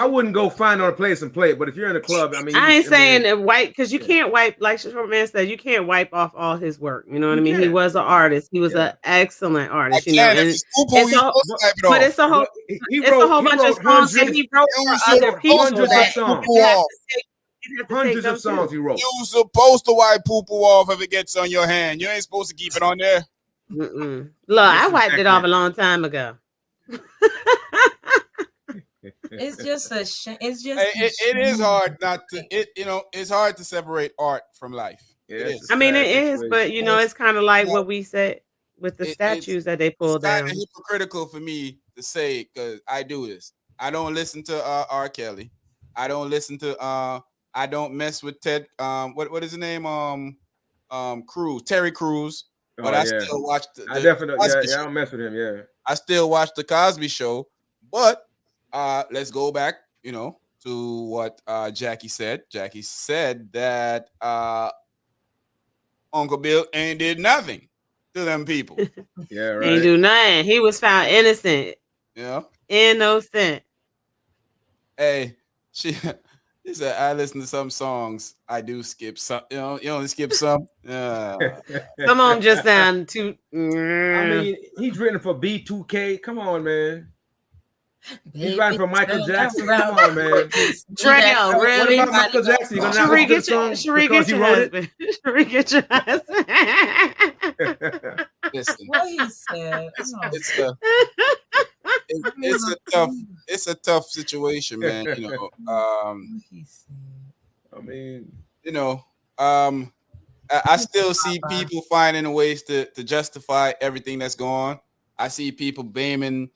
Speaker 2: wouldn't go find on a place and play it. But if you're in a club,
Speaker 4: I ain't saying white because you can't wipe, like Short-Man said, you can't wipe off all his work. You know what I mean? He was an artist. He was an excellent artist. But it's a whole bunch of songs that he wrote for other people.
Speaker 2: Hundreds of songs he wrote.
Speaker 1: You're supposed to wipe poo-poo off if it gets on your hand. You ain't supposed to keep it on there.
Speaker 4: Look, I wiped it off a long time ago.
Speaker 3: It's just a shame. It's just
Speaker 1: it is hard not to it's hard to separate art from life.
Speaker 2: It
Speaker 4: is, but it's kind of like what we said with the statues that they pulled down.
Speaker 1: It's kind of hypocritical for me to say because I do this. I don't listen to R.Kelly. I don't listen to I don't mess with Ted what is his name? Cruz, Terry Crews. But I still watch
Speaker 2: I definitely I don't mess with him, yeah.
Speaker 1: I still watch the Cosby Show, but let's go back, to what Jackie said. Jackie said that Uncle Bill ain't did nothing to them people.
Speaker 2: Yeah, right.
Speaker 4: Ain't do nothing. He was found innocent.
Speaker 1: Yeah.
Speaker 4: Innocent.
Speaker 1: Hey, she said, I listen to some songs. I do skip some. You only skip some.
Speaker 4: Some of them just sound too.
Speaker 2: I mean, he's written for B2K. Come on, man. He's writing for Michael Jackson. Come on, man.
Speaker 4: Trey, really?
Speaker 2: What about Michael Jackson? You gonna not listen to the song because he wrote it?
Speaker 4: Sheree, get your husband.
Speaker 1: Listen,
Speaker 3: what he said.
Speaker 1: It's a tough situation, man. I still see people finding ways to justify everything that's going on. I see people blaming.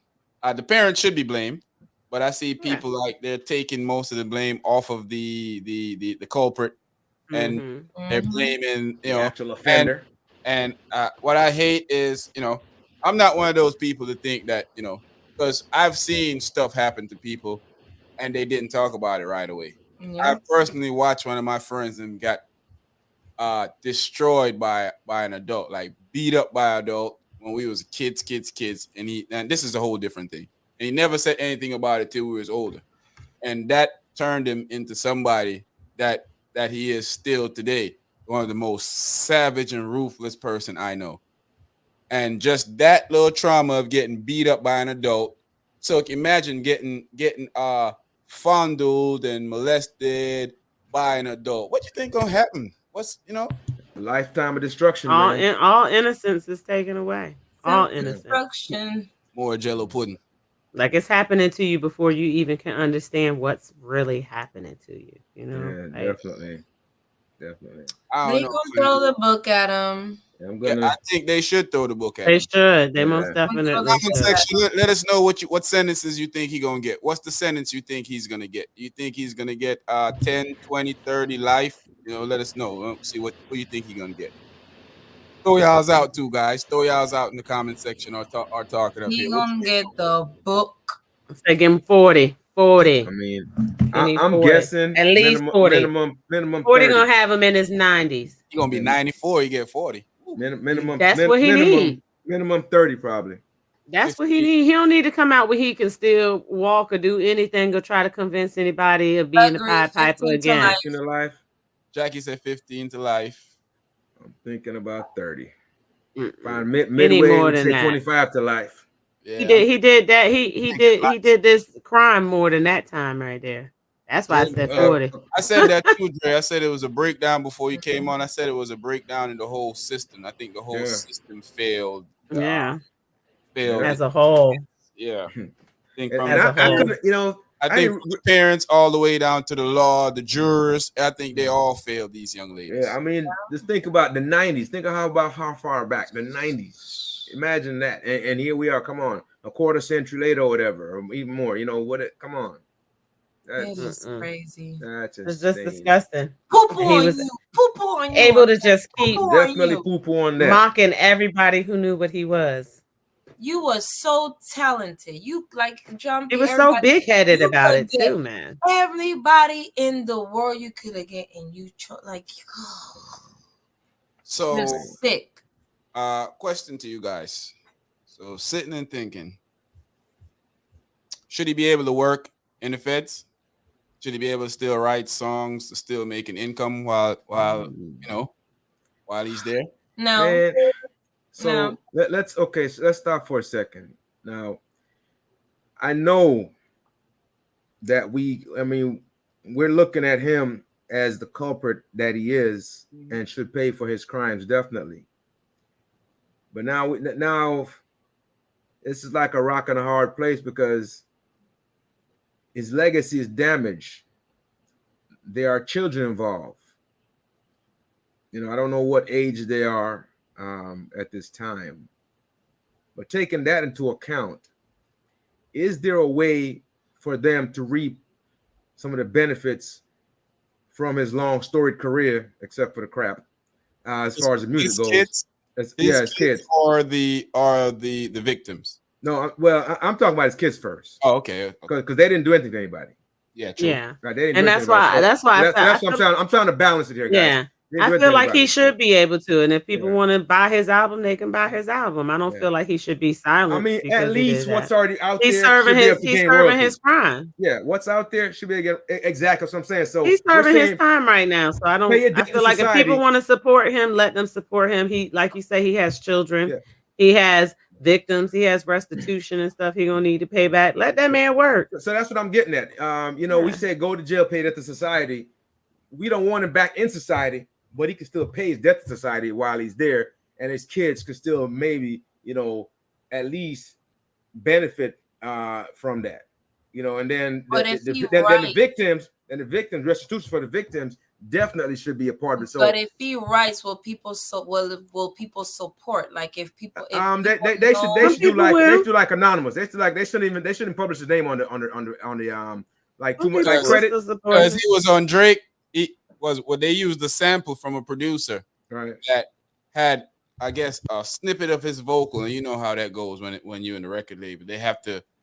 Speaker 1: The parents should be blamed, but I see people like they're taking most of the blame off of the culprit, and they're blaming
Speaker 2: the actual offender.
Speaker 1: And what I hate is I'm not one of those people to think that because I've seen stuff happen to people and they didn't talk about it right away. Yeah. I personally watched one of my friends and got destroyed by an adult, like beat up by an adult when we was kids, and this is a whole different thing. And he never said anything about it till we was older, and that turned him into somebody that he is still today, one of the most savage and ruthless person I know. And just that little trauma of getting beat up by an adult. So imagine getting fondled and molested by an adult. What you think gonna happen? What's
Speaker 2: Lifetime of destruction,
Speaker 4: All
Speaker 2: man.
Speaker 4: all innocence is taken away. All innocence.
Speaker 3: Self-destruction.
Speaker 1: more Jello pudding?
Speaker 4: Like it's happening to you before you even can understand what's really happening to you. You know,
Speaker 2: Yeah,
Speaker 4: like,
Speaker 2: definitely.
Speaker 1: I
Speaker 3: They
Speaker 1: don't know.
Speaker 3: gonna throw the book at him.
Speaker 2: Yeah, I'm
Speaker 1: Yeah,
Speaker 2: gonna.
Speaker 1: I think they should throw the book at
Speaker 4: they
Speaker 1: him.
Speaker 4: should. They
Speaker 2: Yeah.
Speaker 4: most definitely
Speaker 1: Comment
Speaker 4: should.
Speaker 1: section. Let us know what sentences you think he gonna get. What's the sentence you think he's gonna get? You think he's gonna get 10, 20, 30 life? Let us know. See what you think he's gonna get. Throw y'all's out too, guys. Throw y'all's out in the comment section or talk it up
Speaker 3: He
Speaker 1: here. What you
Speaker 3: gonna
Speaker 1: think?
Speaker 3: get the book.
Speaker 4: Say give him 40. 40.
Speaker 2: I mean,
Speaker 4: He need
Speaker 2: I'm
Speaker 4: 40.
Speaker 2: guessing
Speaker 4: At least
Speaker 2: minimum
Speaker 4: 40.
Speaker 2: minimum
Speaker 4: 40
Speaker 2: 30.
Speaker 4: gonna have him in his 90s.
Speaker 1: He gonna be 94. He get 40.
Speaker 4: That's what he need.
Speaker 2: Minimum 30 probably.
Speaker 4: That's what he need. He don't need to come out where he can still walk or do anything or try to convince anybody of being a
Speaker 3: Agreed,
Speaker 4: Pied Piper
Speaker 3: 15 to
Speaker 4: again.
Speaker 3: life.
Speaker 2: In the life,
Speaker 1: Jackie said 15 to life.
Speaker 2: I'm thinking about 30.
Speaker 4: Mm-mm.
Speaker 2: Find
Speaker 4: He need
Speaker 2: midway
Speaker 4: more
Speaker 2: and
Speaker 4: than
Speaker 2: say
Speaker 4: that.
Speaker 2: 25 to life.
Speaker 1: Yeah,
Speaker 4: He did that. He did this crime more than that time right there. That's why I said 40.
Speaker 1: I said that too, Dre. I said it was a breakdown before you came on. I said it was a breakdown in the whole system. I think the whole system failed.
Speaker 4: Yeah.
Speaker 1: Failed.
Speaker 4: As a whole.
Speaker 1: Yeah.
Speaker 2: And I couldn't,
Speaker 1: I think from the parents all the way down to the law, the jurors, I think they all failed these young ladies.
Speaker 2: Yeah, I mean, just think about the 90s. Think of how far back the 90s. Imagine that. And here we are, come on, a quarter century later or whatever, or even more. Come on.
Speaker 3: It is crazy.
Speaker 2: That's
Speaker 4: It's just
Speaker 2: insane.
Speaker 4: disgusting.
Speaker 3: Poo-poo
Speaker 4: He
Speaker 3: on
Speaker 4: was
Speaker 3: you. Poo-poo on you.
Speaker 4: able to just keep
Speaker 2: Definitely poo-poo on that.
Speaker 4: mocking everybody who knew what he was.
Speaker 3: You were so talented. You like jumping.
Speaker 4: He was so big-headed about it too, man.
Speaker 3: Everybody in the world you could have get, and you
Speaker 1: So
Speaker 3: you're sick.
Speaker 1: Question to you guys. So sitting and thinking, should he be able to work in the feds? Should he be able to still write songs to still make an income while he's there?
Speaker 3: No.
Speaker 2: Man, so let's stop for a second. Now, I know that we're looking at him as the culprit that he is and should pay for his crimes, definitely. But now this is like a rock and a hard place because his legacy is damaged. There are children involved. I don't know what age they are at this time. But taking that into account, is there a way for them to reap some of the benefits from his long storied career, except for the crap, as far as the music goes?
Speaker 1: Kids?
Speaker 2: His kids.
Speaker 1: Or the victims?
Speaker 2: No, well, I'm talking about his kids first.
Speaker 1: Oh, okay.
Speaker 2: Because they didn't do anything to anybody.
Speaker 1: Yeah, true.
Speaker 4: Yeah.
Speaker 2: Right, they didn't
Speaker 4: and
Speaker 2: do
Speaker 4: that's
Speaker 2: anything to
Speaker 4: why
Speaker 2: anybody. I'm trying to balance it here, guys.
Speaker 4: Yeah. I feel like he should be able to, and if people want to buy his album, they can buy his album. I don't feel like he should be silent.
Speaker 2: I mean, at least what's already out
Speaker 4: he's
Speaker 2: there.
Speaker 4: He's serving his crime.
Speaker 2: Yeah, what's out there should be able to get exactly what I'm saying. So
Speaker 4: he's serving his time right now. So I feel like if people want to support him, let them support him. He, like you say, he has children. Yeah. He has victims. He has restitution and stuff. He gonna need to pay back. Let that man work.
Speaker 2: So that's what I'm getting at. We say go to jail, pay debt to society. We don't want him back in society, but he can still pay his debt to society while he's there, and his kids could still maybe, at least benefit from that, and then the victims, restitution for the victims definitely should be a part of it. So,
Speaker 3: but if he writes, will people support? Like if people,
Speaker 2: they should do like anonymous. They shouldn't publish his name on the like too much like credit
Speaker 1: because he was on Drake. They used the sample from a producer that had, I guess, a snippet of his vocal, and you know how that goes when you're in the record label.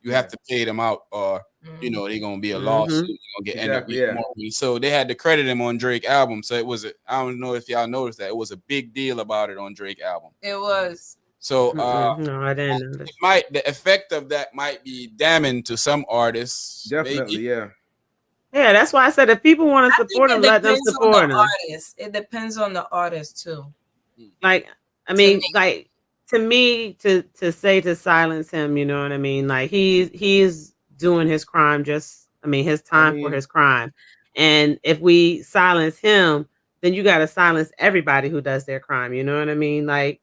Speaker 1: You have to pay them out, or they're gonna be a lawsuit. You're gonna get more money. So they had to credit him on Drake album. So it was I don't know if y'all noticed that it was a big deal about it on Drake album.
Speaker 3: It was.
Speaker 1: So
Speaker 4: no, I didn't notice.
Speaker 1: The effect of that might be damning to some artists.
Speaker 2: Definitely, maybe.
Speaker 4: Yeah, that's why I said if people want to support him, let them support him.
Speaker 3: It depends on the artist too.
Speaker 4: Like, I mean, like to me, to say to silence him, you know what I mean? Like he's doing his crime. His time for his crime. And if we silence him, then you got to silence everybody who does their crime. You know what I mean? Like,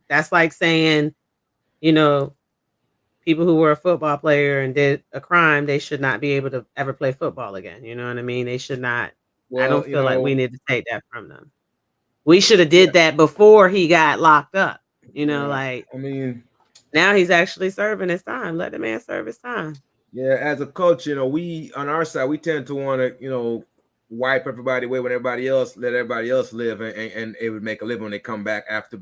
Speaker 4: that's like saying, you know, people who were a football player and did a crime, they should not be able to ever play football again. You know what I mean? They should not. I don't
Speaker 2: Well,
Speaker 4: feel like we need to take that from them. We should have did that before he got locked up. You know, like,
Speaker 2: I mean,
Speaker 4: now he's actually serving his time. Let the man serve his time.
Speaker 2: yeah, as a culture, we on our side, we tend to want to, wipe everybody away when everybody else, let everybody else live, and it would make a living when they come back after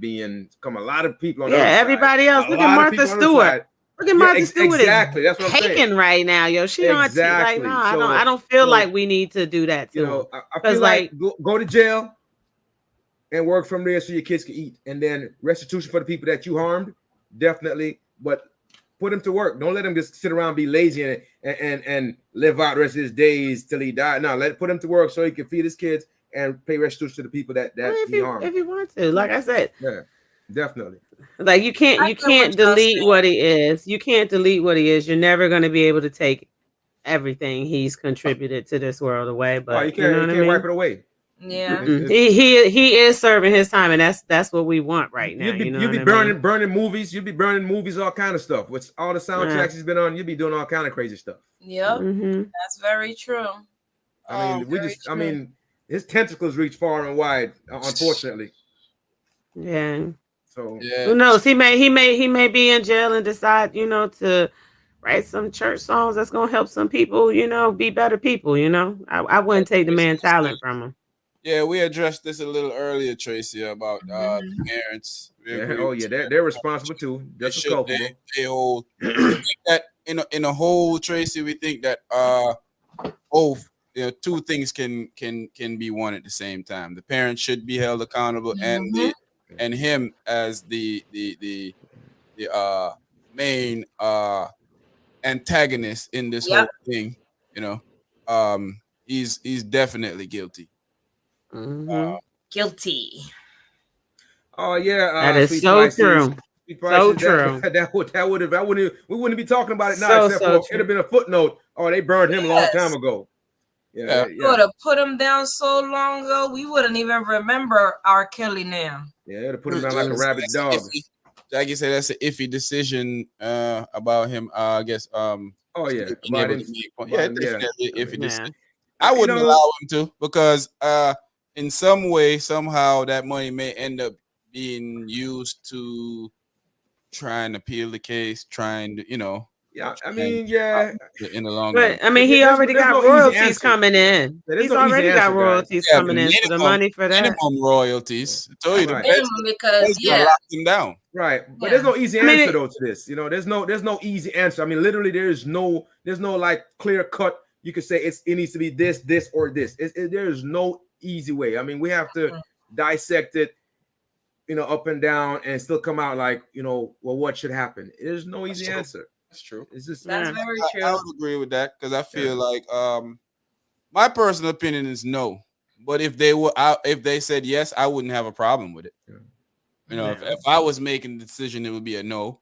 Speaker 2: come a lot of people on the other side.
Speaker 4: Everybody else.
Speaker 2: A
Speaker 4: Look
Speaker 2: lot
Speaker 4: at
Speaker 2: of
Speaker 4: Martha
Speaker 2: people on the
Speaker 4: Stewart.
Speaker 2: side.
Speaker 4: Look at Martha Stewart.
Speaker 2: Exactly. That's what I'm saying.
Speaker 4: Taken right now, yo. She don't like,
Speaker 2: Exactly.
Speaker 4: no,
Speaker 2: So-
Speaker 4: I don't feel
Speaker 2: so,
Speaker 4: like we need to do that to him.
Speaker 2: I feel like go to jail and work from there so your kids can eat, and then restitution for the people that you harmed, definitely. But put him to work. Don't let him just sit around and be lazy and live out the rest of his days till he died. No, put him to work so he can feed his kids and pay restitution to the people that he harmed.
Speaker 4: If you want to, like I said,
Speaker 2: yeah, definitely.
Speaker 4: like you can't delete what he is. You can't delete what he is. You're never going to be able to take everything he's contributed to this world away. But
Speaker 2: you can't wipe it away.
Speaker 3: Yeah.
Speaker 4: He is serving his time, and that's what we want right now.
Speaker 2: You'll be burning movies. You'll be burning movies, all kind of stuff. With all the soundtracks he's been on, you'll be doing all kind of crazy stuff.
Speaker 3: Yep, that's very true.
Speaker 2: I mean, his tentacles reach far and wide, unfortunately.
Speaker 4: Yeah.
Speaker 2: So
Speaker 4: who knows? He may be in jail and decide, to write some church songs that's gonna help some people, be better people. I wouldn't take the man's talent from him.
Speaker 1: Yeah, we addressed this a little earlier, Tracy, about the parents.
Speaker 2: They're responsible too. Just as culpable.
Speaker 1: They hold that in a whole, Tracy. We think that two things can be one at the same time. The parent should be held accountable, and him as the main antagonist in this whole thing. He's definitely guilty.
Speaker 3: Guilty.
Speaker 2: Oh yeah,
Speaker 4: that is so true. So true.
Speaker 2: We wouldn't be talking about it now. It'd have been a footnote. Oh, they burned him a long time ago. Yeah.
Speaker 3: Would have put him down so long ago, we wouldn't even remember R.Kelly now.
Speaker 2: Yeah, it'd have put him down like a rabid dog.
Speaker 1: Like you said, that's an iffy decision about him. I guess. Iffy decision. I wouldn't allow him to, because in some way, somehow, that money may end up being used to try and appeal the case, in the long run.
Speaker 4: But I mean, he already got royalties coming in. He's already got royalties coming in, so the money for that.
Speaker 1: Minimum royalties. I told you
Speaker 3: because
Speaker 1: lock him down.
Speaker 2: Right, but there's no easy answer though to this. There's no easy answer. I mean, literally, there's no like clear cut. You could say it needs to be this, or this. There's no easy way. I mean, we have to dissect it, up and down, and still come out like, well, what should happen? There's no easy answer.
Speaker 1: That's true.
Speaker 3: That's very true.
Speaker 1: I would agree with that, because I feel like my personal opinion is no. But if they said yes, I wouldn't have a problem with it. Yeah. If I was making the decision, it would be a no.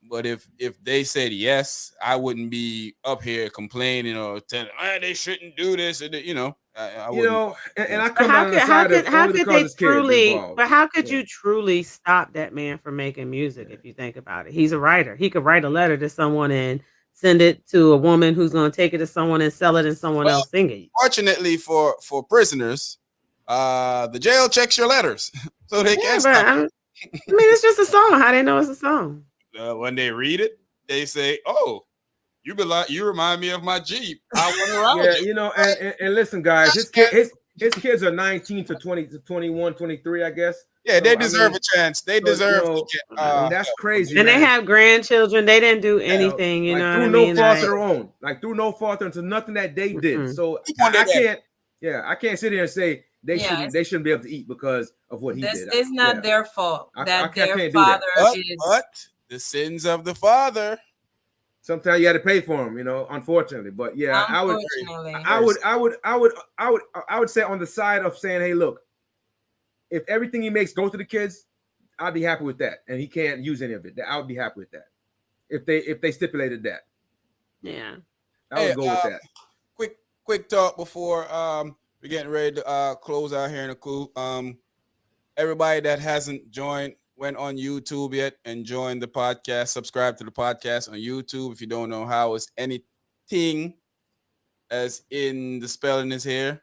Speaker 1: But if they said yes, I wouldn't be up here complaining or telling they shouldn't do this. I wouldn't.
Speaker 2: And I come on the side of only because his kids involved.
Speaker 4: But how could you truly stop that man from making music if you think about it? He's a writer. He could write a letter to someone and send it to a woman who's going to take it to someone and sell it, and someone else sing it.
Speaker 1: Fortunately for prisoners, the jail checks your letters, so they can't stop.
Speaker 4: I mean, it's just a song. How they know it's a song?
Speaker 1: When they read it, they say, "Oh, you remind me of my Jeep. I want to ride with you."
Speaker 2: And listen, guys, his kids are 19 to 20 to 21, 23, I guess.
Speaker 1: Yeah, they deserve a chance. They deserve to get.
Speaker 2: That's crazy.
Speaker 4: And they have grandchildren. They didn't do anything,
Speaker 2: through no fault of their own. Through no fault into nothing that they did. So I can't sit here and say they shouldn't be able to eat because of what he did.
Speaker 3: It's not their fault
Speaker 2: that
Speaker 3: their father is.
Speaker 1: But the sins of the father.
Speaker 2: Sometimes you got to pay for them, unfortunately. But yeah, I would say on the side of saying, hey, look, if everything he makes goes to the kids, I'd be happy with that, and he can't use any of it. I would be happy with that if they stipulated that.
Speaker 4: Yeah,
Speaker 2: I would go with that.
Speaker 1: quick talk before we're getting ready to close out here in a cool. Everybody that hasn't joined went on YouTube yet and joined the podcast. Subscribe to the podcast on YouTube. If you don't know how, it's anything, as in the spelling is here.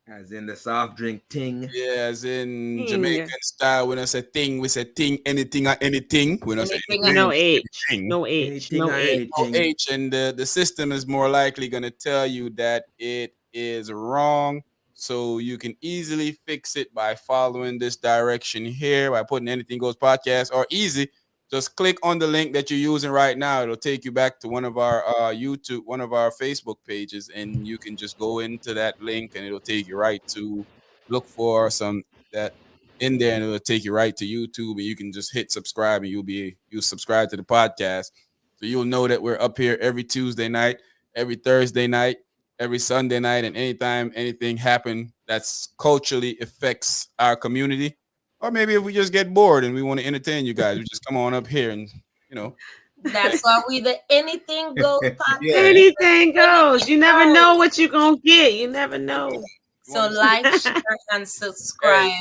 Speaker 2: As in the soft drink ting.
Speaker 1: Yeah, as in
Speaker 4: Ting.
Speaker 1: Jamaican style. When I say thing, we say thing, anything or anything. When I say anything,
Speaker 4: No H.
Speaker 1: anything.
Speaker 4: No H.
Speaker 2: Anything
Speaker 4: No
Speaker 2: or
Speaker 4: H.
Speaker 2: anything.
Speaker 1: H, and the system is more likely going to tell you that it is wrong. So you can easily fix it by following this direction here by putting Anything Goes Podcast, or easy. Just click on the link that you're using right now. It'll take you back to one of our YouTube, one of our Facebook pages, and you can just go into that link and it'll take you right to look for some that in there, and it'll take you right to YouTube, and you can just hit subscribe and you'll subscribe to the podcast. So you'll know that we're up here every Tuesday night, every Thursday night, every Sunday night, and anytime anything happen that's culturally affects our community. Or maybe if we just get bored and we want to entertain you guys, we just come on up here and, you know.
Speaker 3: That's why we the Anything Goes podcast.
Speaker 1: Yeah.
Speaker 4: Anything goes. You never know what you're going to get. You never know.
Speaker 3: So like, share, and subscribe.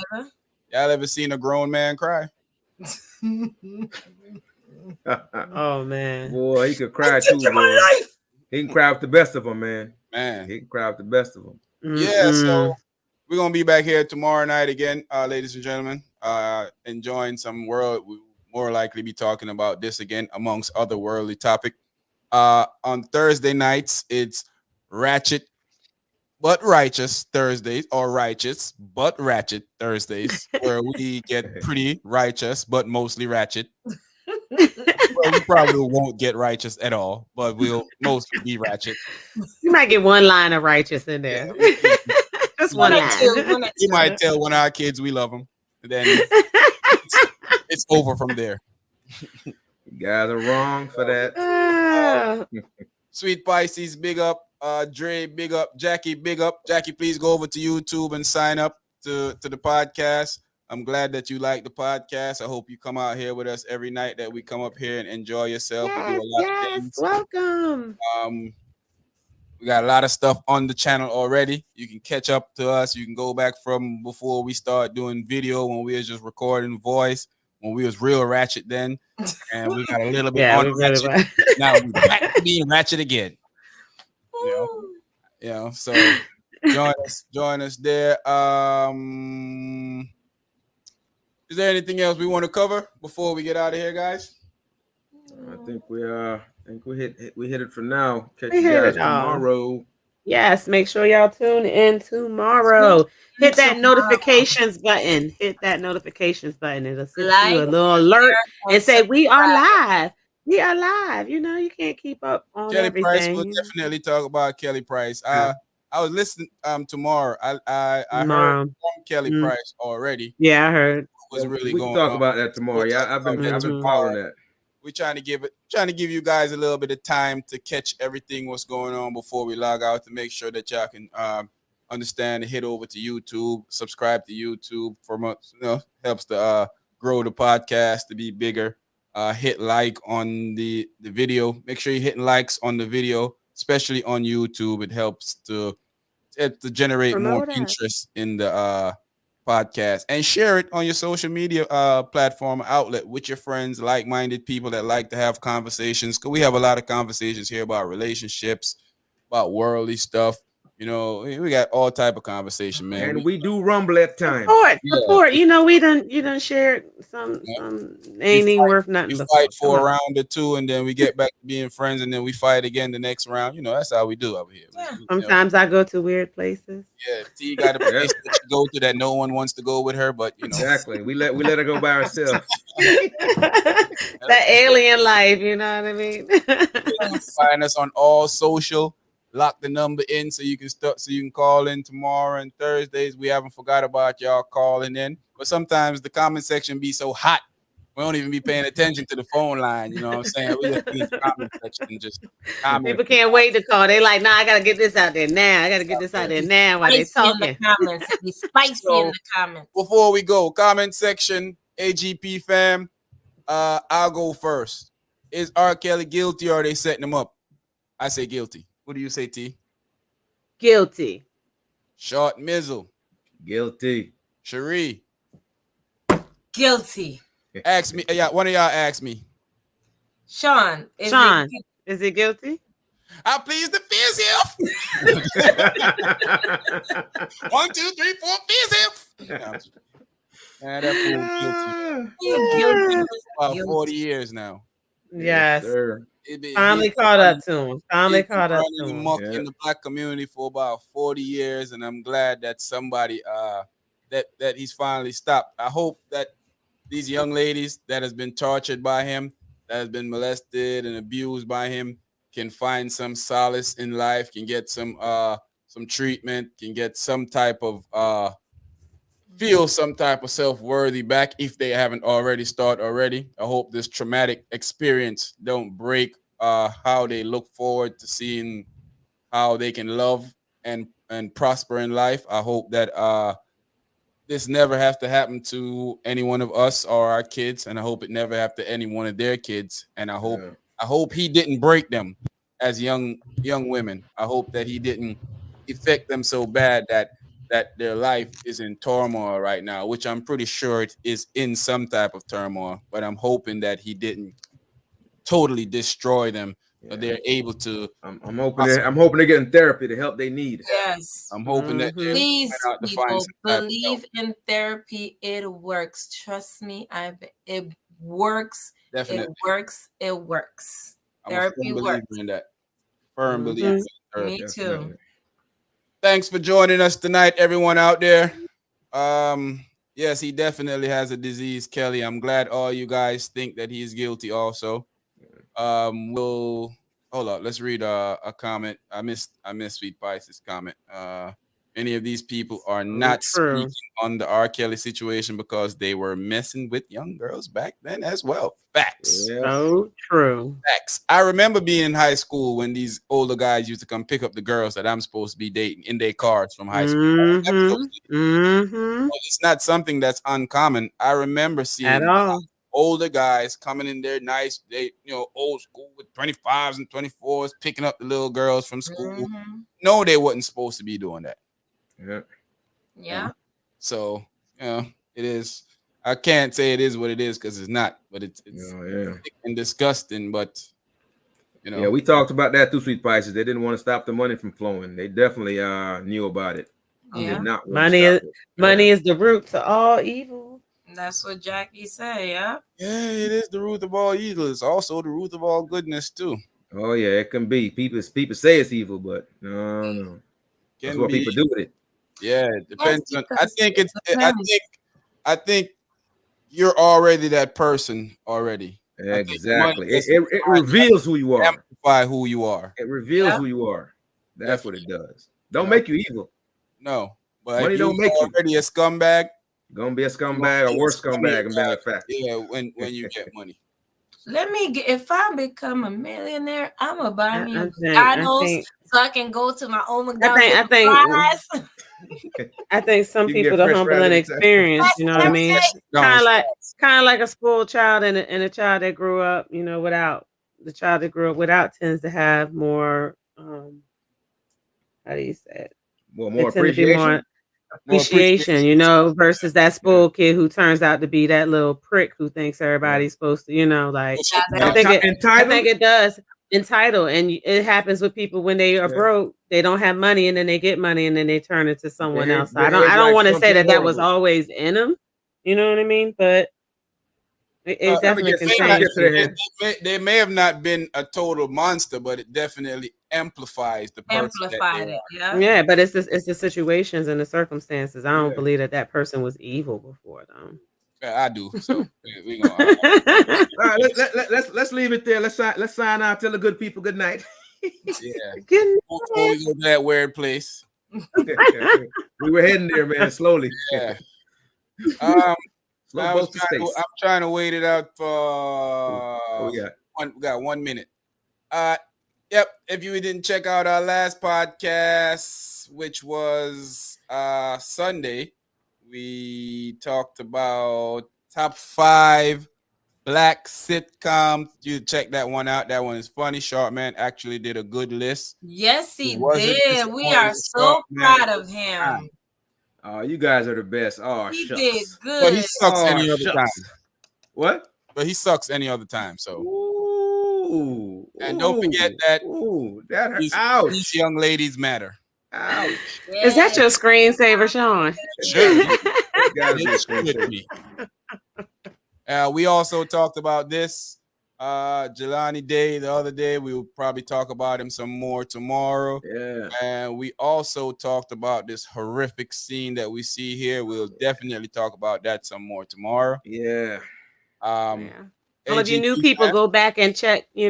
Speaker 1: Y'all ever seen a grown man cry?
Speaker 4: Oh, man.
Speaker 2: Boy, he could cry too, boy. He can cry with the best of them, man.
Speaker 1: Man.
Speaker 2: He can cry with the best of them.
Speaker 1: Yeah, so we're gonna be back here tomorrow night again, ladies and gentlemen. Enjoying some world. We more likely be talking about this again, amongst other worldly topic. On Thursday nights, it's Ratchet but Righteous Thursdays, or Righteous but Ratchet Thursdays, where we get pretty righteous but mostly ratchet. Well, we probably won't get righteous at all, but we'll mostly be ratchet.
Speaker 4: You might get one line of righteous in there.
Speaker 1: Yeah,
Speaker 4: Just one line.
Speaker 1: You might tell one of our kids we love them, and then it's over from there.
Speaker 2: You guys are wrong for that.
Speaker 1: Sweet Pisces, big up. Dre, big up. Jackie, big up. Jackie, please go over to YouTube and sign up to the podcast. I'm glad that you like the podcast. I hope you come out here with us every night that we come up here and enjoy yourself.
Speaker 4: Yes,
Speaker 1: we do a lot of things.
Speaker 4: Welcome.
Speaker 1: We got a lot of stuff on the channel already. You can catch up to us. You can go back from before we start doing video, when we was just recording voice, when we was real ratchet then, and we got a little bit on ratchet. Now we're back to being ratchet again. You know, so join us there. Is there anything else we want to cover before we get out of here, guys?
Speaker 2: I think we hit it for now. Catch you guys tomorrow.
Speaker 4: Yes, make sure y'all tune in tomorrow. Hit that notifications button. Hit that notifications button. It'll send you a little alert and say we are live. We are live. You know, you can't keep up on
Speaker 1: Kelly
Speaker 4: everything.
Speaker 1: Price. We'll definitely talk about Kelly Price. I was listening tomorrow. I heard from Kelly Price already.
Speaker 4: Yeah, I heard.
Speaker 1: Was really
Speaker 2: we
Speaker 1: going
Speaker 2: can talk
Speaker 1: on.
Speaker 2: about that tomorrow. Yeah, I've been following that.
Speaker 1: We're trying to give you guys a little bit of time to catch everything what's going on before we log out, to make sure that y'all can understand and hit over to YouTube, subscribe to YouTube for months. You know, helps to grow the podcast to be bigger. Hit like on the video. Make sure you're hitting likes on the video, especially on YouTube. It helps to generate more interest in the podcast, and share it on your social media platform outlet with your friends, like-minded people that like to have conversations, because we have a lot of conversations here about relationships, about worldly stuff. You know, we got all type of conversation, man.
Speaker 2: And we do rumble at times.
Speaker 4: Support. You know, you done shared some ain't even worth nothing.
Speaker 1: We fight for a round or two, and then we get back to being friends, and then we fight again the next round. You know, that's how we do over here.
Speaker 3: Yeah.
Speaker 4: Sometimes I go to weird places.
Speaker 1: Yeah, T got a place that you go to that no one wants to go with her, but you know.
Speaker 2: Exactly. We let her go by herself.
Speaker 4: That alien life, you know what I mean?
Speaker 1: Find us on all social. Lock the number in so you can call in tomorrow and Thursdays. We haven't forgot about y'all calling in, but sometimes the comment section be so hot we don't even be paying attention to the phone line. You know what I'm saying? We just be in the comment section, just comment.
Speaker 4: People can't wait to call. They like, nah, I gotta get this out there now. I gotta get this out there now while they talking.
Speaker 3: In the comments. Be spicy in the comments.
Speaker 1: Before we go, comment section, AGP fam. I'll go first. Is R. Kelly guilty or are they setting him up? I say guilty. What do you say, T?
Speaker 4: Guilty.
Speaker 1: Short Mizzle.
Speaker 2: Guilty.
Speaker 1: Cherie.
Speaker 3: Guilty.
Speaker 1: Ask me. Yeah, one of y'all ask me.
Speaker 3: Sean.
Speaker 4: Sean, is it guilty?
Speaker 1: I please the fizz if. 1, 2, 3, 4, fizz if. Man, that fool guilty. About 40 years now.
Speaker 4: Yes.
Speaker 2: Sir.
Speaker 4: Finally caught up to him. Finally caught up to him.
Speaker 1: Muck in the black community for about 40 years, and I'm glad that somebody that he's finally stopped. I hope that these young ladies that has been tortured by him, that has been molested and abused by him, can find some solace in life, can get some treatment, can get some type of feel some type of self-worthy back if they haven't already started already. I hope this traumatic experience don't break how they look forward to seeing how they can love and prosper in life. I hope that this never have to happen to any one of us or our kids, and I hope it never have to any one of their kids. And I hope he didn't break them as young women. I hope that he didn't affect them so bad that their life is in turmoil right now, which I'm pretty sure it is in some type of turmoil. But I'm hoping that he didn't totally destroy them. So they're able to.
Speaker 2: I'm hoping they're getting therapy, the help they need.
Speaker 3: Yes.
Speaker 1: I'm hoping that
Speaker 3: please people believe in therapy. It works. Trust me. It works.
Speaker 1: Definitely.
Speaker 3: It works. It works.
Speaker 1: I'm
Speaker 3: Therapy
Speaker 1: a firm
Speaker 3: works.
Speaker 1: believer in that. Firm believer.
Speaker 3: Me too.
Speaker 1: Thanks for joining us tonight, everyone out there. Yes, he definitely has a disease, Kelly. I'm glad all you guys think that he's guilty also. We'll hold on. Let's read a comment. I missed Sweet Pice's comment. Any of these people are not speaking on the R.Kelly situation because they were messing with young girls back then as well. Facts.
Speaker 4: So true.
Speaker 1: Facts. I remember being in high school when these older guys used to come pick up the girls that I'm supposed to be dating in their cars from high school. It's not something that's uncommon. I remember seeing older guys coming in there nice, they old school with 25s and 24s, picking up the little girls from school. No, they wasn't supposed to be doing that.
Speaker 3: Yeah.
Speaker 1: So, it is. I can't say it is what it is because it's not, but it's sick and disgusting. But
Speaker 2: yeah, we talked about that too, Sweet Pices. They didn't want to stop the money from flowing. They definitely knew about it.
Speaker 3: Yeah.
Speaker 2: Did not
Speaker 4: money is the root to all evil.
Speaker 3: That's what Jackie said. Yeah.
Speaker 1: Yeah, it is the root of all evil. It's also the root of all goodness too.
Speaker 2: Oh yeah, it can be. People say it's evil, but no. That's what people do with it.
Speaker 1: Yeah, it depends on. I think you're already that person already.
Speaker 2: Exactly. It reveals who you are.
Speaker 1: Amplify who you are.
Speaker 2: It reveals who you are. That's what it does. Don't make you evil.
Speaker 1: No, but
Speaker 2: money don't make you
Speaker 1: already a scumbag.
Speaker 2: Gonna be a scumbag or worse scumbag, as a matter of fact.
Speaker 1: Yeah, when you get money.
Speaker 3: If I become a millionaire, I'm gonna buy me a McDonald's so I can go to my own McDonald's.
Speaker 4: I think some people the humbling experience, you know what I mean? Kind of like a spoiled child and a child that grew up, without the child that grew up without tends to have more how do you say it?
Speaker 2: Well, more appreciation.
Speaker 4: Versus that spoiled kid who turns out to be that little prick who thinks everybody's supposed to, I think it does. Entitled, and it happens with people when they are broke. They don't have money, and then they get money, and then they turn it to someone else. I don't want to say that was always in them. You know what I mean? But it definitely can change.
Speaker 1: They may have not been a total monster, but it definitely amplifies the person.
Speaker 3: Amplified it,
Speaker 4: yeah. But it's the situations and the circumstances. I don't believe that person was evil before, though.
Speaker 1: I do. So we gonna,
Speaker 2: all right, let's leave it there. Let's sign out. Tell the good people good night.
Speaker 1: Yeah. Before we go to that weird place.
Speaker 2: We were heading there, man, slowly.
Speaker 1: Yeah. I'm trying to wait it out for we got 1 minute. Yep. If you didn't check out our last podcast, which was Sunday, we talked about top 5 Black sitcom. You check that one out. That one is funny. Short Man actually did a good list.
Speaker 3: Yes, he
Speaker 1: wasn't
Speaker 3: did. We are
Speaker 1: disappointed.
Speaker 3: so
Speaker 1: Short Man
Speaker 3: proud of
Speaker 1: was
Speaker 3: him.
Speaker 1: fine.
Speaker 2: Oh, you guys are the best. Oh,
Speaker 3: He
Speaker 2: shucks.
Speaker 3: did
Speaker 1: But he
Speaker 3: good.
Speaker 1: sucks any other
Speaker 2: shucks.
Speaker 1: time.
Speaker 2: What?
Speaker 1: But he sucks any other time. So,
Speaker 2: Ooh.
Speaker 1: and don't forget that
Speaker 2: Ooh, that hurt.
Speaker 1: these
Speaker 2: Ouch.
Speaker 1: young ladies matter.
Speaker 2: Ouch.
Speaker 4: Is that your
Speaker 3: Yes.
Speaker 4: screensaver, Sean?
Speaker 1: Should be.
Speaker 2: That gotta be a
Speaker 1: It should
Speaker 2: screensaver.
Speaker 1: be. We also talked about this Jelani Day the other day. We will probably talk about him some more tomorrow.
Speaker 2: Yeah.
Speaker 1: And we also talked about this horrific scene that we see here. We'll definitely talk about that some more tomorrow.
Speaker 2: Yeah.
Speaker 4: Yeah. All of you new
Speaker 1: AGP,
Speaker 4: people, go back and check, all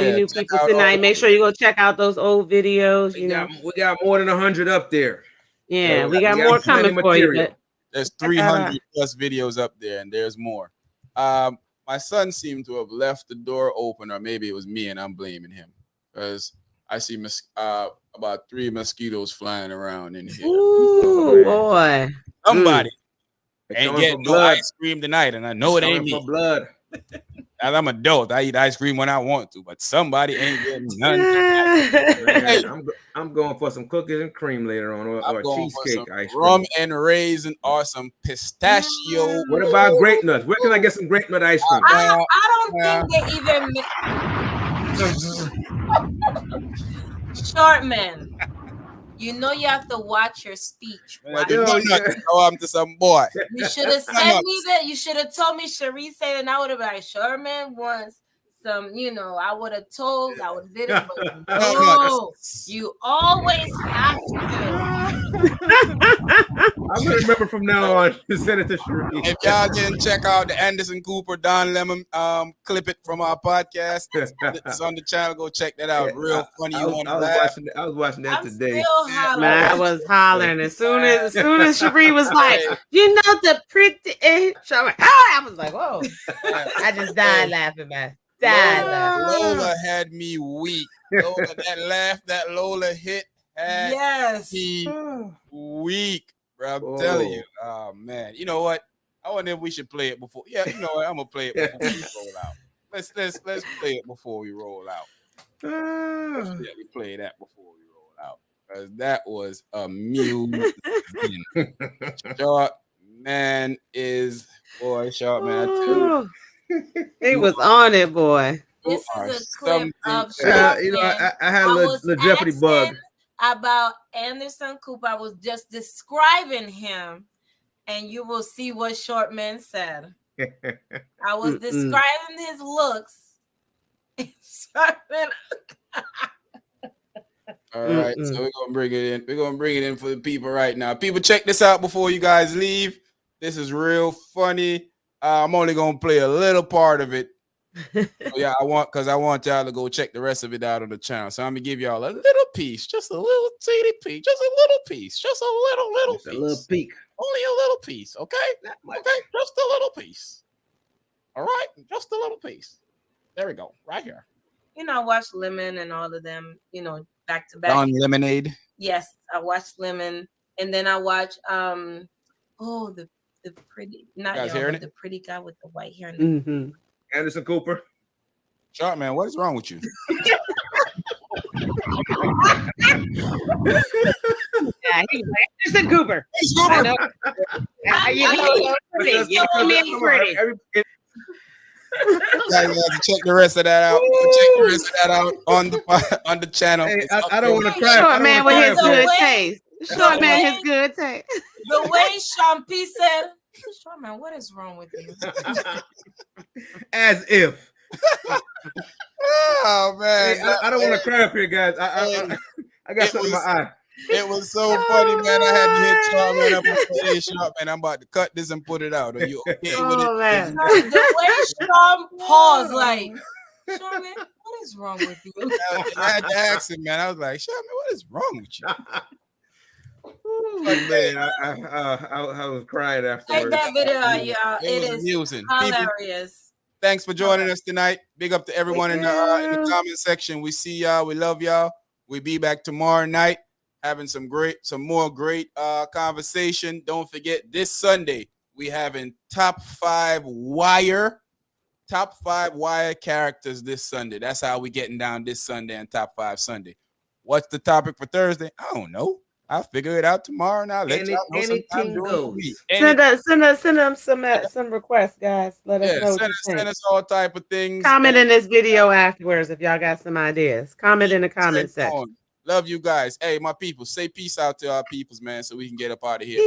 Speaker 4: you
Speaker 1: Yeah,
Speaker 4: new
Speaker 1: check
Speaker 4: people
Speaker 1: out
Speaker 4: tonight.
Speaker 1: all-
Speaker 4: Make sure you go check out those old videos,
Speaker 2: We got more than 100 up there.
Speaker 4: Yeah,
Speaker 1: So
Speaker 4: we got
Speaker 2: we
Speaker 4: more
Speaker 2: got plenty
Speaker 4: coming for you.
Speaker 2: material.
Speaker 4: But
Speaker 1: There's
Speaker 4: check that out.
Speaker 1: 300 plus videos up there, and there's more. My son seemed to have left the door open, or maybe it was me, and I'm blaming him because I see about 3 mosquitoes flying around in here.
Speaker 4: Ooh, boy.
Speaker 1: Somebody
Speaker 2: They're
Speaker 1: ain't
Speaker 2: coming
Speaker 1: getting
Speaker 2: for
Speaker 1: no
Speaker 2: blood.
Speaker 1: ice cream tonight, and I know it ain't
Speaker 2: Coming for
Speaker 1: me.
Speaker 2: blood.
Speaker 1: As I'm adult, I eat ice cream when I want to, but somebody ain't getting none.
Speaker 2: Man, I'm going for some cookies and cream later on, or
Speaker 1: I'm going for
Speaker 2: cheesecake
Speaker 1: some
Speaker 2: ice
Speaker 1: rum
Speaker 2: cream.
Speaker 1: and raisin or some pistachio.
Speaker 2: What about grape nuts? Where can I get some grape nut ice cream?
Speaker 3: I don't think they even Short Man. You know you have to watch your speech.
Speaker 1: I
Speaker 3: Watch
Speaker 1: do not
Speaker 2: yeah.
Speaker 1: know I'm to some boy.
Speaker 3: You should have said me that. You should have told me Cherie said, and I would have been like, Sherman wants some, I would have told, I would have did it, but no, you always have to.
Speaker 2: I'm gonna remember from now on to send it to Cherie.
Speaker 1: If y'all didn't check out the Anderson Cooper Don Lemon clip it from our podcast, it's on the channel. Go check that out. Real funny.
Speaker 2: I
Speaker 1: You
Speaker 2: was,
Speaker 1: want
Speaker 2: I
Speaker 1: to
Speaker 2: was
Speaker 1: laugh?
Speaker 2: watching. I was watching that
Speaker 3: I'm
Speaker 2: today.
Speaker 3: still hollering.
Speaker 4: Man, I was hollering as soon as Cherie was like, the pretty I was like, whoa. I just died laughing, man.
Speaker 1: Lola had me weak. Lola, that laugh that Lola hit had me weak, bro. I'm telling you. Oh man. You know what? I wonder if we should play it before. Yeah, you know what? I'm gonna play it before we roll out. Let's play it before we roll out. Let's play that before we roll out. Because that was amusing. Short Man is Short Man. I tell you.
Speaker 4: He was on it, boy.
Speaker 3: This is a clip of
Speaker 2: I had a little Jeopardy bug
Speaker 3: about Anderson Cooper. I was just describing him, and you will see what Short Man said. I was describing his looks.
Speaker 1: All right, so we're gonna bring it in. We're gonna bring it in for the people right now. People, check this out before you guys leave. This is real funny. I'm only gonna play a little part of it. Yeah, I want y'all to go check the rest of it out on the channel. So I'm gonna give y'all a little piece, just a little teeny piece, just a little piece, just a little piece,
Speaker 2: a little peek,
Speaker 1: only a little piece. Okay, just a little piece. All right, just a little piece. There we go, right here.
Speaker 3: I watched Lemon and all of them. Back to back.
Speaker 1: On Lemonade.
Speaker 3: Yes, I watched Lemon, and then I watched the pretty, not the pretty guy with the white hair.
Speaker 2: Anderson Cooper.
Speaker 1: Short Man, what is wrong with you?
Speaker 4: Yeah, he's like Anderson Cooper.
Speaker 1: He's Cooper. Guys, check the rest of that out. Check the rest of that out on the channel.
Speaker 2: Hey, I don't want to cry.
Speaker 4: Short Man with his good taste. Short Man his good taste.
Speaker 3: The way Sean P said, Short Man, what is wrong with you?
Speaker 2: As if.
Speaker 1: Oh man,
Speaker 2: hey, I don't want to cry up here, guys. I got something in my eye.
Speaker 1: It was so funny, man. I had to hit Short Man up and say, "Hey, Short Man, I'm about to cut this and put it out." Are you okay with it?
Speaker 4: Man.
Speaker 3: The way Sean paused, like, Short Man, what is wrong with you?
Speaker 1: I had to ask him, man. I was like, Short Man, what is wrong with you?
Speaker 2: Man, I was crying afterwards.
Speaker 3: Take that video out, y'all. It is
Speaker 1: amusing.
Speaker 3: hilarious.
Speaker 1: People, thanks for joining us tonight. Big up to everyone in the comment section. We see y'all. We love y'all. We'll be back tomorrow night having some more great conversation. Don't forget, this Sunday we having top 5 wire top 5 wire characters this Sunday. That's how we getting down this Sunday and top 5 Sunday. What's the topic for Thursday? I don't know. I'll figure it out tomorrow, and I'll let y'all know sometime
Speaker 2: Anything
Speaker 1: during the week.
Speaker 2: goes.
Speaker 4: Send them some requests, guys. Let us know what you think.
Speaker 1: Send us all type of things.
Speaker 4: Comment in this video afterwards if y'all got some ideas. Comment in the comment section.
Speaker 1: Love you guys. Hey, my people, say peace out to our peoples, man, so we can get up out of here.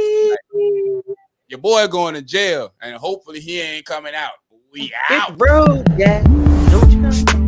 Speaker 1: Your boy going to jail, and hopefully he ain't coming out. We out.
Speaker 4: Big road, yeah. Don't you know?